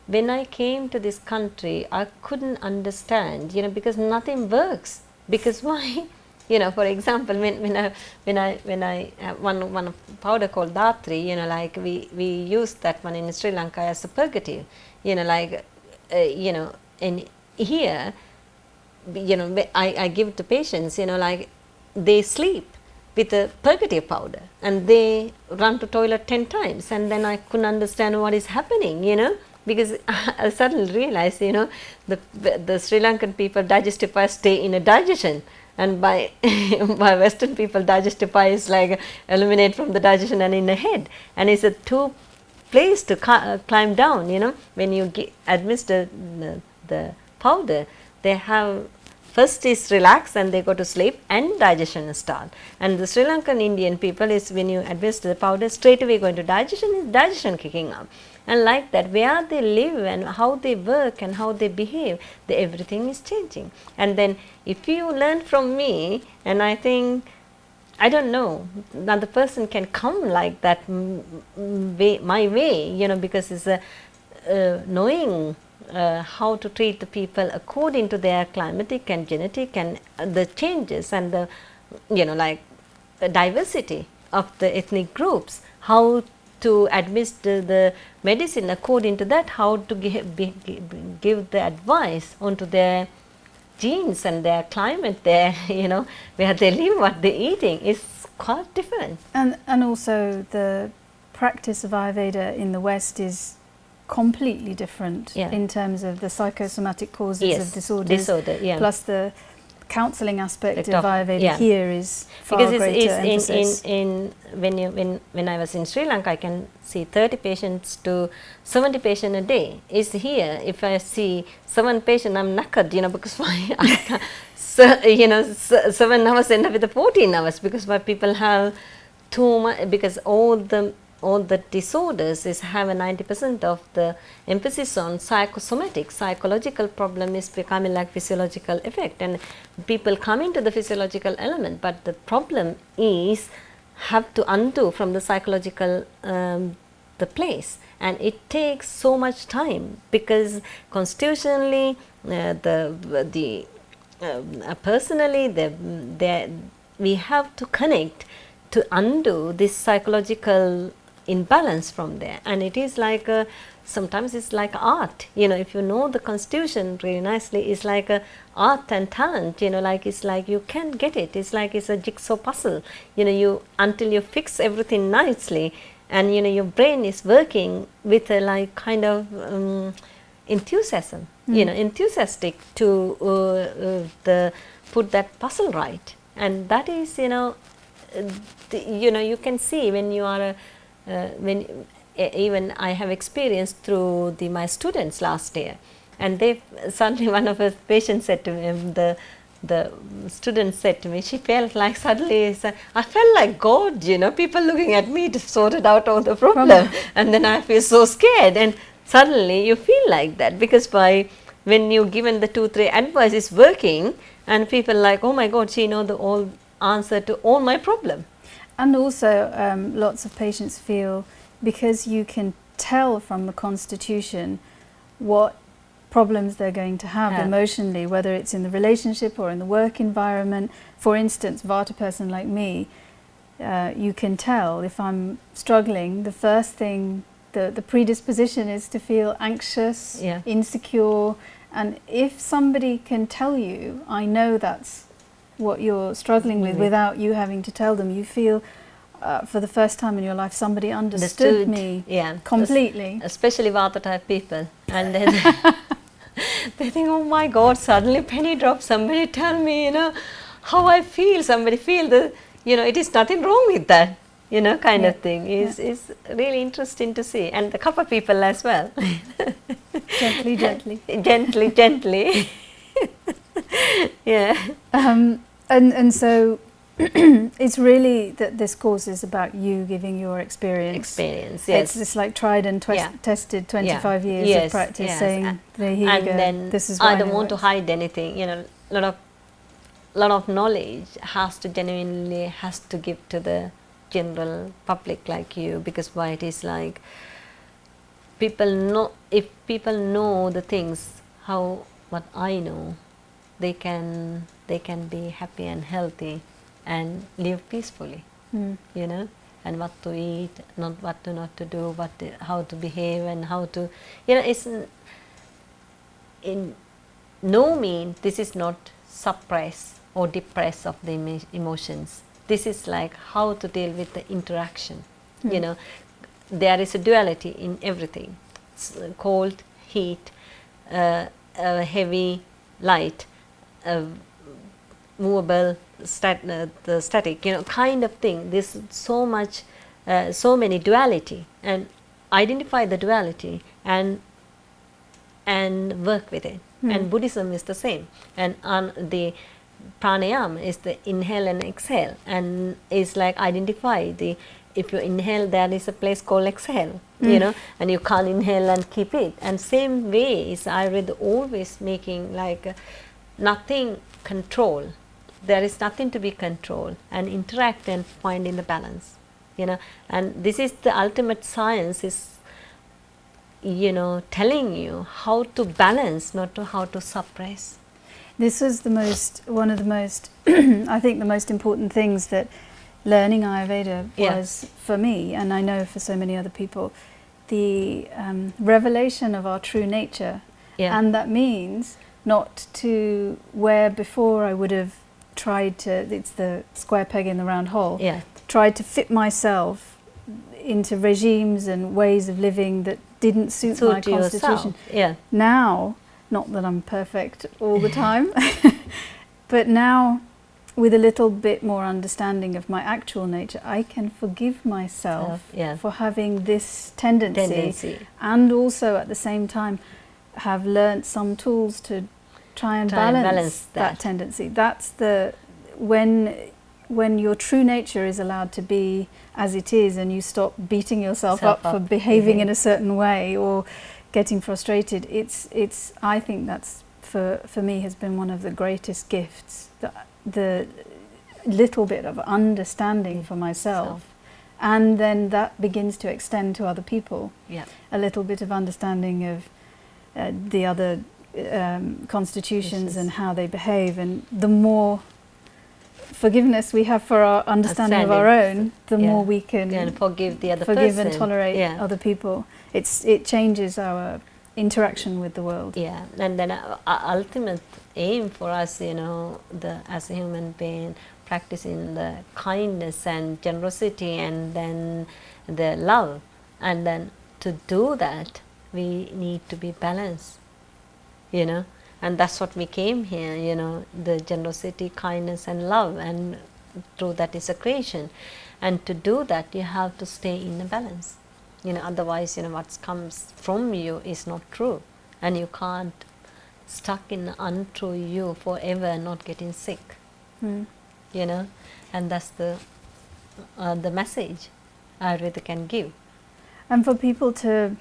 when I came to this country, I couldn't understand, you know, because nothing works. Because why? You know, for example, when I one powder called Datri, you know, like we used that one in Sri Lanka as a purgative, you know, like you know, in here, you know, I give to patients, you know, like they sleep with a purgative powder and they run to toilet 10 times, and then I couldn't understand what is happening, you know. Because I suddenly realized, you know, the Sri Lankan people digestive fire stay in a digestion, and by Western people digestive fire is like eliminate from the digestion and in the head, and it's a two place to climb down. You know, when you administer the powder, they have first is relax and they go to sleep and digestion start. And the Sri Lankan Indian people is when you administer the powder, straight away going to digestion, is digestion kicking up. And like that, where they live and how they work and how they behave, everything is changing. And then if you learn from me, and I think, I don't know, another person can come like that my way, you know, because it's knowing how to treat the people according to their climatic and genetic and the changes and the, you know, like the diversity of the ethnic groups, how to administer the medicine according to that, how to give the advice onto their genes and their climate, their, you know, where they live, what they're eating is quite different. And also the practice of Ayurveda in the West is completely different in terms of the psychosomatic causes of disorders, plus the counselling aspect of Ayurveda here is far because greater emphasis. When I was in Sri Lanka, I can see 30 patients to 70 patients a day. Is here, if I see 7 patients, I'm knackered, you know, because I can't, so, you know, 7 hours end up with the 14 hours, because why people have too much, because all the all the disorders have a 90% of the emphasis on psychosomatic. Psychological problem is becoming like physiological effect, and people come into the physiological element, but the problem is have to undo from the psychological the place, and it takes so much time, because constitutionally personally we have to connect to undo this psychological imbalance from there. And it is like sometimes it's like art, you know, if you know the constitution really nicely, it's like a art and talent, you know, like it's like you can get it, it's like it's a jigsaw puzzle, you know, you until you fix everything nicely, and you know your brain is working with a like kind of enthusiasm, you know, enthusiastic to put that puzzle right. And that is, you know, you know, you can see when you are even I have experienced through my students last year, and they suddenly, one of the patients said to me, the student said to me, she felt like suddenly, I felt like God, you know, people looking at me to sort it out all the problem, and then I feel so scared. And suddenly you feel like that, because when you given the 2-3 advice is working, and people like, oh my God, she know the all answer to all my problem. And also lots of patients feel, because you can tell from the constitution what problems they're going to have emotionally, whether it's in the relationship or in the work environment. For instance, Vata person like me, you can tell if I'm struggling, the first thing, the predisposition is to feel anxious, insecure. And if somebody can tell you, I know that's what you're struggling with, without you having to tell them, you feel for the first time in your life somebody understood me completely. Especially Vata type people, and then they think, oh my God, suddenly penny drops, somebody tell me, you know, how I feel, somebody feel the, you know, it is nothing wrong with that, you know, kind of thing. Is really interesting to see. And the Kapha people as well. Gently, gently. Gently, gently. Yeah. And so it's really that this course is about you giving your experience. Yes. It's like tried and tested 25 years of practice, saying, here you go, then this is I don't want to hide anything, you know, lot of knowledge has to genuinely give to the general public like you, because why it is like people know, if people know the things what I know, they can be happy and healthy and live peacefully, you know, and what to eat, what not to do, how to behave, and how to, you know, it's in no means this is not suppress or depress of the emotions. This is like how to deal with the interaction. You know, there is a duality in everything: cold, heat, heavy, light, movable, the static, you know, kind of thing. There's so much, so many duality, and identify the duality and work with it. And Buddhism is the same. And on the pranayama is the inhale and exhale, and is like identify if you inhale, there is a place called exhale, you know, and you can't inhale and keep it. And same way is Ayurveda always making like nothing control. There is nothing to be controlled, and interact and find in the balance, you know. And this is the ultimate science, is, you know, telling you how to balance, not to how to suppress. This was one of the most, I think the most important things that learning Ayurveda was for me, and I know for so many other people, the revelation of our true nature. And that means not to, where before I would have tried to, it's the square peg in the round hole, tried to fit myself into regimes and ways of living that didn't suit my constitution. Now, not that I'm perfect all the time, but now with a little bit more understanding of my actual nature, I can forgive myself for having this tendency, and also at the same time have learnt some tools to try and balance that tendency. That's when when your true nature is allowed to be as it is, and you stop beating yourself up for behaving in a certain way or getting frustrated, it's I think that's for me has been one of the greatest gifts, the little bit of understanding for myself, and then that begins to extend to other people. A little bit of understanding of the other constitutions and how they behave, and the more forgiveness we have for our understanding of our own, the more we can forgive the other forgive person. And tolerate other people. It changes our interaction with the world. And then ultimate aim for us, as a human being, practicing the kindness and generosity and then the love, and then to do that we need to be balanced, and that's what we came here, the generosity, kindness and love, and through that is a creation, and to do that you have to stay in a balance. Otherwise, what comes from you is not true, and you can't stuck in untrue you forever, not getting sick. And that's the message Ayurveda can give. And for people to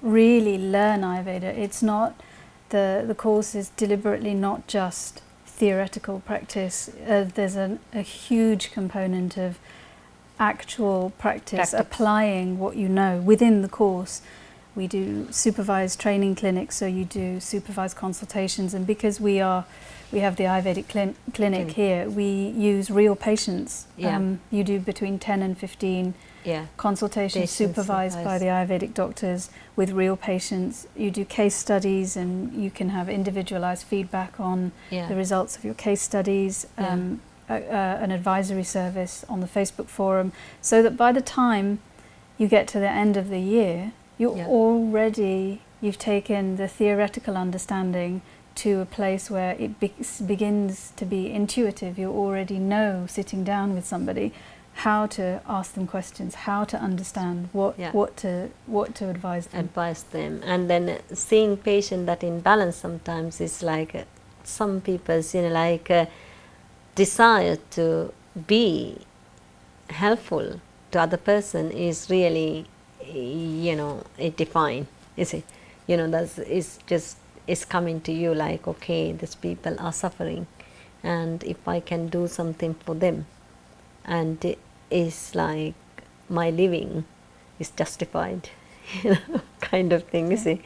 really learn Ayurveda, it's not the course is deliberately not just theoretical practice. There's a huge component of actual practice, applying what you know within the course. We do supervised training clinics, so you do supervised consultations, and because we have the Ayurvedic clinic here, we use real patients. You do between 10 and 15 consultations supervised by the Ayurvedic doctors with real patients. You do case studies, and you can have individualized feedback on the results of your case studies. An advisory service on the Facebook forum, so that by the time you get to the end of the year, you've taken the theoretical understanding to a place where it begins to be intuitive. You already know, sitting down with somebody, how to ask them questions, how to understand what to advise them. And then seeing patient that in balance sometimes is like some people's desire to be helpful to other person is really it defined, is it? It's coming to you like, okay, these people are suffering, and if I can do something for them, and it is like my living is justified, kind of thing, you see.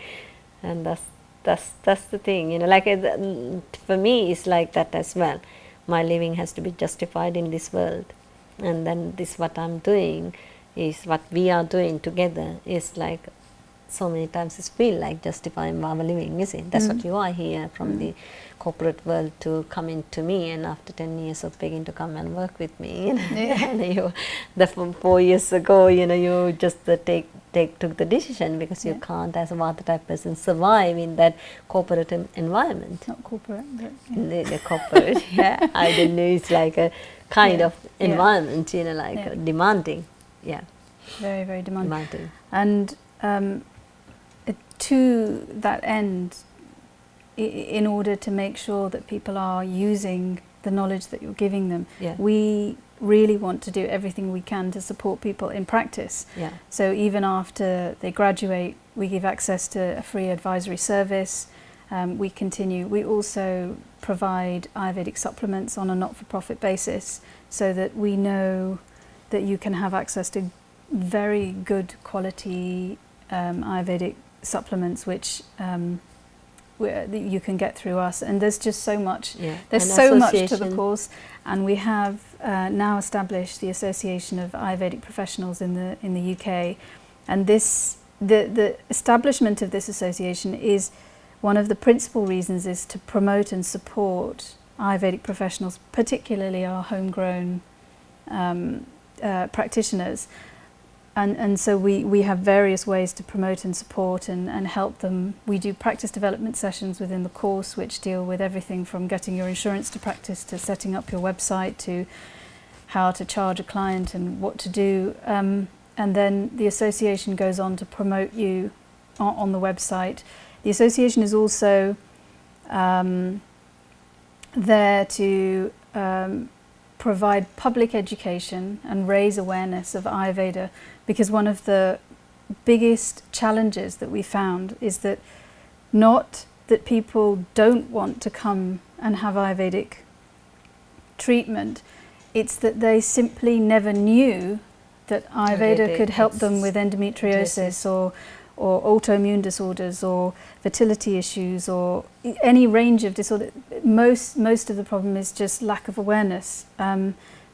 And that's the thing, for me it's like that as well. My living has to be justified in this world, and then this what I'm doing is what we are doing together is like so many times it's feel like justifying our living, you see. That's what you are here from the corporate world to come into me, and after 10 years of begging to come and work with me, and from 4 years ago, you just took the decision because you can't, as a Vata type person, survive in that corporate environment. Not corporate, but the corporate. I don't know. It's like a kind of environment, demanding. Very, very demanding. And to that end, in order to make sure that people are using the knowledge that you're giving them, we really want to do everything we can to support people in practice. So even after they graduate, we give access to a free advisory service. We also provide Ayurvedic supplements on a not-for-profit basis, so that we know that you can have access to very good quality Ayurvedic supplements, which you can get through us. And there's just so much. There's so much to the course, and we have now established the Association of Ayurvedic Professionals in the UK, and the establishment of this association is one of the principal reasons is to promote and support Ayurvedic professionals, particularly our homegrown practitioners. And so we have various ways to promote and support and help them. We do practice development sessions within the course, which deal with everything from getting your insurance to practice, to setting up your website, to how to charge a client and what to do. And then the association goes on to promote you on the website. The association is also there to provide public education and raise awareness of Ayurveda, because one of the biggest challenges that we found is that not that people don't want to come and have Ayurvedic treatment, it's that they simply never knew that Ayurveda could help them with endometriosis or autoimmune disorders or fertility issues or any range of disorder. Most of the problem is just lack of awareness.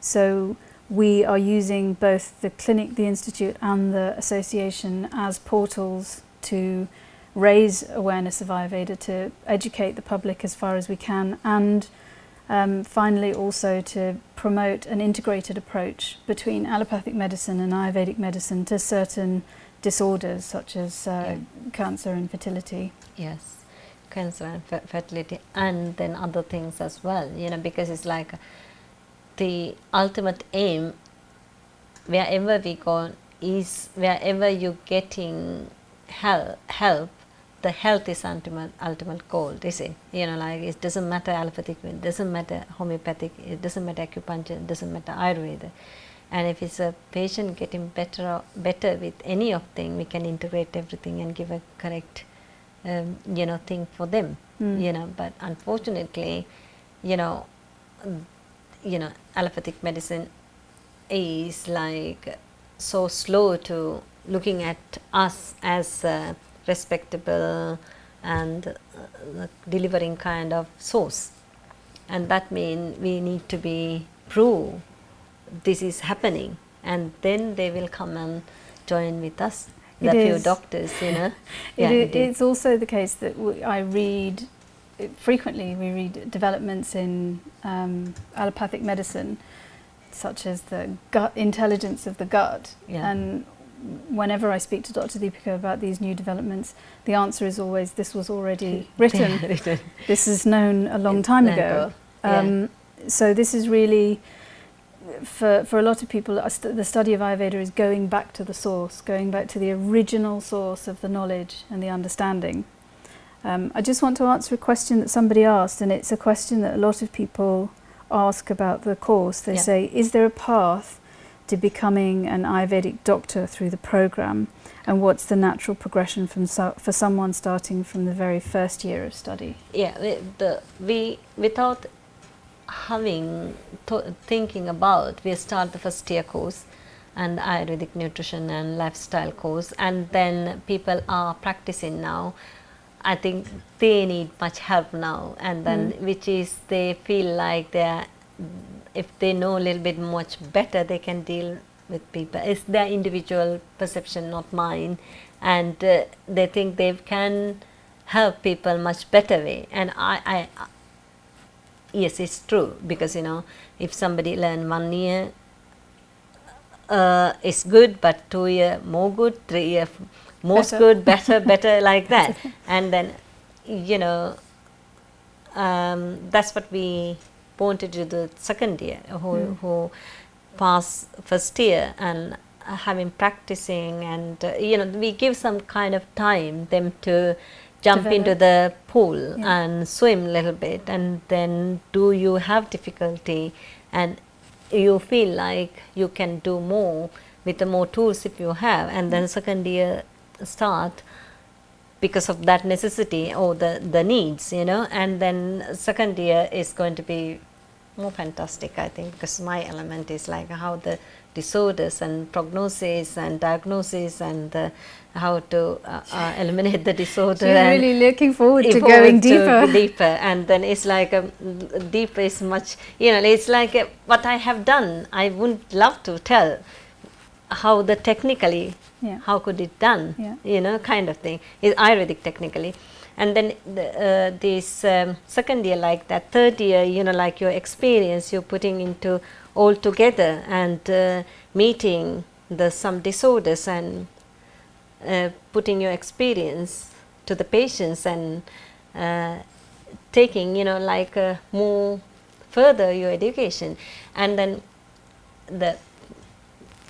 So we are using both the clinic, the institute and the association as portals to raise awareness of Ayurveda, to educate the public as far as we can, and finally also to promote an integrated approach between allopathic medicine and Ayurvedic medicine to certain disorders such as cancer and fertility. Yes, cancer and fertility, and then other things as well, because it's like the ultimate aim wherever we go is wherever you're getting help, the health is ultimate goal, is it? Like it doesn't matter allopathic, it doesn't matter homeopathic, it doesn't matter acupuncture, it doesn't matter Ayurveda. And if it's a patient getting better with any of them, we can integrate everything and give a correct, thing for them. But unfortunately, allopathic medicine is like so slow to looking at us as respectable and delivering kind of source, and that means we need to be prove this is happening, and then they will come and join with us, the few doctors, It's also the case that I read frequently, we read developments in allopathic medicine such as the gut intelligence of the gut, and whenever I speak to Dr. Deepika about these new developments, the answer is always, this was already written. This is known a long time ago. So this is really, for a lot of people, the study of Ayurveda is going back to the source, going back to the original source of the knowledge and the understanding. I just want to answer a question that somebody asked, and it's a question that a lot of people ask about the course. They say, is there a path to becoming an Ayurvedic doctor through the program, and what's the natural progression for someone starting from the very first year of study? We without having thinking about, we start the first year course and Ayurvedic nutrition and lifestyle course, and then people are practicing now. I think they need much help now, and then which is they feel like if they know a little bit much better, they can deal with people. It's their individual perception, not mine, and they think they can help people much better way. And I yes, it's true, because if somebody learn 1 year, it's good, but 2 year more good, 3 year most good, better like that. And then that's what we wanted to do the second year, who pass first year and having practicing, and we give some kind of time them to jump into the pool and swim a little bit, and then do you have difficulty and you feel like you can do more with the more tools if you have, and then second year start because of that necessity or the needs, and then second year is going to be more fantastic, I think, because my element is like how the disorders and prognosis and diagnosis and how to eliminate the disorder. So you're really looking forward to going deeper. And then it's like deeper is much, it's like what I have done. I wouldn't love to tell how the technically, how could it done, kind of thing. It's Ayurvedic technically. And then this second year, like that, third year, like your experience, you're putting into all together and meeting some disorders and putting your experience to the patients and taking, like more further your education. And then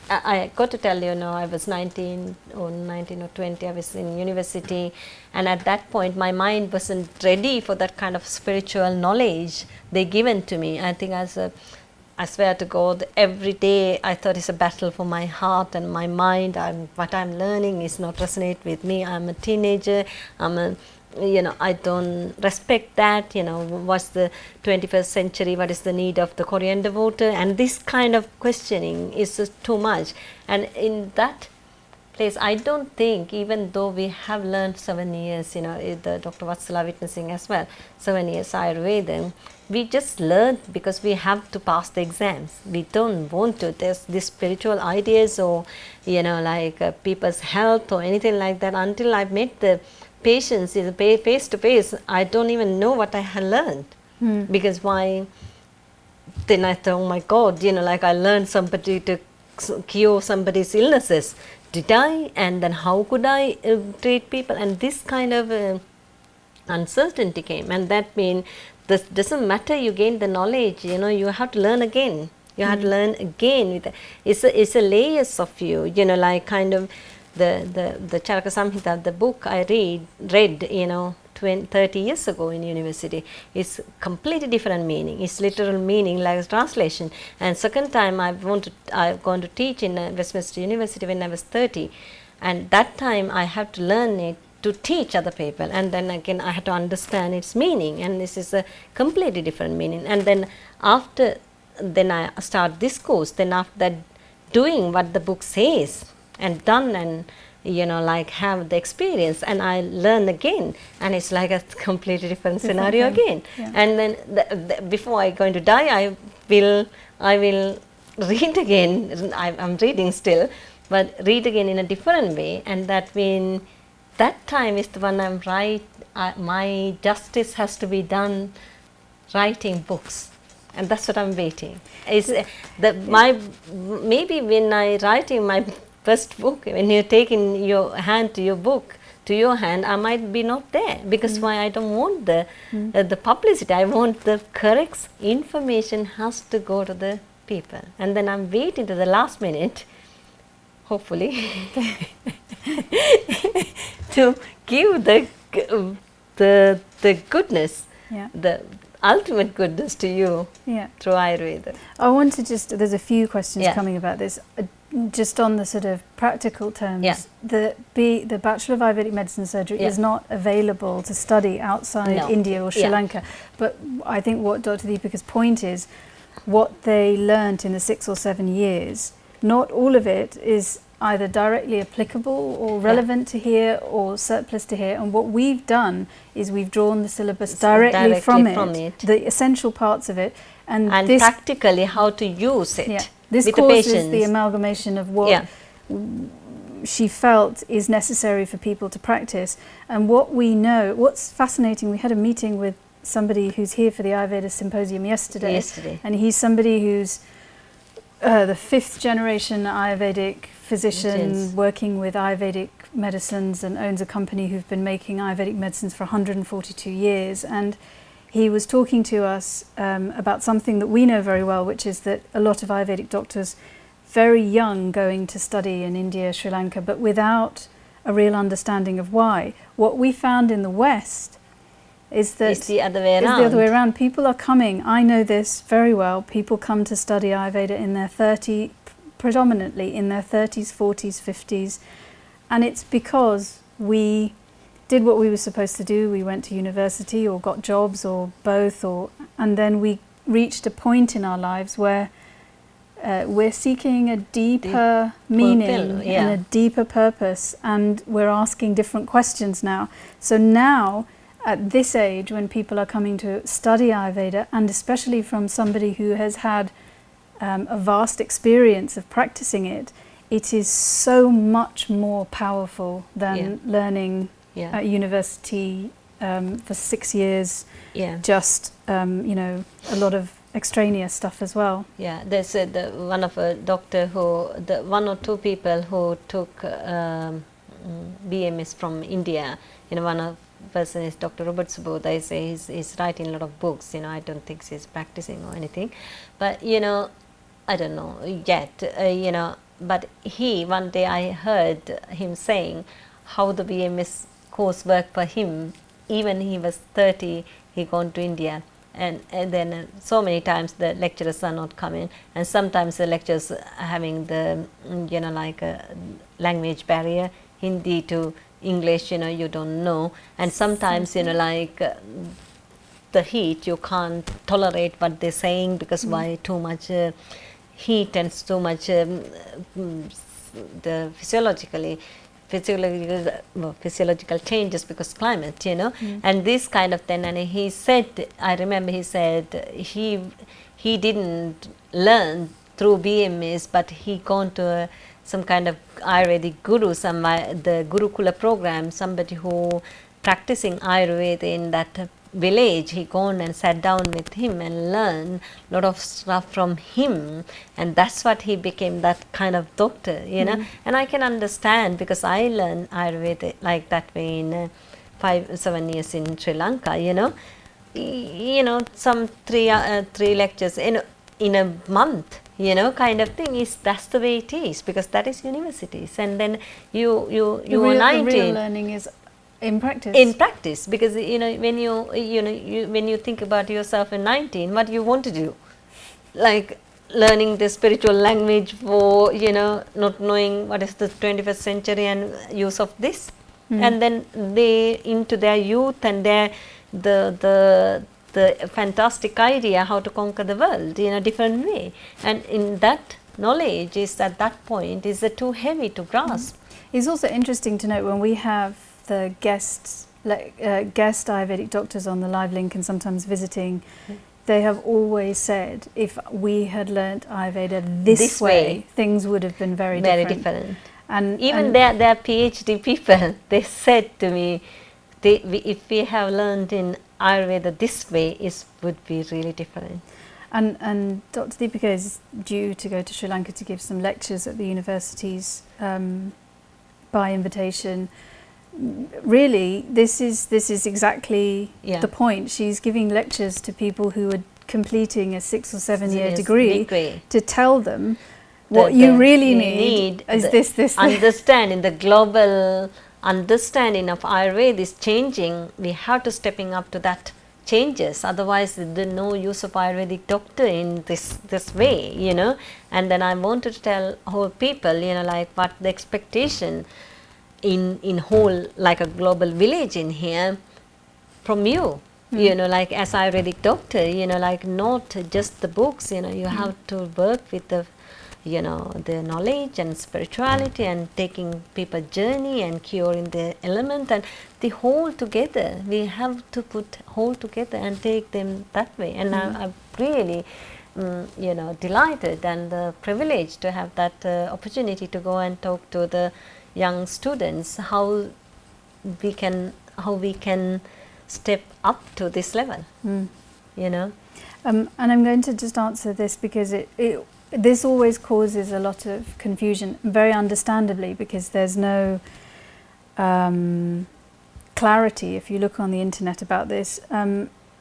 I got to tell you, I was 19 or 20, I was in university, and at that point my mind wasn't ready for that kind of spiritual knowledge they given to me. I think I swear to God, every day I thought it's a battle for my heart and my mind. What I'm learning is not resonate with me. I'm a teenager, I don't respect that, what's the 21st century, what is the need of the coriander water, and this kind of questioning is just too much. And in that place, I don't think, even though we have learned 7 years, the Dr. Vatsala witnessing as well, 7 years Ayurveda, we just learned because we have to pass the exams. We don't want to. There's these spiritual ideas or, like people's health or anything like that. Until I met the patients face to face, I don't even know what I had learned. Because then I thought, oh my God, like I learned somebody to cure somebody's illnesses. Did I? And then how could I treat people? And this kind of uncertainty came, and that means this doesn't matter, you gain the knowledge, you have to learn again. You have to learn again. It's a layers of you, like kind of the Charaka Samhita, the book I read 30 years ago in university, is completely different meaning. It's literal meaning like translation. And second time I've gone to teach in Westminster University when I was 30, and that time I have to learn it to teach other people, and then again I had to understand its meaning, and this is a completely different meaning. And then then I start this course, then after that doing what the book says and done, and like have the experience, and I learn again, and it's like a completely different scenario again. Yeah. And then before I going to die, I will read again. I'm reading still, but read again in a different way, and that means that time is the one I'm my justice has to be done writing books, and that's what I'm waiting. Maybe when I writing my first book, when you take in your hand to your book, to your hand, I might be not there, because why? I don't want the publicity. I want the correct information has to go to the people, and then I'm waiting to the last minute, hopefully, to give the goodness, the ultimate goodness to you through Ayurveda. I want to there's a few questions coming about this. Just on the sort of practical terms, the Bachelor of Ayurvedic Medicine Surgery is not available to study outside India or Sri Lanka. But I think what Dr. Deepika's point is, what they learnt in the 6 or 7 years, not all of it is either directly applicable or relevant to here or surplus to here. And what we've done is we've drawn the syllabus directly from it, the essential parts of it, and this, practically how to use it. This course is the amalgamation of what she felt is necessary for people to practice. And what we know, what's fascinating, we had a meeting with somebody who's here for the Ayurveda Symposium yesterday. And he's somebody who's the 5th generation Ayurvedic physician working with Ayurvedic medicines, and owns a company who've been making Ayurvedic medicines for 142 years. And he was talking to us about something that we know very well, which is that a lot of Ayurvedic doctors, very young, going to study in India, Sri Lanka, but without a real understanding of why. What we found in the West is that it's the other way around. People are coming, I know this very well, people come to study Ayurveda in their predominantly in their 30s, 40s, 50s, and it's because we did what we were supposed to do. We went to university or got jobs or both, and then we reached a point in our lives where we're seeking a deeper meaning and a deeper purpose, and we're asking different questions now. So now, at this age, when people are coming to study Ayurveda, and especially from somebody who has had a vast experience of practicing it, it is so much more powerful than learning at university for 6 years, just a lot of extraneous stuff as well. Yeah, there's one of a doctor one or two people who took BMS from India. One of person is Dr. Robert Subodh. I say he's writing a lot of books. I don't think he's practicing or anything, but I don't know yet. but one day I heard him saying how the BMS course worked for him. Even he was 30, he gone to India, and then so many times the lecturers are not coming, and sometimes the lecturers are having the like a language barrier, Hindi to English, you don't know, and sometimes like the heat, you can't tolerate what they're saying because why too much heat and so much the physiological changes because climate, and this kind of thing. And he said, I remember he said he didn't learn through BMS, but he gone to some kind of Ayurvedic guru, the Gurukula program, somebody who practicing Ayurveda in that village. He gone and sat down with him and learned a lot of stuff from him, and that's what he became that kind of doctor, and I can understand because I learned Ayurveda like that way in 5-7 years in Sri Lanka, some three lectures in a month, kind of thing. That's the way it is, because that is universities, and then you are 19. The real learning is in practice. In practice, because when you think about yourself in 19, what you want to do, like learning the spiritual language for not knowing what is the 21st century and use of this, and then they into their youth and the fantastic idea how to conquer the world in a different way, and in that knowledge is at that point is too heavy to grasp. It's also interesting to note when we have the guest Ayurvedic doctors on the live link and sometimes visiting, they have always said if we had learnt Ayurveda this way, things would have been very different. And even their PhD people, they said to me, if we have learned in Ayurveda this way, it would be really different. And Dr. Deepika is due to go to Sri Lanka to give some lectures at the universities by invitation. Really, this is exactly the point. She's giving lectures to people who are completing a 6 or 7 year degree to tell them what you really need is this. Understanding the global understanding of Ayurveda is changing. We have to stepping up to that changes. Otherwise, there's no use of Ayurvedic doctor in this way, And then I wanted to tell whole people, like what the expectation in whole, like a global village in here from you, like as Ayurvedic doctor, like not just the books, you have to work with the the knowledge and spirituality and taking people journey and curing the element and the whole together. We have to put whole together and take them that way. And I'm really delighted and privileged to have that opportunity to go and talk to the young students how we can step up to this level. And I'm going to just answer this because this always causes a lot of confusion, very understandably, because there's no clarity if you look on the internet about this,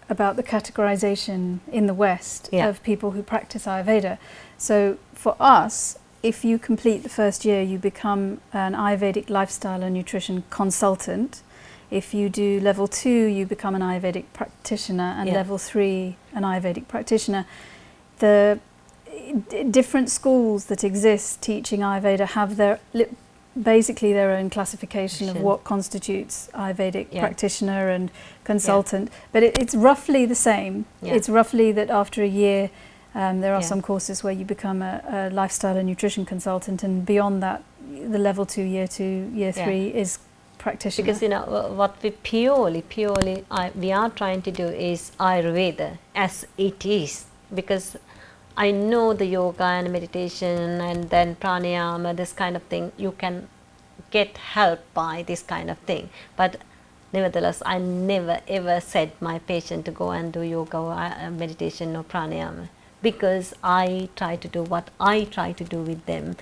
about the categorization in the West of people who practice Ayurveda. So for us, if you complete the first year, you become an Ayurvedic lifestyle and nutrition consultant. If you do level 2, you become an Ayurvedic practitioner, and level 3, an Ayurvedic practitioner. The different schools that exist teaching Ayurveda have basically their own classification of what constitutes Ayurvedic practitioner and consultant, but it's roughly the same. It's roughly that after a year there are some courses where you become a lifestyle and nutrition consultant, and beyond that the level 2, year 2, year 3 is practitioner. Because what we purely we are trying to do is Ayurveda as it is, because I know the yoga and meditation and then pranayama, this kind of thing, you can get help by this kind of thing. But nevertheless, I never ever said my patient to go and do yoga or meditation or pranayama, because I try to do what I try to do with them,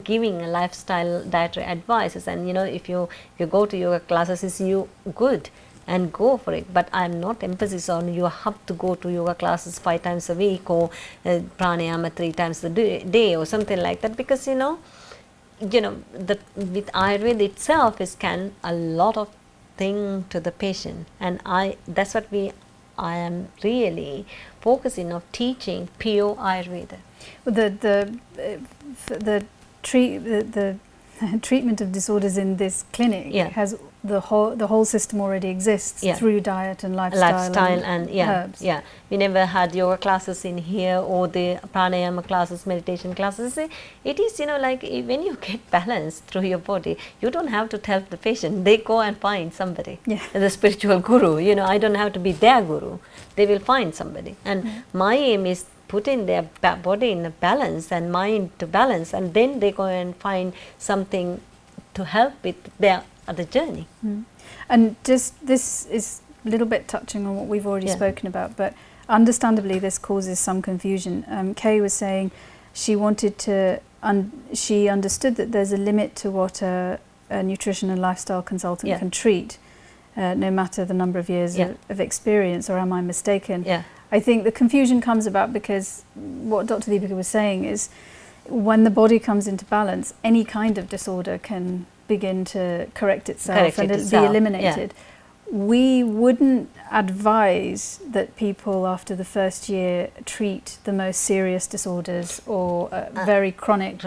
giving a lifestyle dietary advices. And if you go to yoga classes, is you good, and go for it. But I'm not emphasis on you have to go to yoga classes 5 times a week or pranayama 3 times a day or something like that, because with Ayurveda itself is a lot of thing to the patient, and that's what I am really focusing of teaching pure Ayurveda. Well, the treatment of disorders in this clinic has the whole system already exists through diet and lifestyle and herbs. Yeah, we never had yoga classes in here or the pranayama classes, meditation classes. It is like when you get balance through your body, you don't have to tell the patient. They go and find somebody, the spiritual guru. I don't have to be their guru. They will find somebody, and my aim is putting their body in a balance and mind to balance, and then they go and find something to help with their other journey. And just this is a little bit touching on what we've already spoken about, but understandably this causes some confusion. Kay was saying she wanted to, she understood that there's a limit to what a nutrition and lifestyle consultant can treat, no matter the number of years of experience, or am I mistaken? I think the confusion comes about because what Dr. Deepika was saying is when the body comes into balance, any kind of disorder can begin to correct itself and be eliminated. We wouldn't advise that people after the first year treat the most serious disorders or very chronic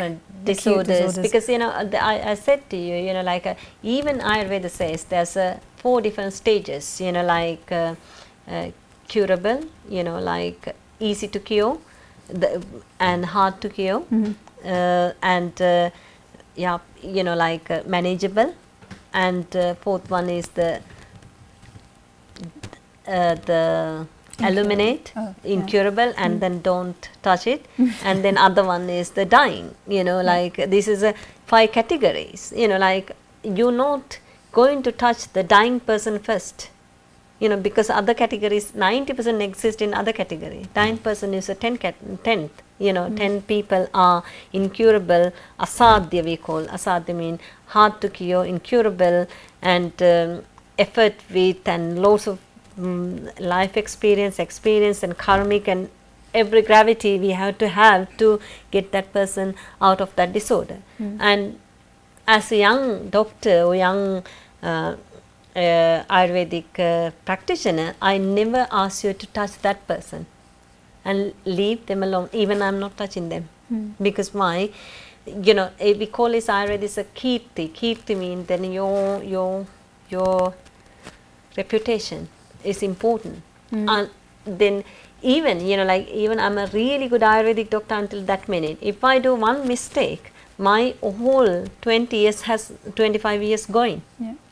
disorders. Because I said to you, even Ayurveda says there's 4 different stages, curable, easy to cure, and hard to cure, and manageable, and 4th one is the illuminate, incurable, and then don't touch it, and then other one is the dying. This is 5 categories. You're not going to touch the dying person first. Because other categories, 90% exist in other category. 9% is a 10th. 10 people are incurable, asadhya we call. Asadhya mean hard to cure, incurable, and effort with and lots of life experience and karmic and every gravity we have to get that person out of that disorder. And as a young doctor or young Ayurvedic practitioner, I never ask you to touch that person and leave them alone. Even I'm not touching them. Because why? We call this Ayurveda is a kirti. Kirti means then your reputation is important. And then even even I'm a really good Ayurvedic doctor until that minute. If I do one mistake, my whole 25 years going.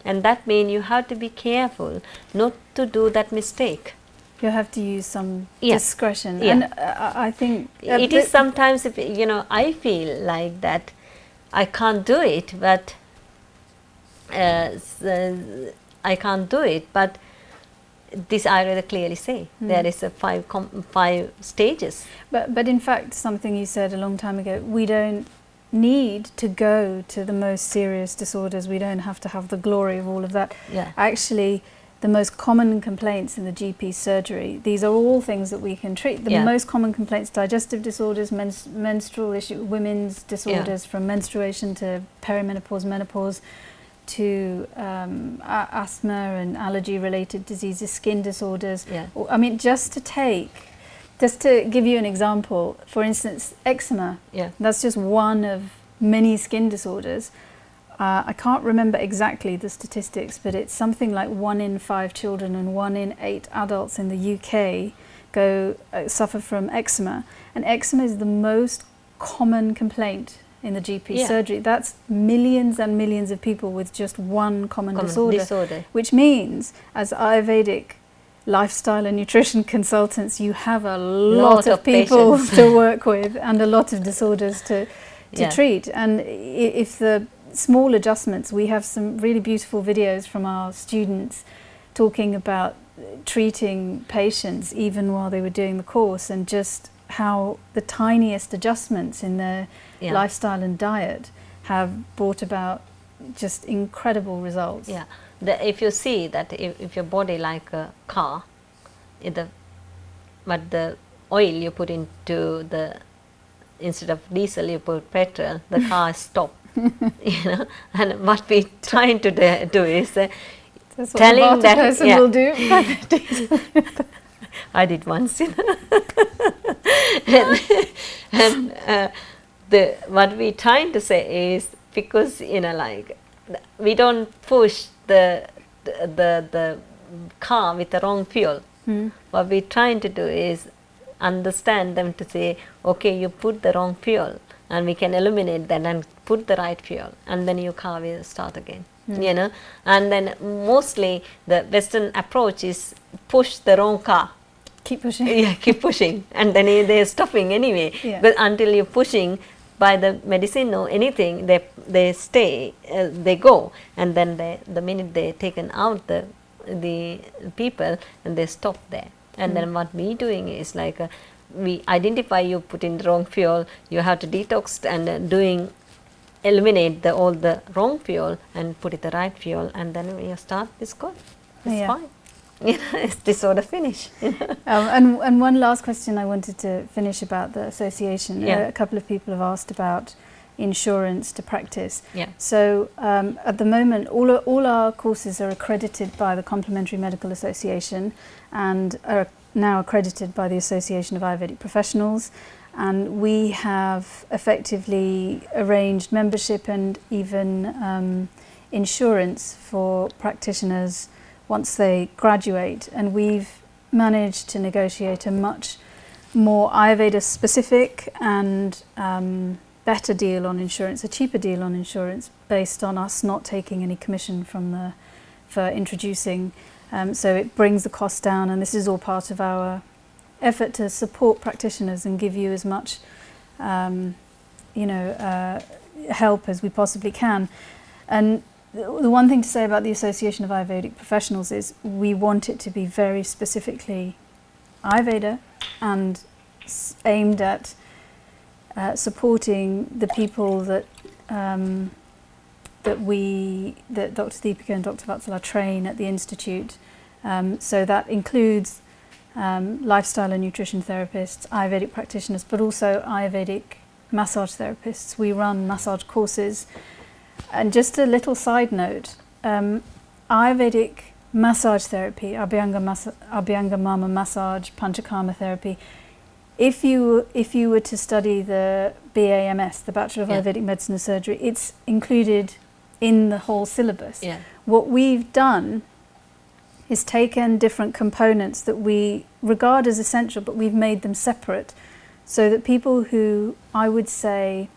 And that means you have to be careful not to do that mistake. You have to use some discretion. And I think it is sometimes, I feel like that I can't do it, but I can't do it. But this Ayurveda clearly say there is a 5 stages. But in fact, something you said a long time ago, we don't need to go to the most serious disorders. We don't have to have the glory of all of that. Actually, the most common complaints in the GP surgery, these are all things that we can treat. The most common complaints: digestive disorders, menstrual issue, women's disorders, from menstruation to perimenopause, menopause, to asthma and allergy related diseases, skin disorders. I mean, just to give you an example, for instance, eczema, that's just one of many skin disorders. I can't remember exactly the statistics, but it's something like 1 in 5 children and 1 in 8 adults in the UK suffer from eczema. And eczema is the most common complaint in the GP surgery. That's millions and millions of people with just one common disorder. Which means, as Ayurvedic lifestyle and nutrition consultants, you have a lot of people to work with and a lot of disorders to treat. And if the small adjustments, we have some really beautiful videos from our students talking about treating patients even while they were doing the course, and just how the tiniest adjustments in their lifestyle and diet have brought about just incredible results. if you see that if your body like a car, but the oil you put into instead of diesel you put petrol, the car stop. And what we trying to do is telling that person will do. I did once. What we trying to say is, because we don't push the car with the wrong fuel. What we're trying to do is understand them to say, okay, you put the wrong fuel, and we can eliminate that and put the right fuel, and then your car will start again. And then mostly the Western approach is push the wrong car. Keep pushing. Yeah, keep pushing, and then they're stopping anyway. But until you're pushing by the medicine or anything, they stay, they go, and then the minute they're taken out the people, and they stop there. And then what we doing is we identify you put in the wrong fuel, you have to detox and eliminate all the wrong fuel and put it the right fuel, and then when you start this course, it's fine. It's disorder finish. And one last question I wanted to finish about the association. A couple of people have asked about insurance to practice. So at the moment, all our courses are accredited by the Complementary Medical Association and are now accredited by the Association of Ayurvedic Professionals. And we have effectively arranged membership and even insurance for practitioners once they graduate, and we've managed to negotiate a much more Ayurveda specific and better deal on insurance, a cheaper deal on insurance, based on us not taking any commission for introducing. So it brings the cost down, and this is all part of our effort to support practitioners and give you as much help as we possibly can. And the one thing to say about the Association of Ayurvedic Professionals is we want it to be very specifically Ayurveda and aimed at supporting the people that Dr. Deepika and Dr. Vatsala train at the Institute. So that includes lifestyle and nutrition therapists, Ayurvedic practitioners, but also Ayurvedic massage therapists. We run massage courses. And just a little side note, Ayurvedic massage therapy, Abhyanga Mama massage, Panchakarma therapy, if you were to study the BAMS, the Bachelor of Ayurvedic Medicine and Surgery, it's included in the whole syllabus. What we've done is taken different components that we regard as essential, but we've made them separate, so that people who, I would say,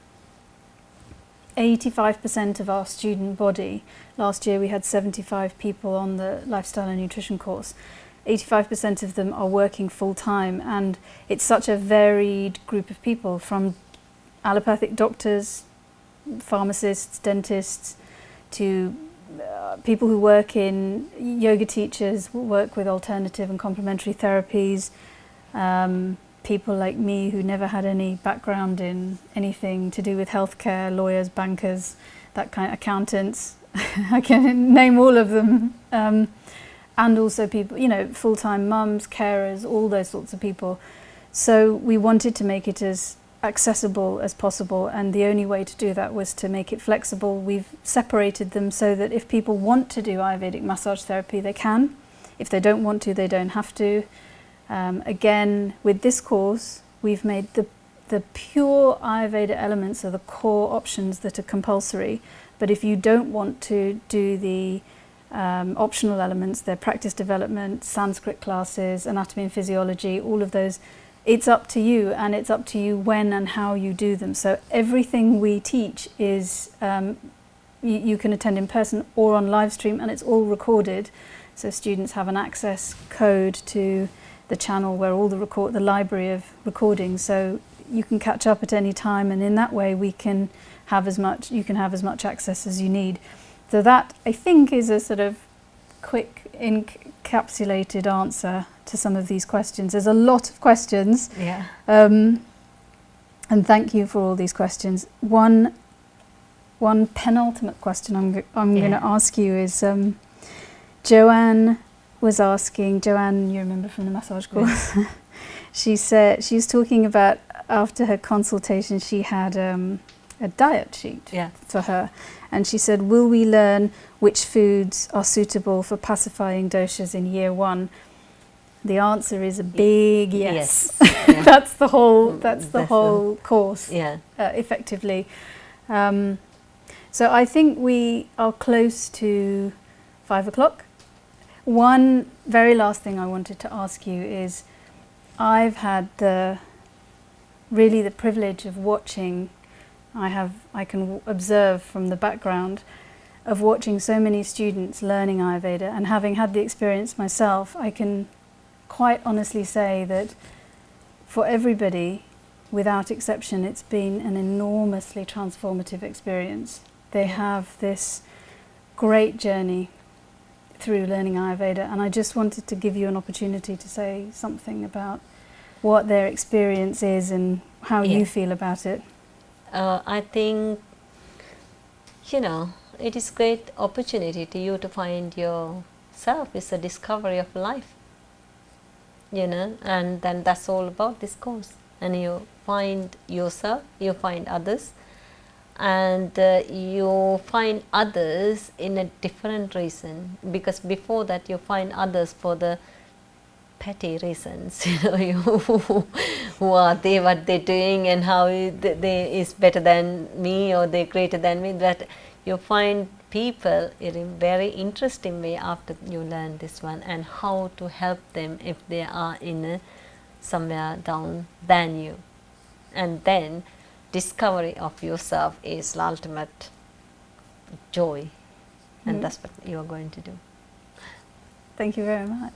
85% of our student body, last year we had 75 people on the lifestyle and nutrition course, 85% of them are working full time, and it's such a varied group of people, from allopathic doctors, pharmacists, dentists, to people who work in yoga teachers, work with alternative and complementary therapies, people like me who never had any background in anything to do with healthcare, lawyers, bankers, that kind of accountants. I can name all of them. And also people, full-time mums, carers, all those sorts of people. So we wanted to make it as accessible as possible, and the only way to do that was to make it flexible. We've separated them so that if people want to do Ayurvedic massage therapy, they can. If they don't want to, they don't have to. Again, with this course, we've made the pure Ayurveda elements are the core options that are compulsory. But if you don't want to do the optional elements, they're practice development, Sanskrit classes, anatomy and physiology, all of those, it's up to you, and it's up to you when and how you do them. So everything we teach is, you can attend in person or on Livestream, and it's all recorded. So students have an access code to the channel where all the library of recordings, so you can catch up at any time, and in that way you can have as much access as you need. So that, I think, is a sort of quick encapsulated answer to some of these questions. There's a lot of questions, and thank you for all these questions. One penultimate question I'm going to ask you is, Joanne was asking, Joanne, you remember from the massage course, she said, she was talking about after her consultation she had a diet sheet for her, and she said, will we learn which foods are suitable for pacifying doshas in year 1? The answer is a big yes. Yeah. That's the whole course, effectively. So I think we are close to 5 o'clock. One very last thing I wanted to ask you is, I've had the privilege of watching, I can observe from the background of watching so many students learning Ayurveda, and having had the experience myself, I can quite honestly say that for everybody, without exception, it's been an enormously transformative experience. They have this great journey through learning Ayurveda, and I just wanted to give you an opportunity to say something about what their experience is and how you feel about it. I think, it is great opportunity to you to find yourself. It's a discovery of life, and then that's all about this course. And you find yourself, you find others, and you find others in a different reason, because before that you find others for the petty reasons, who are they, what they're doing, and how they is better than me, or they're greater than me. That you find people in a very interesting way after you learn this one, and how to help them if they are in somewhere down than you. And then discovery of yourself is the ultimate joy, and that's what you are going to do. Thank you very much.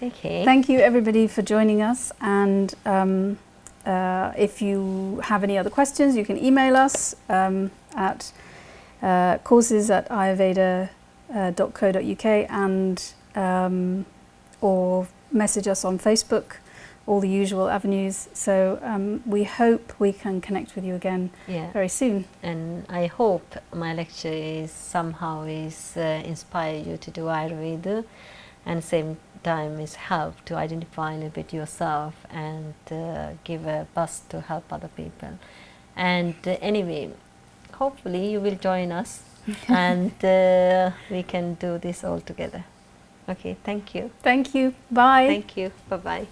Okay. Thank you everybody for joining us, and if you have any other questions, you can email us at courses@ayurveda.co.uk, and or message us on Facebook, all the usual avenues. So we hope we can connect with you again very soon. And I hope my lecture is somehow inspire you to do Ayurveda, and same time is help to identify a little bit yourself, and give a buzz to help other people. And anyway, hopefully you will join us and we can do this all together. Okay, thank you. Thank you. Bye. Thank you. Bye-bye.